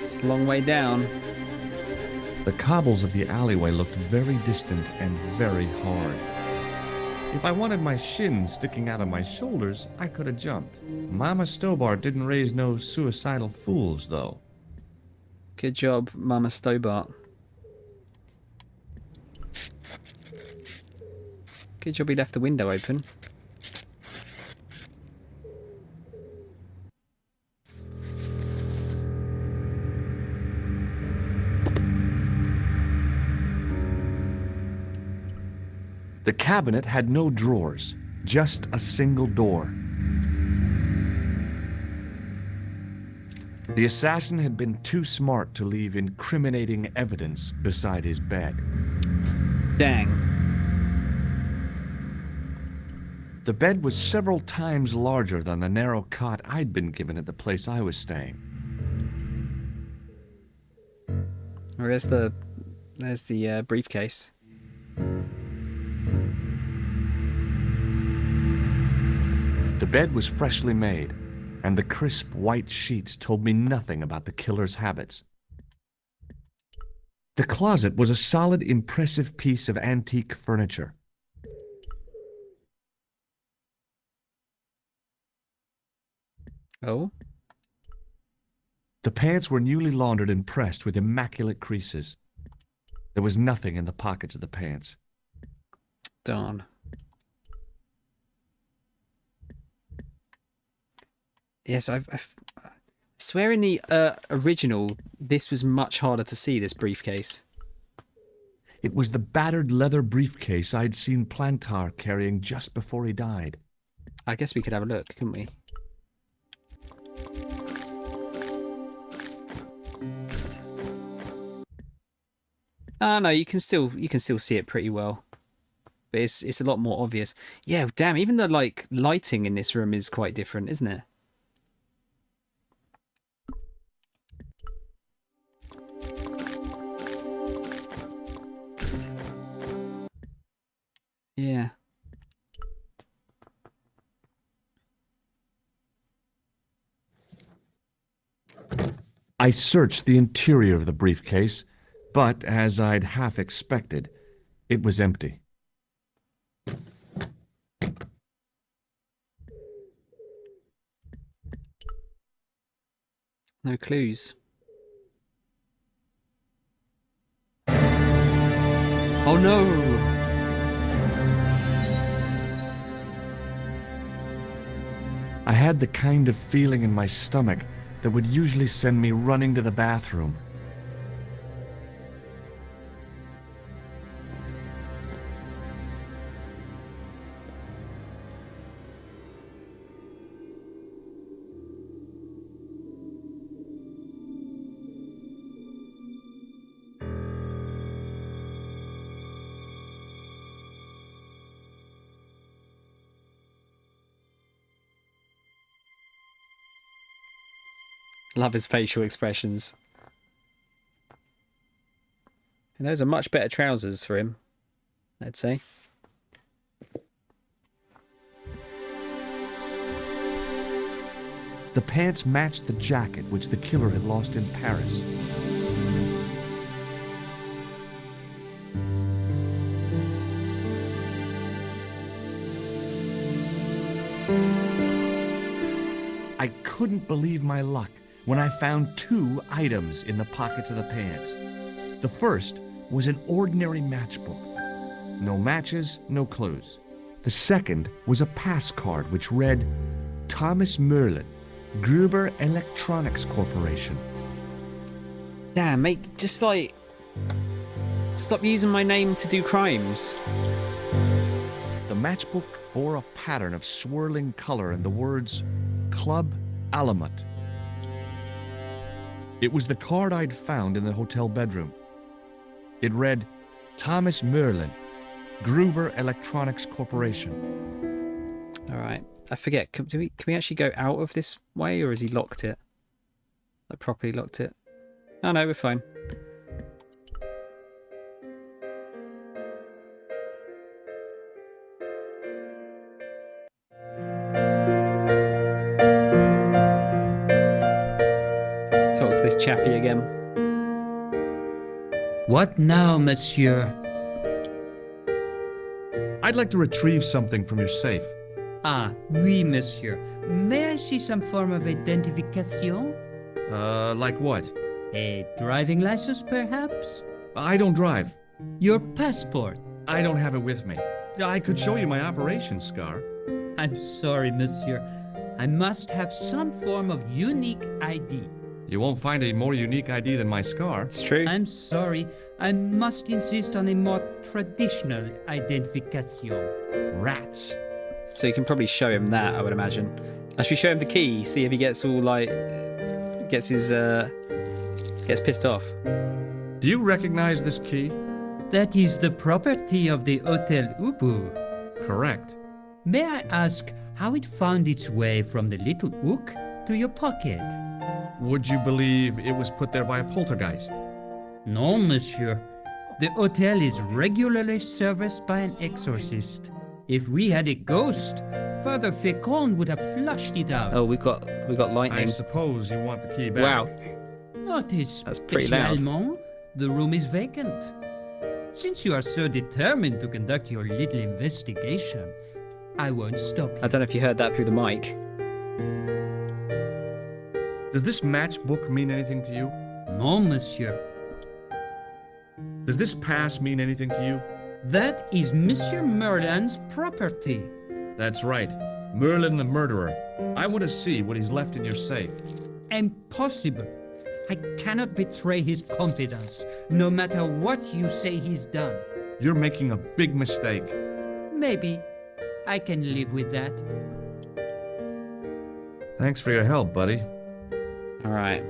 It's a long way down. The cobbles of the alleyway looked very distant and very hard. If I wanted my shins sticking out of my shoulders, I could have jumped. Mama Stobart didn't raise no suicidal fools, though. Good job, Mama Stobart. Good job he left the window open. The cabinet had no drawers, just a single door. The assassin had been too smart to leave incriminating evidence beside his bed. Dang. The bed was several times larger than the narrow cot I'd been given at the place I was staying. Well, there's the briefcase. The bed was freshly made, and the crisp white sheets told me nothing about the killer's habits. The closet was a solid, impressive piece of antique furniture. Oh? The pants were newly laundered and pressed with immaculate creases. There was nothing in the pockets of the pants. Darn. Yes, I swear in the original, this was much harder to see, this briefcase. It was the battered leather briefcase I'd seen Plantar carrying just before he died. I guess we could have a look, couldn't we? Ah, no, you can still see it pretty well. But it's a lot more obvious. Yeah, damn, even the like lighting in this room is quite different, isn't it? Yeah. I searched the interior of the briefcase, but as I'd half expected, it was empty. No clues. Oh no! I had the kind of feeling in my stomach that would usually send me running to the bathroom. Love his facial expressions. And those are much better trousers for him, I'd say. The pants matched the jacket which the killer had lost in Paris. I couldn't believe my luck when I found 2 items in the pockets of the pants. The first was an ordinary matchbook. No matches, no clues. The second was a pass card which read, Thomas Merlin, Gruber Electronics Corporation. Damn, mate, just like... Stop using my name to do crimes. The matchbook bore a pattern of swirling color and the words, Club Alamut. It was the card I'd found in the hotel bedroom. It read, Thomas Merlin, Gruber Electronics Corporation. Alright, I forget, can we actually go out of this way, or has he locked it? Like, properly locked it? Oh no, we're fine. Let's talk to this chappie again. What now, monsieur? I'd like to retrieve something from your safe. Ah, oui, monsieur. May I see some form of identification? Like what? A driving license, perhaps? I don't drive. Your passport? I don't have it with me. I could show you my operation scar. I'm sorry, monsieur. I must have some form of unique ID. You won't find a more unique ID than my scar. It's true. I'm sorry. I must insist on a more traditional identification. Rats. So you can probably show him that, I would imagine. Actually, show him the key, see if he gets all, like... Gets pissed off. Do you recognize this key? That is the property of the Hotel Ubu. Correct. May I ask how it found its way from the little hook to your pocket? Would you believe it was put there by a poltergeist? No, monsieur. The hotel is regularly serviced by an exorcist. If we had a ghost, Father Fécond would have flushed it out. Oh, we got lightning. I suppose you want the key back. Wow. Notice, That's pretty loud. spécialement, the room is vacant. Since you are so determined to conduct your little investigation, I won't stop you. I don't know if you heard that through the mic. Does this matchbook mean anything to you? No, monsieur. Does this pass mean anything to you? That is Monsieur Merlin's property. That's right. Merlin the murderer. I want to see what he's left in your safe. Impossible. I cannot betray his confidence, no matter what you say he's done. You're making a big mistake. Maybe. I can live with that. Thanks for your help, buddy. All right.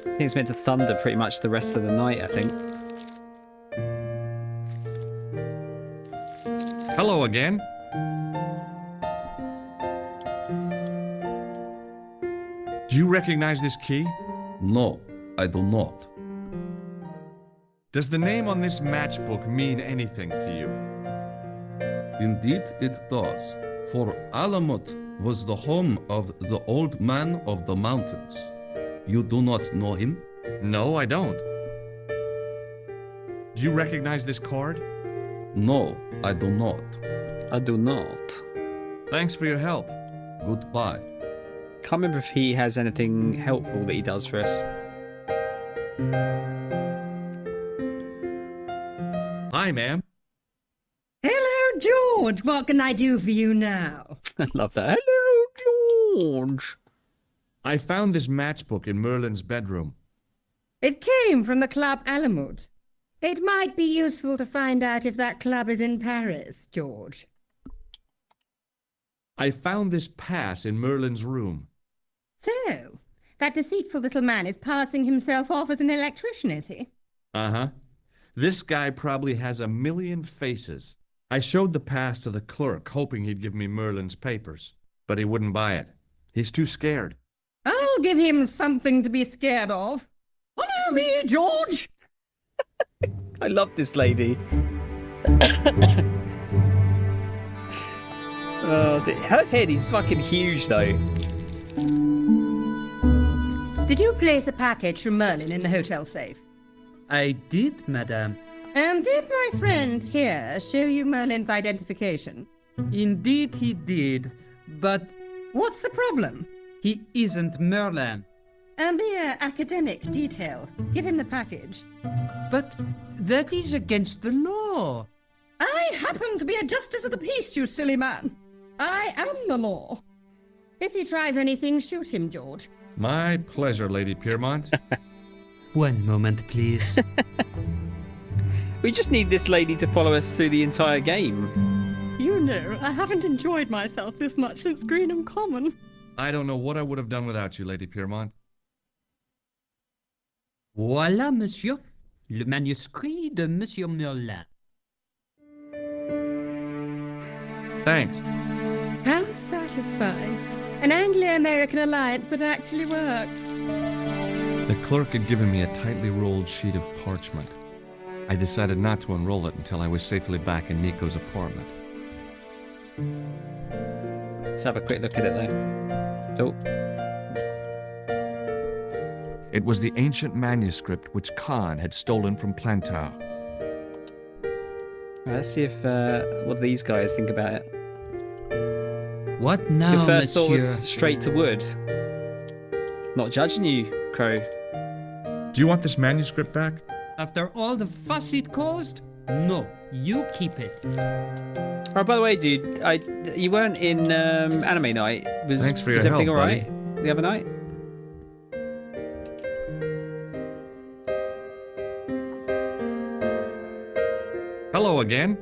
I think it's meant to thunder pretty much the rest of the night, I think. Hello again. Do you recognize this key? No, I do not. Does the name on this matchbook mean anything to you? Indeed it does, for Alamut was the home of the old man of the mountains. You do not know him? No, I don't. Do you recognize this card? No, I do not. I do not. Thanks for your help. Goodbye. Can't remember if he has anything helpful that he does for us. Hi, ma'am. Hello, George, what can I do for you now? I love that. Hello, George. I found this matchbook in Merlin's bedroom. It came from the Club Alamut. It might be useful to find out if that club is in Paris, George. I found this pass in Merlin's room. So, that deceitful little man is passing himself off as an electrician, is he? Uh-huh. This guy probably has a million faces. I showed the pass to the clerk, hoping he'd give me Merlin's papers, but he wouldn't buy it. He's too scared. I'll give him something to be scared of. Follow me, George! I love this lady. Her head is fucking huge, though. Did you place a package from Merlin in the hotel safe? I did, madame. And did my friend here show you Merlin's identification? Indeed he did, but What's the problem? he isn't Merlin. A mere academic detail. Give him the package. But that is against the law. I happen to be a justice of the peace, you silly man. I am the law. If he tries anything, shoot him, George. My pleasure, Lady Piermont. One moment, please. We just need this lady to follow us through the entire game. You know, I haven't enjoyed myself this much since Greenham Common. I don't know what I would have done without you, Lady Piermont. Voilà, monsieur. Le manuscrit de Monsieur Merlin. Thanks. How satisfying. An Anglo-American alliance that actually worked. The clerk had given me a tightly rolled sheet of parchment. I decided not to unroll it until I was safely back in Nico's apartment. Let's have a quick look at it, though. Oh. It was the ancient manuscript which Khan had stolen from Plantar. Let's see if what these guys think about it. What now, Your first thought was monsieur? straight to wood. Not judging you, Crow. Do you want this manuscript back? After all the fuss it caused? No, you keep it. Oh, by the way, dude, you weren't in anime night. Thanks for your was everything help, all right the other night? Hello again.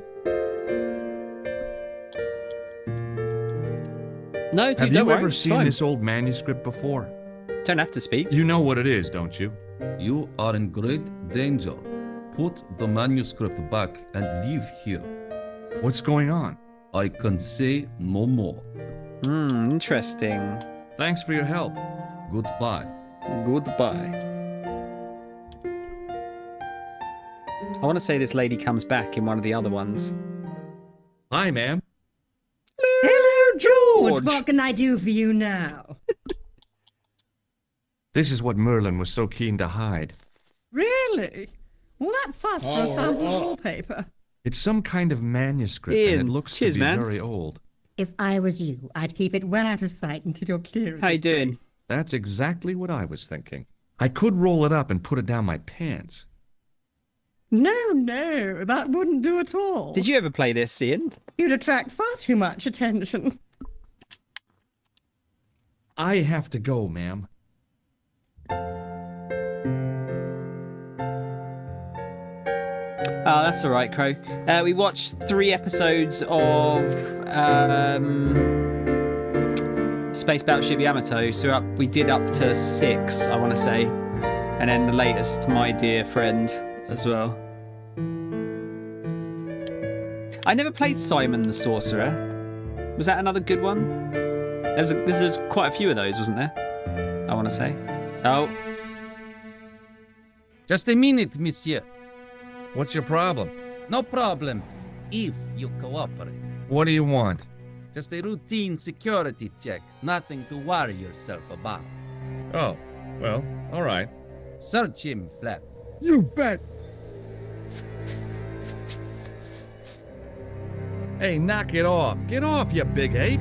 No, dude, Have don't you worry. ever It's seen fine. this old manuscript before? Don't have to speak. You know what it is, don't you? You are in great danger. Put the manuscript back and leave here. What's going on? I can say no more. Interesting. Thanks for your help. Goodbye. Goodbye. I want to say this lady comes back in one of the other ones. Hi, ma'am. Hello, George! George. What can I do for you now? This is what Merlin was so keen to hide. Really? Well, that fuss for a sample wallpaper. It's some kind of manuscript, and Ian, it looks cheers, to be man. very old. If I was you, I'd keep it well out of sight until you're clear. of How you the doing? place. That's exactly what I was thinking. I could roll it up and put it down my pants. No, that wouldn't do at all. Did you ever play this, Ian? You'd attract far too much attention. I have to go, ma'am. Oh, that's all right, Crow. We watched 3 episodes of Space Battleship Yamato, so we did up to 6, I want to say, and then the latest, My Dear Friend, as well. I never played Simon the Sorcerer. Was that another good one? There was quite a few of those, wasn't there? I want to say. Oh, Just a minute, monsieur. What's your problem? No problem. If you cooperate. What do you want? Just a routine security check. Nothing to worry yourself about. Oh, well, all right. Search him, Flap. You bet. Hey, knock it off. Get off, you big ape.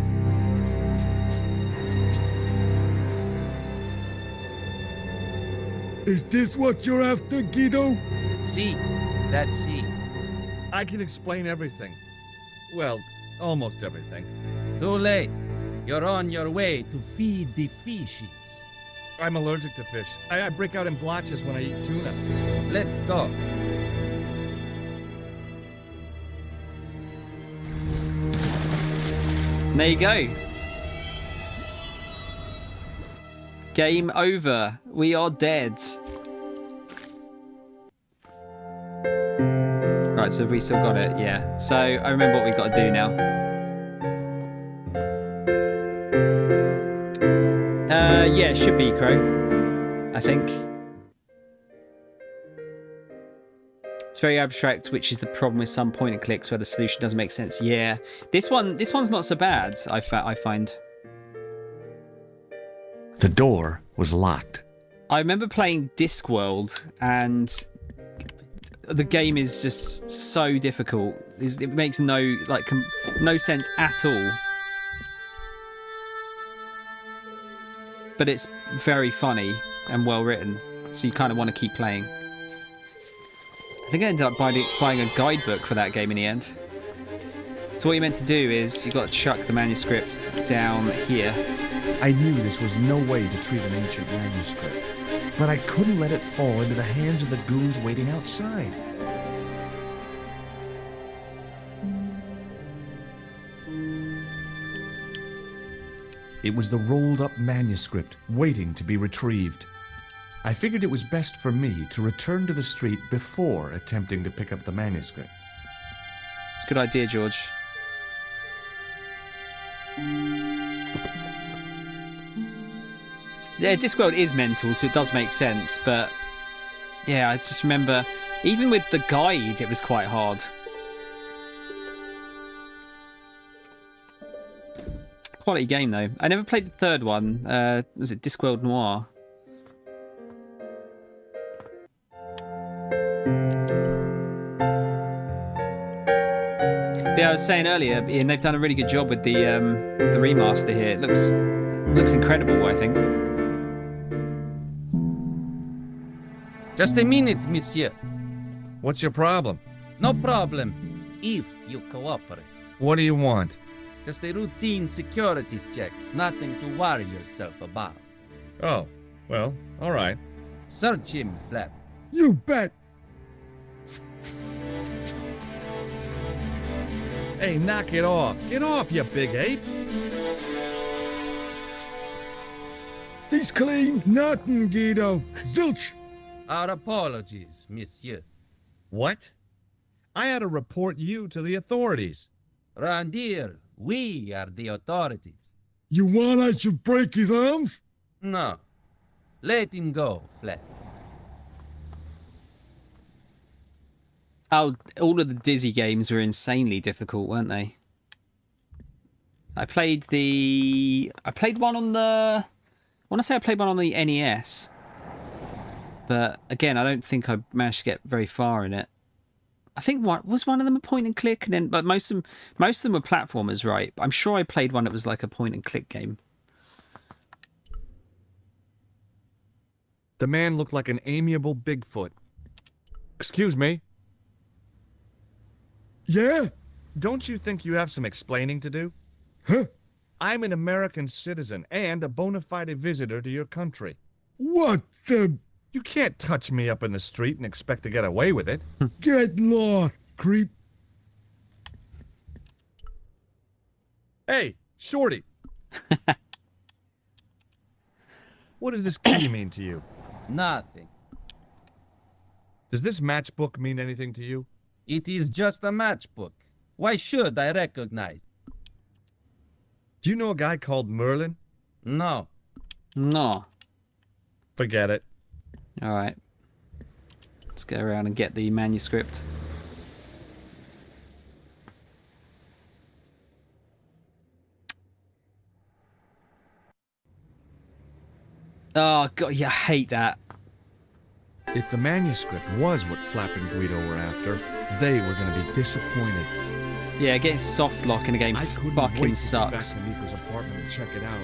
Is this what you're after, Guido? See, that's he. I can explain everything. Well, Almost everything. Too late. You're on your way to feed the fishes. I'm allergic to fish. I break out in blotches when I eat tuna. Let's go. There you go. Game over. We are dead. Right, so we still got it, yeah. So I remember what we've got to do now. Yeah, it should be Crow, I think. It's very abstract, which is the problem with some point and clicks where the solution doesn't make sense. Yeah, this one's not so bad. I find. The door was locked. I remember playing Discworld, and the game is just so difficult. It makes no sense at all. But it's very funny and well written, so you kind of want to keep playing. I think I ended up buying a guidebook for that game in the end. So what you're meant to do is you've got to chuck the manuscript down here. I knew this was no way to treat an ancient manuscript, but I couldn't let it fall into the hands of the goons waiting outside. It was the rolled-up manuscript waiting to be retrieved. I figured it was best for me to return to the street before attempting to pick up the manuscript. It's a good idea, George. Yeah, Discworld is mental, so it does make sense, but yeah, I just remember, even with the guide, it was quite hard. Quality game, though. I never played the third one. Was it Discworld Noir? But yeah, I was saying earlier, Ian, they've done a really good job with the remaster here. It looks incredible, I think. Just a minute, monsieur. What's your problem? No problem, if you cooperate. What do you want? Just a routine security check. Nothing to worry yourself about. Oh, well, all right. Search him, Flap. You bet. Hey, knock it off. Get off, you big ape. He's clean. Nothing, Guido. Zilch. Our apologies, monsieur. What? I had to report you to the authorities. Randir, we are the authorities. You want I should break his arms? No. Let him go, Flap. Oh, all of the Dizzy games were insanely difficult, weren't they? I played one on the... I want to say I played one on the NES. But again, I don't think I managed to get very far in it. I think one of them a point and click, and then but most of them were platformers, right? I'm sure I played one that was like a point and click game. The man looked like an amiable Bigfoot. Excuse me. Yeah? Don't you think you have some explaining to do? Huh? I'm an American citizen and a bona fide visitor to your country. What the... You can't touch me up in the street and expect to get away with it. Get lost, creep. Hey, Shorty. What does this key mean to you? Nothing. Does this matchbook mean anything to you? It is just a matchbook. Why should I recognize? Do you know a guy called Merlin? No. No. Forget it. All right. Let's go around and get the manuscript. Oh, God, yeah, I hate that. If the manuscript was what Flap and Guido were after, they were going to be disappointed. Yeah, getting soft lock in a game fucking To sucks. get back to Nico's apartment and check it out.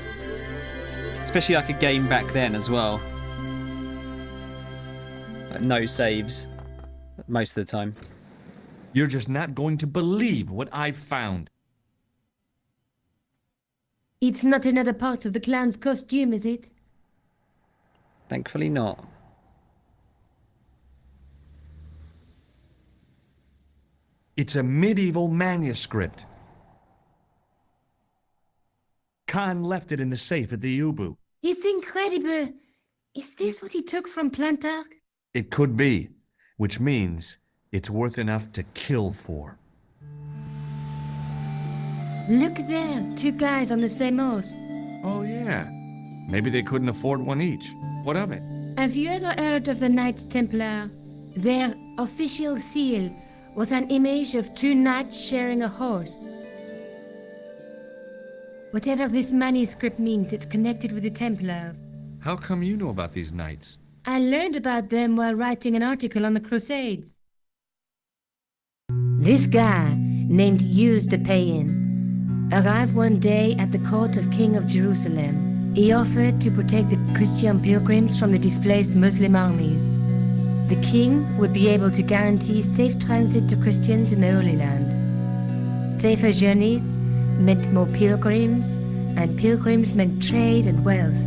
Especially like a game back then as well. Like no saves most of the time. You're just not going to believe what I found. It's not another part of the clown's costume, is it? Thankfully not. It's a medieval manuscript. Khan left it in the safe at the Ubu. It's incredible. Is this what he took from Plantark? It could be, which means it's worth enough to kill for. Look there, 2 guys on the same horse. Oh, yeah. Maybe they couldn't afford one each. What of it? Have you ever heard of the Knights Templar? Their official seal was an image of 2 knights sharing a horse. Whatever this manuscript means, it's connected with the Templars. How come you know about these knights? I learned about them while writing an article on the Crusades. This guy, named Hughes de Payen, arrived one day at the court of King of Jerusalem. He offered to protect the Christian pilgrims from the displaced Muslim armies. The king would be able to guarantee safe transit to Christians in the Holy Land. Safer journeys meant more pilgrims, and pilgrims meant trade and wealth.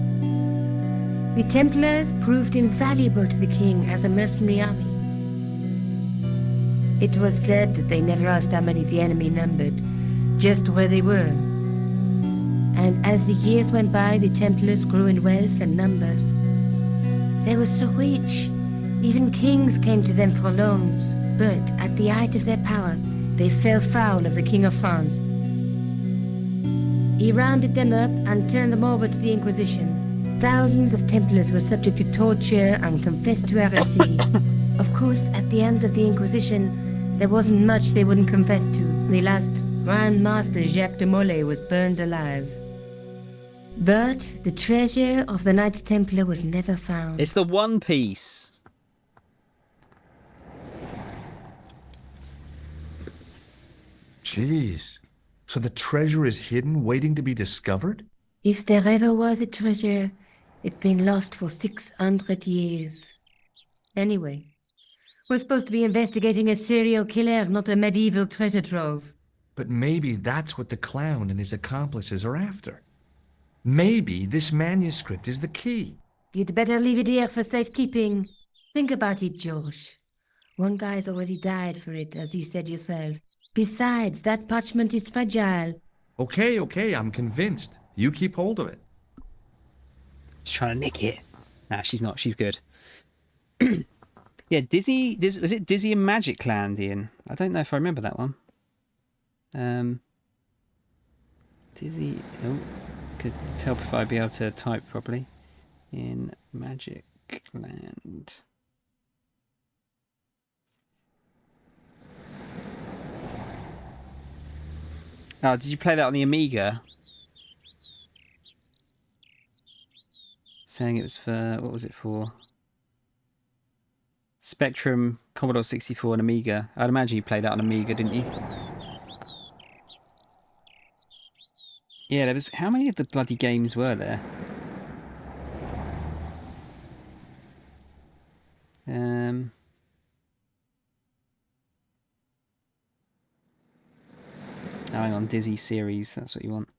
The Templars proved invaluable to the king as a mercenary army. It was said that they never asked how many the enemy numbered, just where they were. And as the years went by, the Templars grew in wealth and numbers. They were so rich, even kings came to them for loans. But at the height of their power, they fell foul of the King of France. He rounded them up and turned them over to the Inquisition. Thousands of Templars were subject to torture and confessed to heresy. Of course, at the hands of the Inquisition, there wasn't much they wouldn't confess to. The last Grand Master Jacques de Molay was burned alive. But the treasure of the Knights Templar was never found. It's the One Piece. Jeez. So the treasure is hidden, waiting to be discovered? If there ever was a treasure, it's been lost for 600 years. Anyway, we're supposed to be investigating a serial killer, not a medieval treasure trove. But maybe that's what the clown and his accomplices are after. Maybe this manuscript is the key. You'd better leave it here for safekeeping. Think about it, George. One guy's already died for it, as you said yourself. Besides, that parchment is fragile. Okay, I'm convinced. You keep hold of it. She's trying to nick it. Nah, she's not. She's good. Yeah, Dizzy... Was it Dizzy and Magic Land, Ian? I don't know if I remember that one. Dizzy... Oh, could help if I'd be able to type properly. In Magic Land. Oh, did you play that on the Amiga? Saying it was for... What was it for? Spectrum, Commodore 64 and Amiga. I'd imagine you played that on Amiga, didn't you? Yeah, there was... How many of the bloody games were there? Oh, hang on, Dizzy series, that's what you want.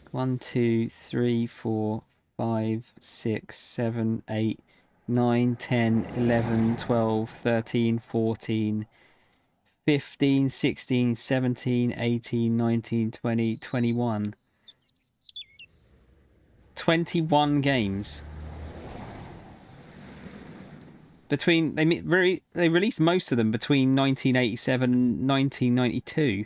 One, 2, 3, 4, 5, 6, 7, 8, 9, 10, 11, 12, 13, 14, 15, 16, 17, 18, 19, 20, 21. 21 games. Between they released most of them between 1987 and 1992.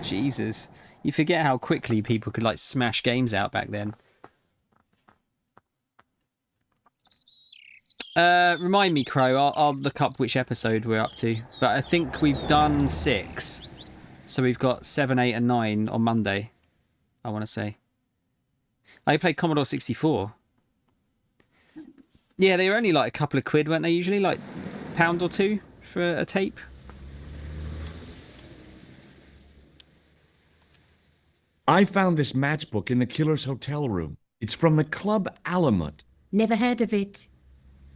Jesus. You forget how quickly people could like smash games out back then. Remind me, Crow. I'll look up which episode we're up to. But I think we've done 6. So we've got 7, 8 and 9 on Monday, I want to say. I played Commodore 64. Yeah, they were only like a couple of quid, weren't they? Usually like £1 or £2 for a tape. I found this matchbook in the killer's hotel room. It's from the Club Alamut. Never heard of it.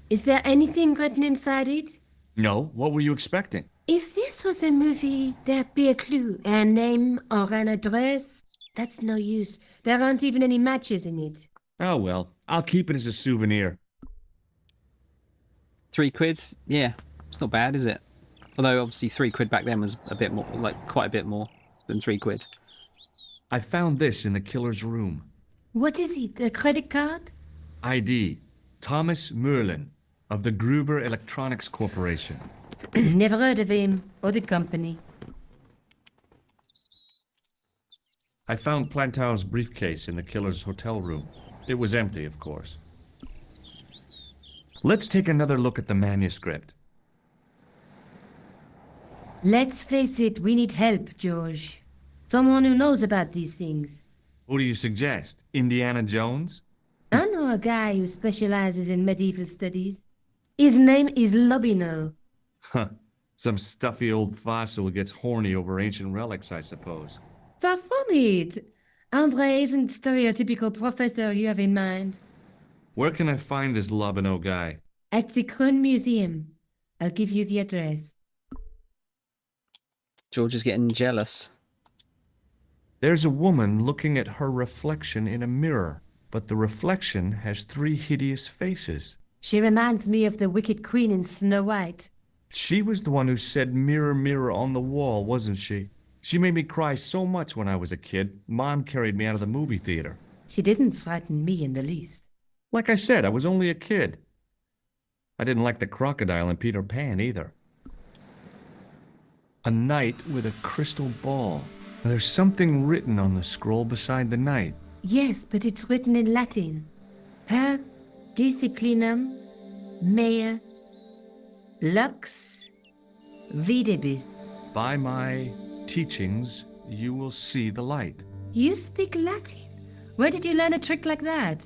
Is there anything written inside it? No, what were you expecting? If this was a movie, there'd be a clue, a name or an address. That's no use. There aren't even any matches in it. Oh well, I'll keep it as a souvenir. £3? Yeah, it's not bad, is it? Although obviously £3 back then was a bit more, like quite a bit more than £3. I found this in the killer's room. What is it, a credit card? ID, Thomas Merlin, of the Gruber Electronics Corporation. Never heard of him or the company. I found Plantow's briefcase in the killer's hotel room. It was empty, of course. Let's take another look at the manuscript. Let's face it, we need help, George. Someone who knows about these things. Who do you suggest? Indiana Jones? I know a guy who specializes in medieval studies. His name is Lobino. Huh. Some stuffy old fossil who gets horny over ancient relics, I suppose. Far from it. Andre isn't the stereotypical professor you have in mind. Where can I find this Lobino guy? At the Kroon Museum. I'll give you the address. George is getting jealous. There's a woman looking at her reflection in a mirror, but the reflection has 3 hideous faces. She reminds me of the Wicked Queen in Snow White. She was the one who said mirror, mirror on the wall, wasn't she? She made me cry so much when I was a kid, Mom carried me out of the movie theater. She didn't frighten me in the least. Like I said, I was only a kid. I didn't like the crocodile in Peter Pan either. A knight with a crystal ball. Now, there's something written on the scroll beside the knight. Yes, but it's written in Latin. Per disciplinam mea lux videbis. By my teachings, you will see the light. You speak Latin? Where did you learn a trick like that?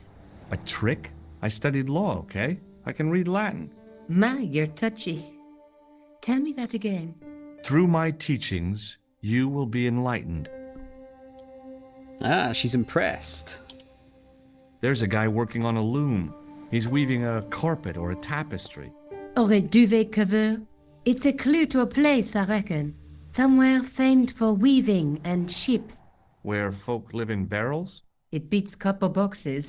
A trick? I studied law, okay? I can read Latin. My, you're touchy. Tell me that again. Through my teachings, you will be enlightened. Ah, she's impressed. There's a guy working on a loom. He's weaving a carpet or a tapestry. Or a duvet cover. It's a clue to a place, I reckon. Somewhere famed for weaving and ships. Where folk live in barrels? It beats copper boxes.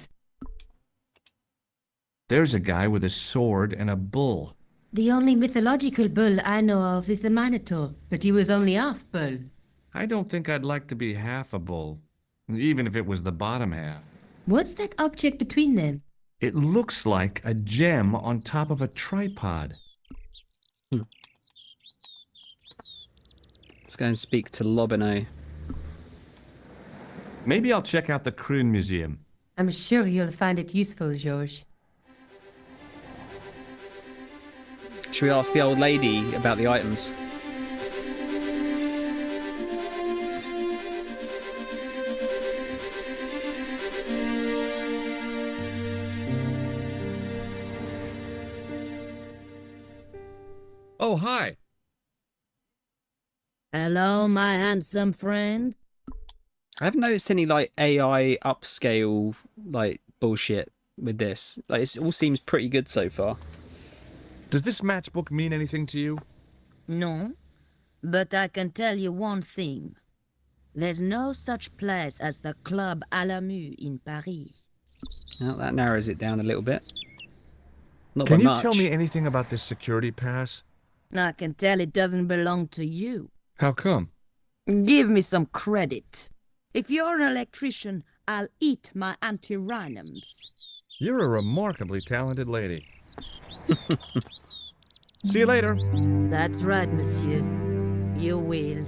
There's a guy with a sword and a bull. The only mythological bull I know of is the Minotaur, but he was only half bull. I don't think I'd like to be half a bull, even if it was the bottom half. What's that object between them? It looks like a gem on top of a tripod. Let's go and speak to Lobino. Maybe I'll check out the Kroon Museum. I'm sure you'll find it useful, George. Should we ask the old lady about the items? Oh, hi. Hello, my handsome friend. I haven't noticed any like AI upscale like bullshit with this. Like it all seems pretty good so far. Does this matchbook mean anything to you? No, but I can tell you one thing. There's no such place as the Club à la Mue in Paris. Well, that narrows it down a little bit. Not Can by you much. tell me anything about this security pass? I can tell it doesn't belong to you. How come? Give me some credit. If you're an electrician, I'll eat my antirrhinums. You're a remarkably talented lady. See you later. That's right, monsieur. You will.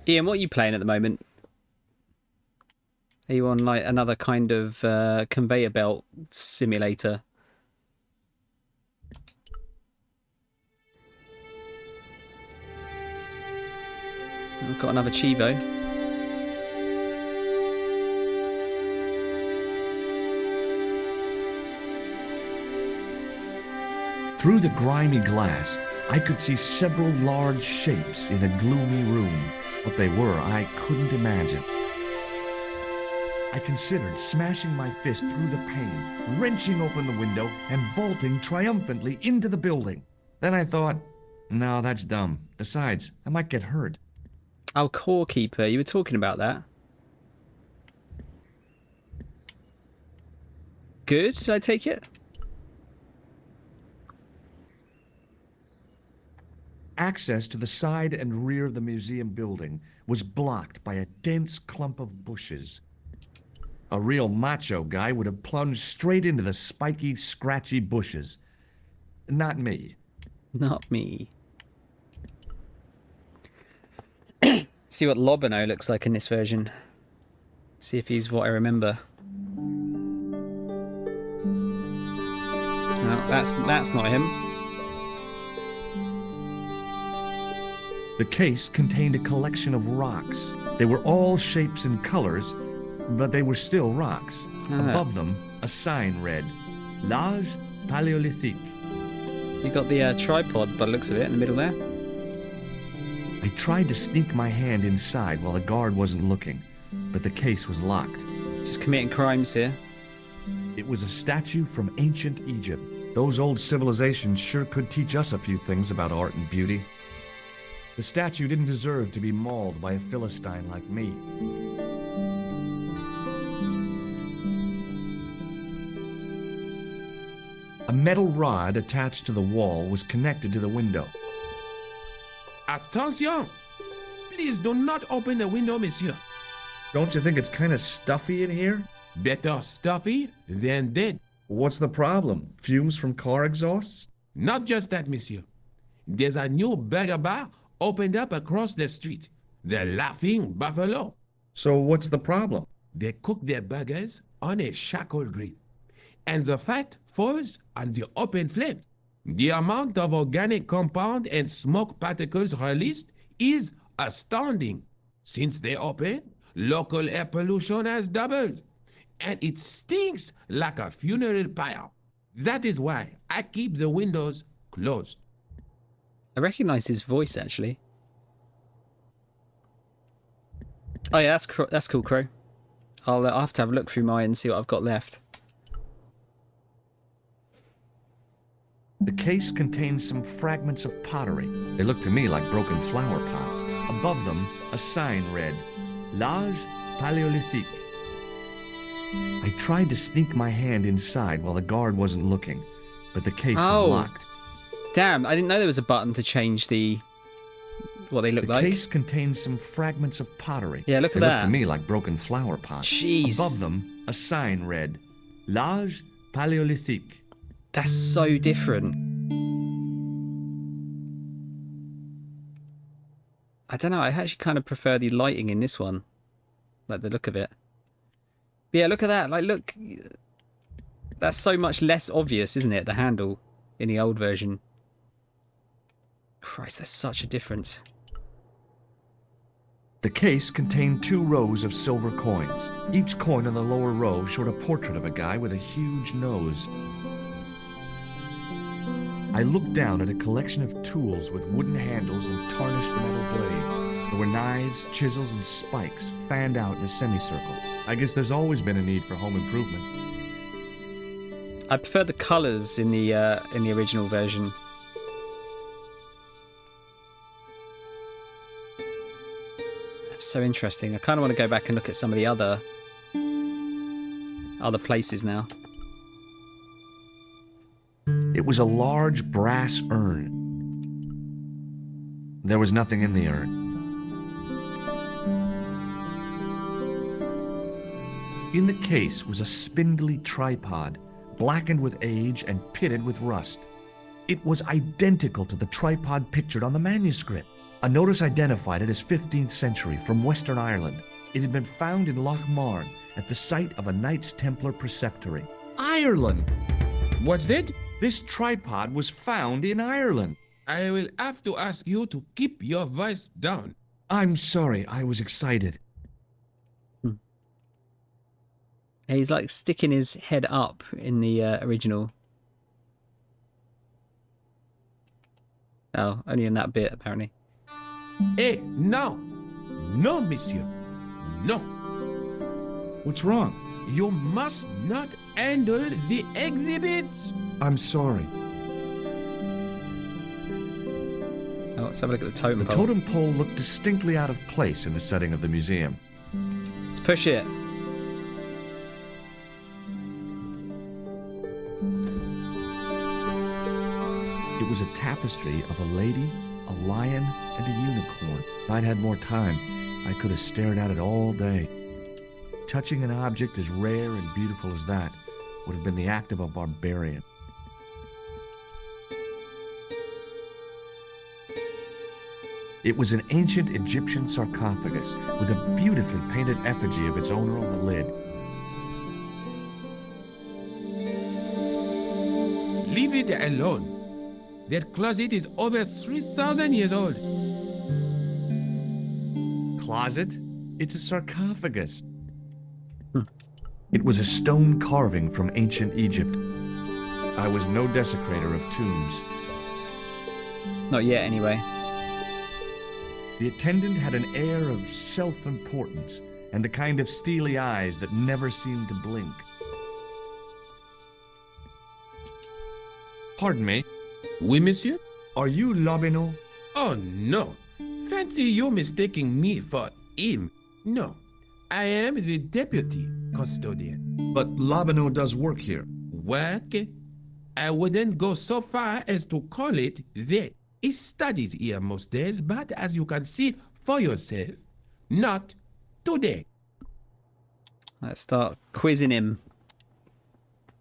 Ian, what are you playing at the moment? Are you on like another kind of conveyor belt simulator? I've got another Chivo. Through the grimy glass, I could see several large shapes in a gloomy room. What they were, I couldn't imagine. I considered smashing my fist through the pane, wrenching open the window, and bolting triumphantly into the building. Then I thought, no, that's dumb. Besides, I might get hurt. Oh, Core Keeper, you were talking about that. Good, I take it? Access to the side and rear of the museum building was blocked by a dense clump of bushes. A real macho guy would have plunged straight into the spiky, scratchy bushes. Not me. Not me. See what Lobino looks like in this version. See if he's what I remember. No, that's not him. The case contained a collection of rocks. They were all shapes and colors, but they were still rocks. Above them, a sign read, L'Age Paléolithique. You got the tripod by the looks of it in the middle there. I tried to sneak my hand inside while the guard wasn't looking, but the case was locked. Just committing crimes here. It was a statue from ancient Egypt. Those old civilizations sure could teach us a few things about art and beauty. The statue didn't deserve to be mauled by a Philistine like me. A metal rod attached to the wall was connected to the window. Attention! Please do not open the window, monsieur. Don't you think it's kind of stuffy in here? Better stuffy than dead. What's the problem? Fumes from car exhausts? Not just that, monsieur. There's a new burger bar opened up across the street. The Laughing Buffalo. So what's the problem? They cook their burgers on a charcoal grill, and the fat falls on the open flame. The amount of organic compound and smoke particles released is astounding. Since they opened, local air pollution has doubled, and it stinks like a funeral pyre. That is why I keep the windows closed. I recognise his voice, actually. Oh yeah, that's cool, Crow. I'll have to have a look through mine and see what I've got left. The case contained some fragments of pottery. They looked to me like broken flower pots. Above them, a sign read, L'Age Paléolithique. I tried to sneak my hand inside while the guard wasn't looking, but the case was locked. Damn, I didn't know there was a button to change what they look like. The case contains some fragments of pottery. Yeah, look at they that. Looked to me like broken flower pots. Jeez. Above them, a sign read, L'Age Paléolithique. That's so different. I don't know, I actually kind of prefer the lighting in this one. Like the look of it. But yeah, look at that. Like, look. That's so much less obvious, isn't it? The handle in the old version. Christ, there's such a difference. The case contained 2 rows of silver coins. Each coin on the lower row showed a portrait of a guy with a huge nose. I looked down at a collection of tools with wooden handles and tarnished metal blades. There were knives, chisels, and spikes fanned out in a semicircle. I guess there's always been a need for home improvement. I prefer the colours in the original version. That's so interesting. I kind of want to go back and look at some of the other places now. It was a large brass urn. There was nothing in the urn. In the case was a spindly tripod, blackened with age and pitted with rust. It was identical to the tripod pictured on the manuscript. A notice identified it as 15th century from Western Ireland. It had been found in Loch Marne at the site of a Knights Templar preceptory. Ireland! What's that? This tripod was found in Ireland. I will have to ask you to keep your voice down. I'm sorry, I was excited. He's like sticking his head up in the original. Oh, only in that bit, apparently. Eh, no. No, monsieur. No. What's wrong? You must not handle the exhibits. I'm sorry. Oh, let's have a look at the totem The pole. totem pole looked distinctly out of place in the setting of the museum. Let's push it. It was a tapestry of a lady, a lion, and a unicorn. If I'd had more time, I could have stared at it all day. Touching an object as rare and beautiful as that would have been the act of a barbarian. It was an ancient Egyptian sarcophagus with a beautifully painted effigy of its owner on the lid. Leave it alone. That closet is over 3,000 years old. Closet? It's a sarcophagus. It was a stone carving from ancient Egypt. I was no desecrator of tombs. Not yet, anyway. The attendant had an air of self-importance and the kind of steely eyes that never seemed to blink. Pardon me, Oui, monsieur? are you Lobino? Oh, no. Fancy you mistaking me for him. No. I am the deputy custodian. But Lobino does work here. Work? I wouldn't go so far as to call it that. He studies here most days, but as you can see for yourself, not today. Let's start quizzing him.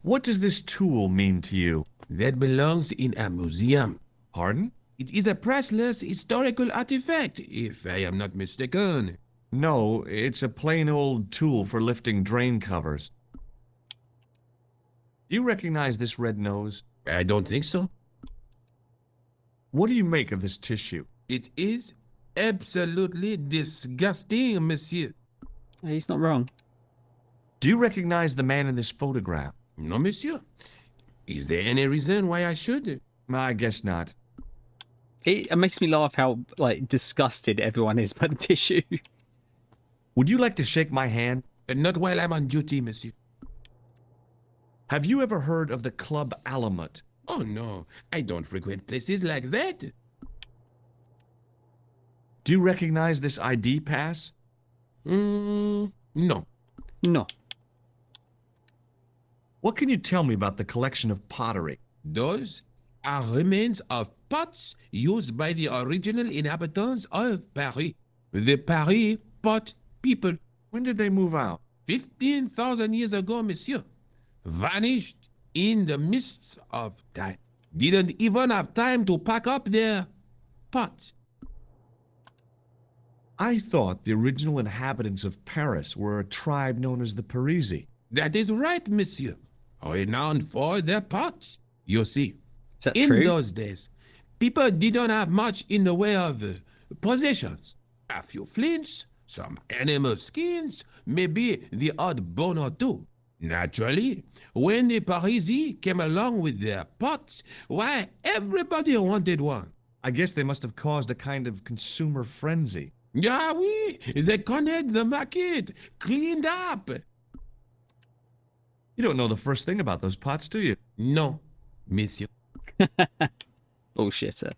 What does this tool mean to you? That belongs in a museum. Pardon? It is a priceless historical artifact, if I am not mistaken. No, it's a plain old tool for lifting drain covers. Do you recognize this red nose? I don't think so. What do you make of this tissue? It is absolutely disgusting, monsieur. He's not wrong. Do you recognize the man in this photograph? No, monsieur. Is there any reason why I should? I guess not. It makes me laugh how disgusted everyone is by the tissue. Would you like to shake my hand? Not while I'm on duty, monsieur. Have you ever heard of the Club Alamut? Oh, no. I don't frequent places like that. Do you recognize this ID pass? No. No. What can you tell me about the collection of pottery? Those are remains of pots used by the original inhabitants of Paris. The Paris pot people. When did they move out? 15,000 years ago, monsieur. Vanished in the mists of time. Didn't even have time to pack up their pots. I thought the original inhabitants of Paris were a tribe known as the Parisi. That is right, monsieur. Renowned for their pots. You see, Is that in true? those days, people didn't have much in the way of possessions. A few flints, some animal skins, maybe the odd bone or two. Naturally, when the Parisi came along with their pots, why, everybody wanted one. I guess they must have caused a kind of consumer frenzy. Ah, oui, they connect the market, cleaned up. You don't know the first thing about those pots, do you? No, monsieur. Bullshitter.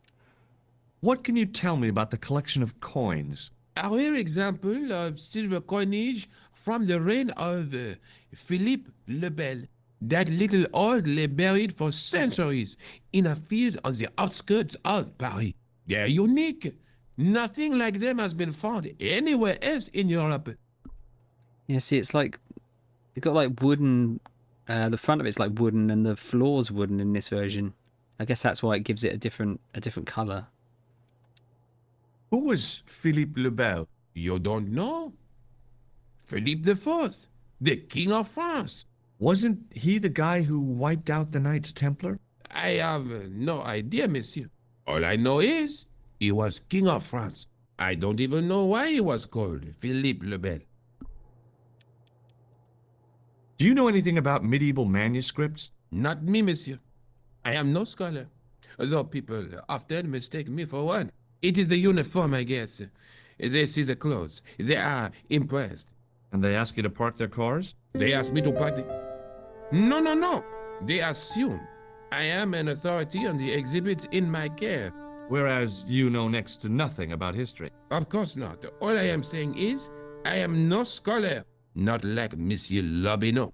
What can you tell me about the collection of coins? A rare example of silver coinage from the reign of Philippe le Bel. That little old lay buried for centuries in a field on the outskirts of Paris. They're unique. Nothing like them has been found anywhere else in Europe. Yeah, see, it's like it's got wooden. The front of it's like wooden, and the floor's wooden in this version. I guess that's why it gives it a different color. Who was Philippe le Bel? You don't know? Philippe IV, the King of France. Wasn't he the guy who wiped out the Knights Templar? I have no idea, monsieur. All I know is he was King of France. I don't even know why he was called Philippe le Bel. Do you know anything about medieval manuscripts? Not me, monsieur. I am no scholar, though people often mistake me for one. It is the uniform, I guess. They see the clothes. They are impressed. And they ask you to park their cars? They asked me to park the... No, no, no. They assume I am an authority on the exhibits in my care. Whereas you know next to nothing about history. Of course not. All I am saying is, I am no scholar. Not like Monsieur Lobineau.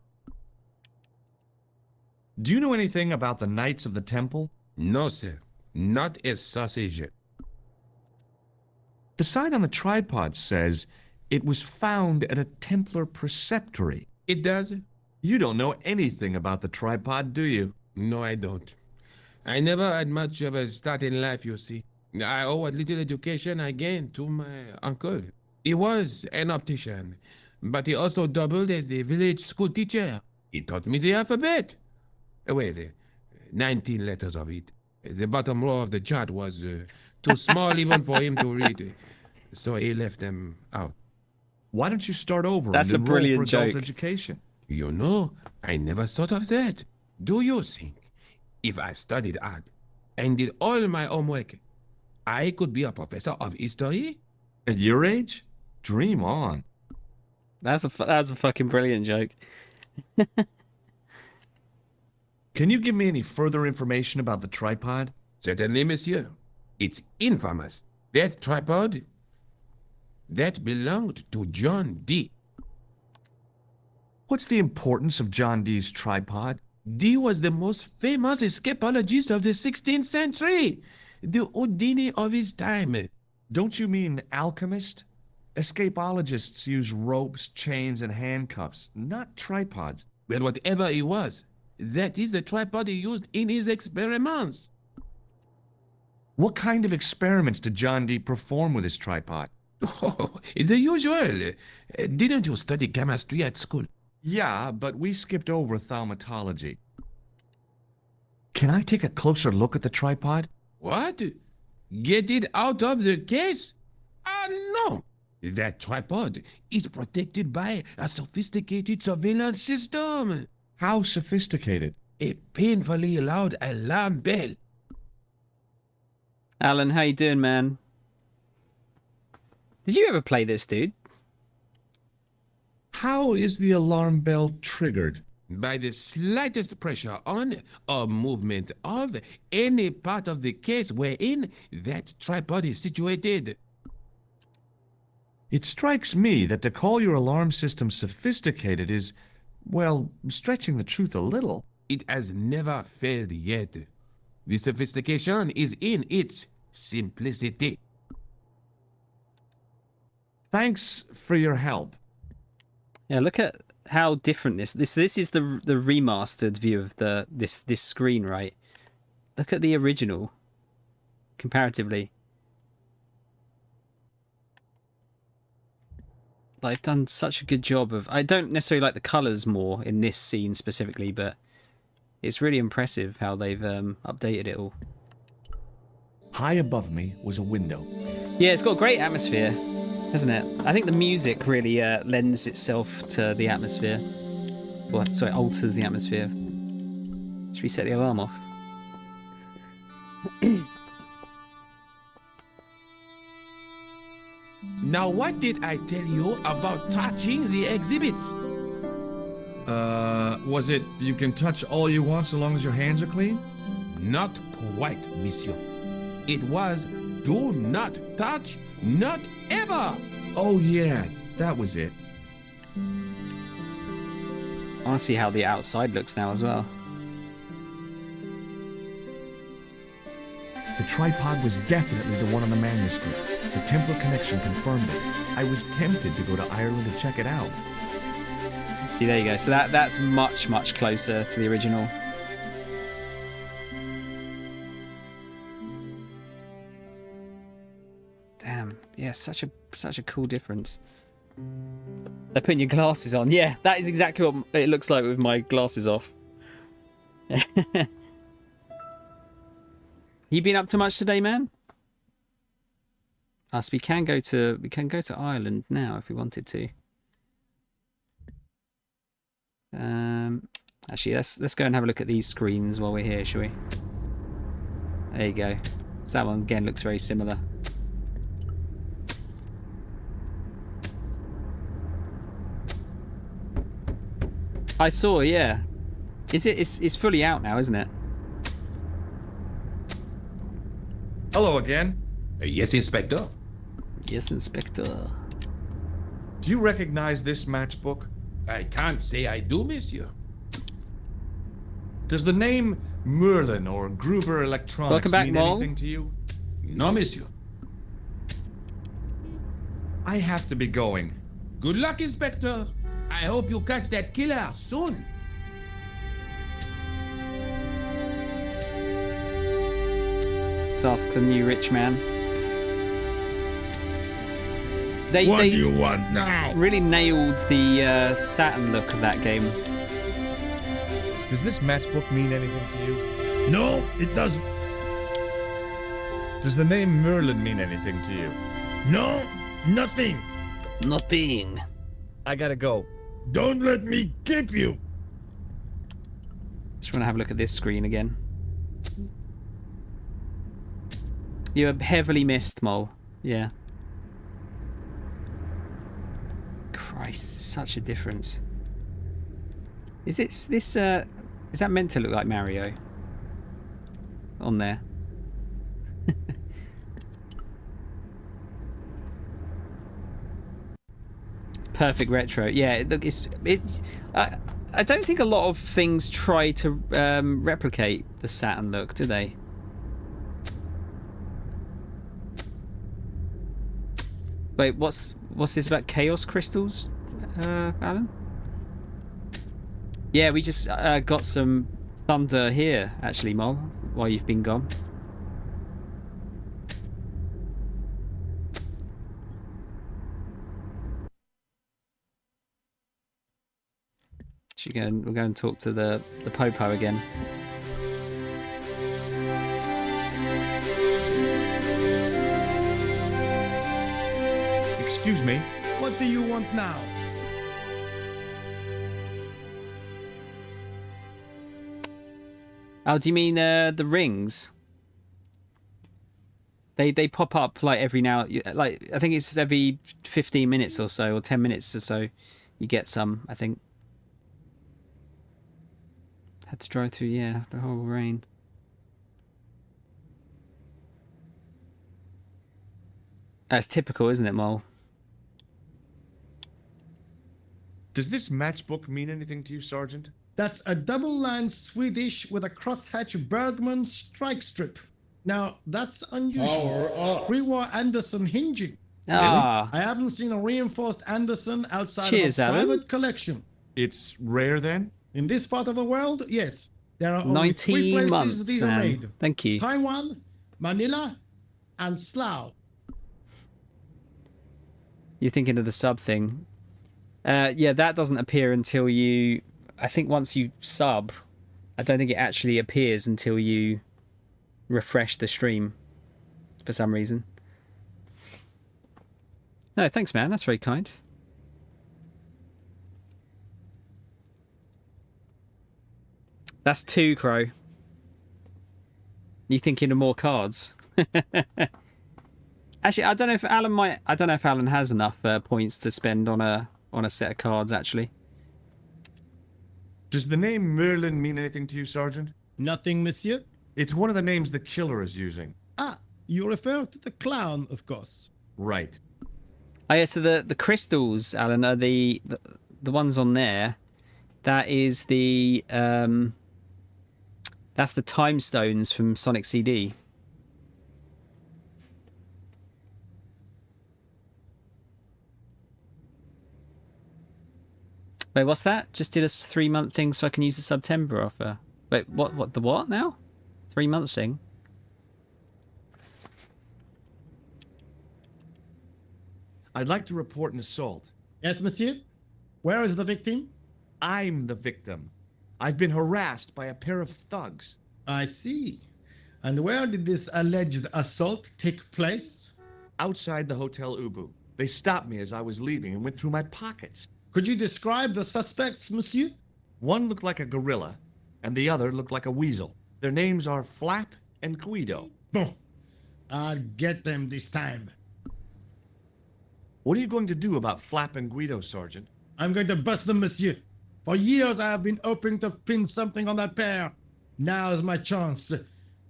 Do you know anything about the Knights of the Temple? No, sir. Not a sausage. The sign on the tripod says it was found at a Templar preceptory. It does? You don't know anything about the tripod, do you? No, I don't. I never had much of a start in life, you see. I owe what little education I gained to my uncle. He was an optician, but he also doubled as the village school teacher. He taught me the alphabet. Well, 19 letters of it. The bottom row of the chart was too small even for him to read, so he left them out. Why don't you start over That's and a enroll brilliant for adult joke. education? You know, I never thought of that. Do you think if I studied art and did all my homework, I could be a professor of history? At your age? Dream on. That's a fucking brilliant joke. Can you give me any further information about the tripod? Certainly, monsieur. It's infamous. That tripod, that belonged to John Dee. What's the importance of John Dee's tripod? Dee was the most famous escapologist of the 16th century. The Houdini of his time. Don't you mean alchemist? Escapologists use ropes, chains, and handcuffs, not tripods. Well, whatever he was, that is the tripod he used in his experiments. What kind of experiments did John Dee perform with his tripod? Oh, the usual. Didn't you study chemistry at school? Yeah, but we skipped over thaumatology. Can I take a closer look at the tripod? What? Get it out of the case? No. That tripod is protected by a sophisticated surveillance system. How sophisticated? A painfully loud alarm bell. Alan, how you doing, man? Did you ever play this, dude? How is the alarm bell triggered? By the slightest pressure on or movement of any part of the case wherein that tripod is situated. It strikes me that to call your alarm system sophisticated is, well, stretching the truth a little. It has never failed yet. The sophistication is in its simplicity. Thanks for your help. Yeah, look at how different this is the remastered view of this screen, right? Look at the original comparatively. They've done such a good job of... I don't necessarily like the colours more in this scene specifically, but it's really impressive how they've updated it all. High above me was a window. Yeah, it's got a great atmosphere, hasn't it? I think the music really lends itself to the atmosphere. Or, sorry, alters the atmosphere. Should we set the alarm off? Now, what did I tell you about touching the exhibits? Was it you can touch all you want so long as your hands are clean? Not quite, monsieur. It was do not touch, not ever. Oh yeah, that was it. I want to see how the outside looks now as well. The tripod was definitely the one on the manuscript. The Templar connection confirmed it. I was tempted to go to Ireland to check it out. See, there you go. So that's much, much closer to the original. Damn. Yeah, such a cool difference. They're putting your glasses on. Yeah, that is exactly what it looks like with my glasses off. You been up to much today, man? So we can go to Ireland now if we wanted to. Actually, let's go and have a look at these screens while we're here, shall we? There you go. So that one again looks very similar. I saw, yeah. It's fully out now, isn't it? Hello again. Yes, Inspector. Yes, Inspector. Do you recognize this matchbook? I can't say I do, monsieur. Does the name Merlin or Gruber Electronics Welcome back, mean Mole. anything to you? No, monsieur. I have to be going. Good luck, Inspector. I hope you catch that killer soon. Let's ask the new rich man. What They do you want now? really nailed the Saturn look of that game. Does this matchbook mean anything to you? No, it doesn't. Does the name Merlin mean anything to you? No, nothing. Nothing. I gotta go. Don't let me keep you. Just want to have a look at this screen again. You are heavily missed, Mole. Yeah. Christ, such a difference. Is this is that meant to look like Mario? On there. Perfect retro. Yeah, look, I don't think a lot of things try to replicate the Saturn look, do they? Wait, what's this about chaos crystals, Alan? Yeah, we just got some thunder here, actually, Mol, while you've been gone. We'll go and talk to the Popo again. Excuse me. What do you want now? Oh, do you mean the rings? They pop up like every now, like I think it's every 15 minutes or so, or 10 minutes or so, you get some. I think. Had to drive through, yeah, after horrible rain. That's typical, isn't it, Mole? Does this matchbook mean anything to you, Sergeant? That's a double-line Swedish with a crosshatch Bergman strike strip. Now, that's unusual. Pre-war Anderson hinging. Ah. I haven't seen a reinforced Anderson outside Cheers, of a Alan. private collection. It's rare then? In this part of the world, yes. There are only 19 three places months, these are man. made. Thank you. Taiwan, Manila, and Slough. You're thinking of the sub thing. Yeah, that doesn't appear until you... I think once you sub, I don't think it actually appears until you refresh the stream for some reason. No, thanks, man. That's very kind. That's 2, Crow. You thinking of more cards? Actually, I don't know if Alan might. I don't know if Alan has enough points to spend on a set of cards. Actually, Does the name Merlin mean anything to you, Sergeant? Nothing, monsieur. It's one of the names the killer is using. Ah, you refer to the clown, of course. Right. oh yeah. So the crystals, Alan, are the ones on there. That is the that's the time stones from Sonic CD. Wait, what's that? Just did a 3-month thing so I can use the September offer. Wait, what, the what now? 3-month thing? I'd like to report an assault. Yes, monsieur? Where is the victim? I'm the victim. I've been harassed by a pair of thugs. I see. And where did this alleged assault take place? Outside the Hotel Ubu. They stopped me as I was leaving and went through my pockets. Could you describe the suspects, monsieur? One looked like a gorilla, and the other looked like a weasel. Their names are Flap and Guido. Bon. I'll get them this time. What are you going to do about Flap and Guido, Sergeant? I'm going to bust them, monsieur. For years I have been hoping to pin something on that pair. Now is my chance.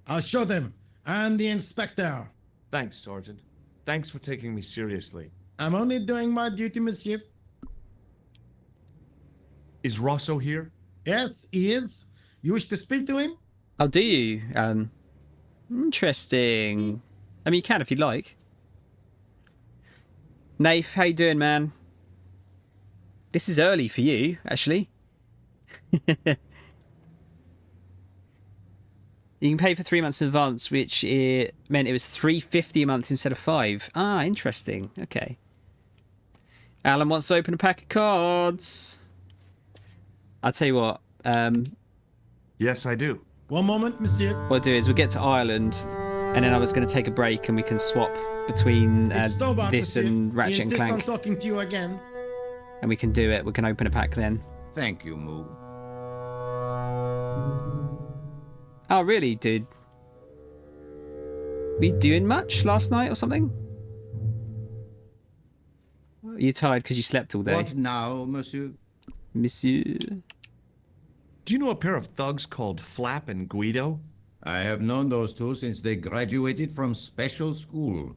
I'll show them. And the inspector. Thanks, Sergeant. Thanks for taking me seriously. I'm only doing my duty, monsieur. Is Rosso here? Yes, he is. You wish to speak to him? Oh, do you? Interesting. I mean, you can if you'd like. Nath, how you doing, man? This is early for you, actually. You can pay for 3 months in advance, which meant it was $3.50 a month instead of $5. Ah, interesting. Okay. Alan wants to open a pack of cards. I'll tell you what. Yes, I do. One moment, monsieur. What we'll do is we'll get to Ireland, and then I was going to take a break, and we can swap between It's no bad, this monsieur. and Ratchet He and insists on Clank, talking to you again. and we can do it. We can open a pack then. Thank you, Moo. Oh, really, dude? Were you doing much last night or something? Are you tired because you slept all day? What now, monsieur? Monsieur. Do you know a pair of thugs called Flap and Guido? I have known those two since they graduated from special school.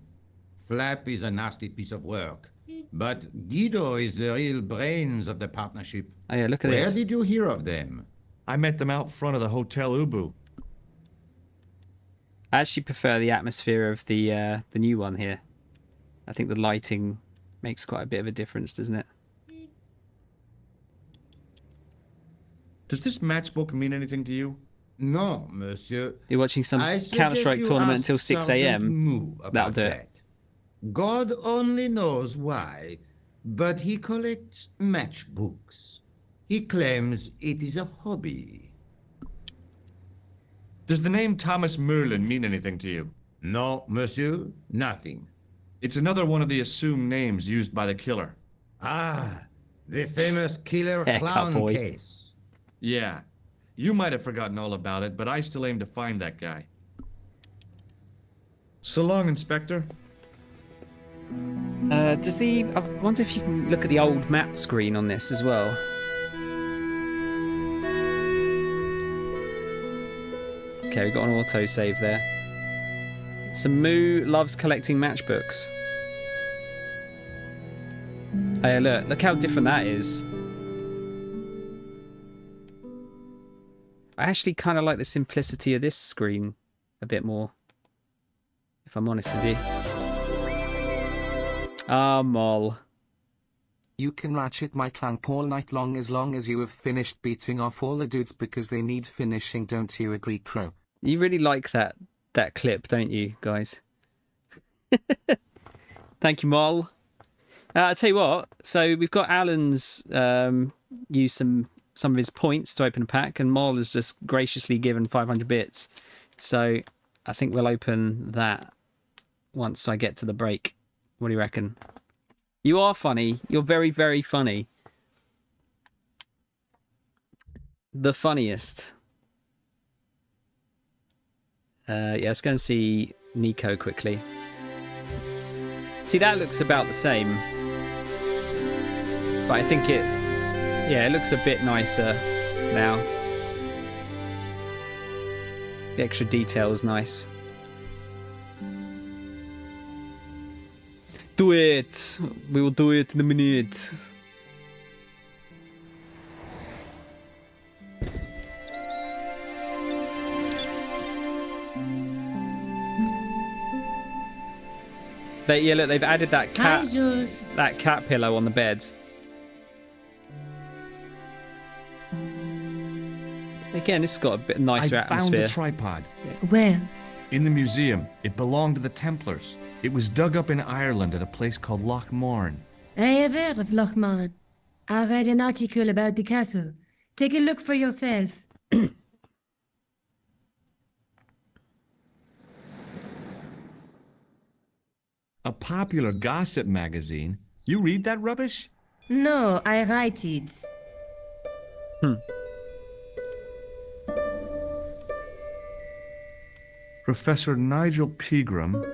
Flap is a nasty piece of work, but Guido is the real brains of the partnership. Oh yeah, look at Where this. did you hear of them? I met them out front of the Hotel Ubu. I actually prefer the atmosphere of the new one here. I think the lighting makes quite a bit of a difference, doesn't it? Does this matchbook mean anything to you? No, monsieur. You're watching some I suggest Counter-Strike you tournament ask until 6 Sergeant a.m. Moo about That'll do it. that. God only knows why, but he collects matchbooks. He claims it is a hobby. Does the name Thomas Merlin mean anything to you? No, monsieur, nothing. It's another one of the assumed names used by the killer. Ah, the famous killer Heck, clown cowboy. case. Yeah. You might have forgotten all about it, but I still aim to find that guy. So long, Inspector. Does the... I wonder if you can look at the old map screen on this as well. Okay, we've got an autosave there. So Moo loves collecting matchbooks. Oh yeah, look how different that is. I actually kind of like the simplicity of this screen a bit more, if I'm honest with you. Ah, Moll. You can ratchet my clank all night long as you have finished beating off all the dudes because they need finishing, don't you agree, Crow? You really like that clip, don't you, guys? Thank you, Moll. I'll tell you what, so we've got Alan's use some of his points to open a pack, and Moll has just graciously given 500 bits. So I think we'll open that once I get to the break. What do you reckon? You are funny. You're very, very funny. The funniest. Yeah, let's go and see Nico quickly. See, that looks about the same. But I think it looks a bit nicer now. The extra detail is nice. Do it! We will do it in a minute. Yeah, look, they've added that cat pillow on the beds. Again, this has got a bit nicer atmosphere. I found a tripod. Where? In the museum. It belonged to the Templars. It was dug up in Ireland at a place called Loch Morn. I have heard of Lochmar. I read an article about the castle. Take a look for yourself. A popular gossip magazine? You read that rubbish? No, I write it. Professor Nigel Pegram,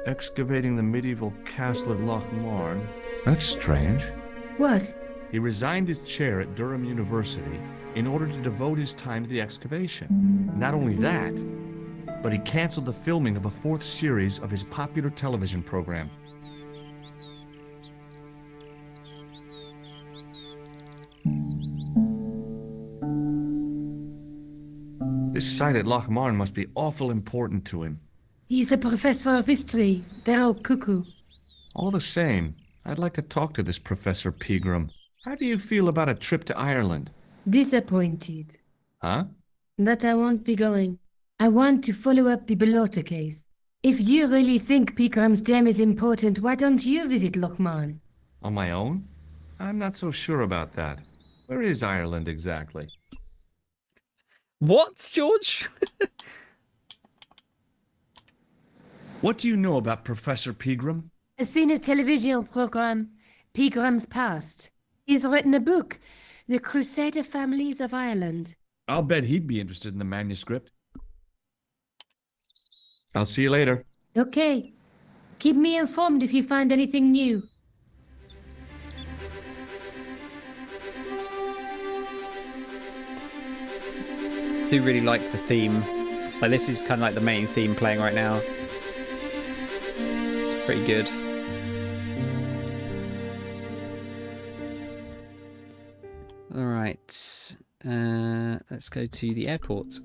excavating the medieval castle at Loch Morn. That's strange. What? He resigned his chair at Durham University in order to devote his time to the excavation. Not only that, but he canceled the filming of a 4th series of his popular television program. This site at Lochmarn must be awful important to him. He's a professor of history. They're all cuckoo. All the same, I'd like to talk to this Professor Pegram. How do you feel about a trip to Ireland? Disappointed. Huh? That I won't be going. I want to follow up the Bellotta case. If you really think Pegram's dam is important, why don't you visit Lochmarn? On my own? I'm not so sure about that. Where is Ireland exactly? What, George? What do you know about Professor Pegram? I've seen a television program, Pegram's Past. He's written a book, The Crusader Families of Ireland. I'll bet he'd be interested in the manuscript. I'll see you later. Okay. Keep me informed if you find anything new. I do really like the theme. Like, this is kind of like the main theme playing right now. It's pretty good. All right, let's go to the airport.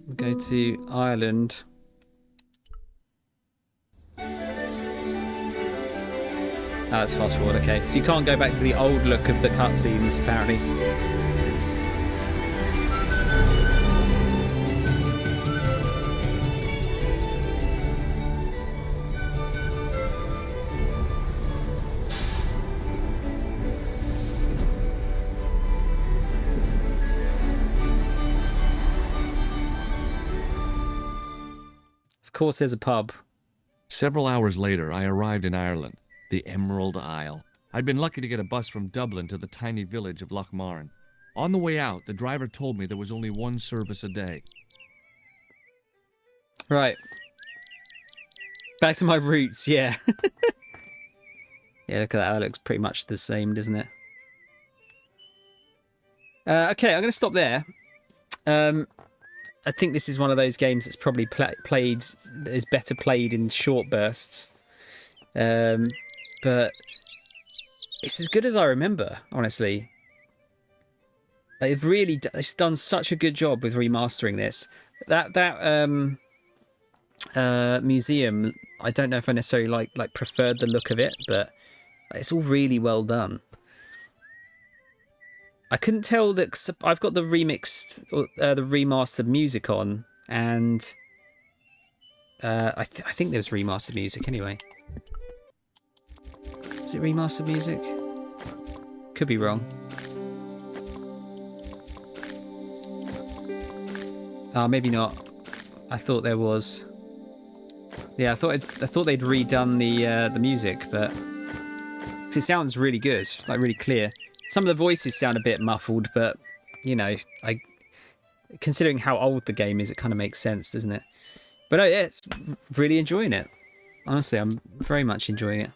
We'll go to Ireland. Oh, let's fast forward, okay. So you can't go back to the old look of the cutscenes, apparently. Of course there's a pub. Several hours later, I arrived in Ireland. The Emerald Isle. I'd been lucky to get a bus from Dublin to the tiny village of Lochmarn. On the way out, the driver told me there was only one service a day. Right. Back to my roots, yeah. Yeah, look at that. That looks pretty much the same, doesn't it? Okay, I'm going to stop there. I think this is one of those games that's probably is better played in short bursts. But it's as good as I remember, honestly. It's done such a good job with remastering this. That museum, I don't know if I necessarily preferred the look of it, but it's all really well done. I couldn't tell that I've got the the remastered music on, and I think there's remastered music anyway. Is it remastered music? Could be wrong. Maybe not. I thought there was. Yeah, I thought they'd redone the music, but 'cause it sounds really good, like really clear. Some of the voices sound a bit muffled, but you know, considering how old the game is, it kind of makes sense, doesn't it? But yeah, it's really enjoying it. Honestly, I'm very much enjoying it.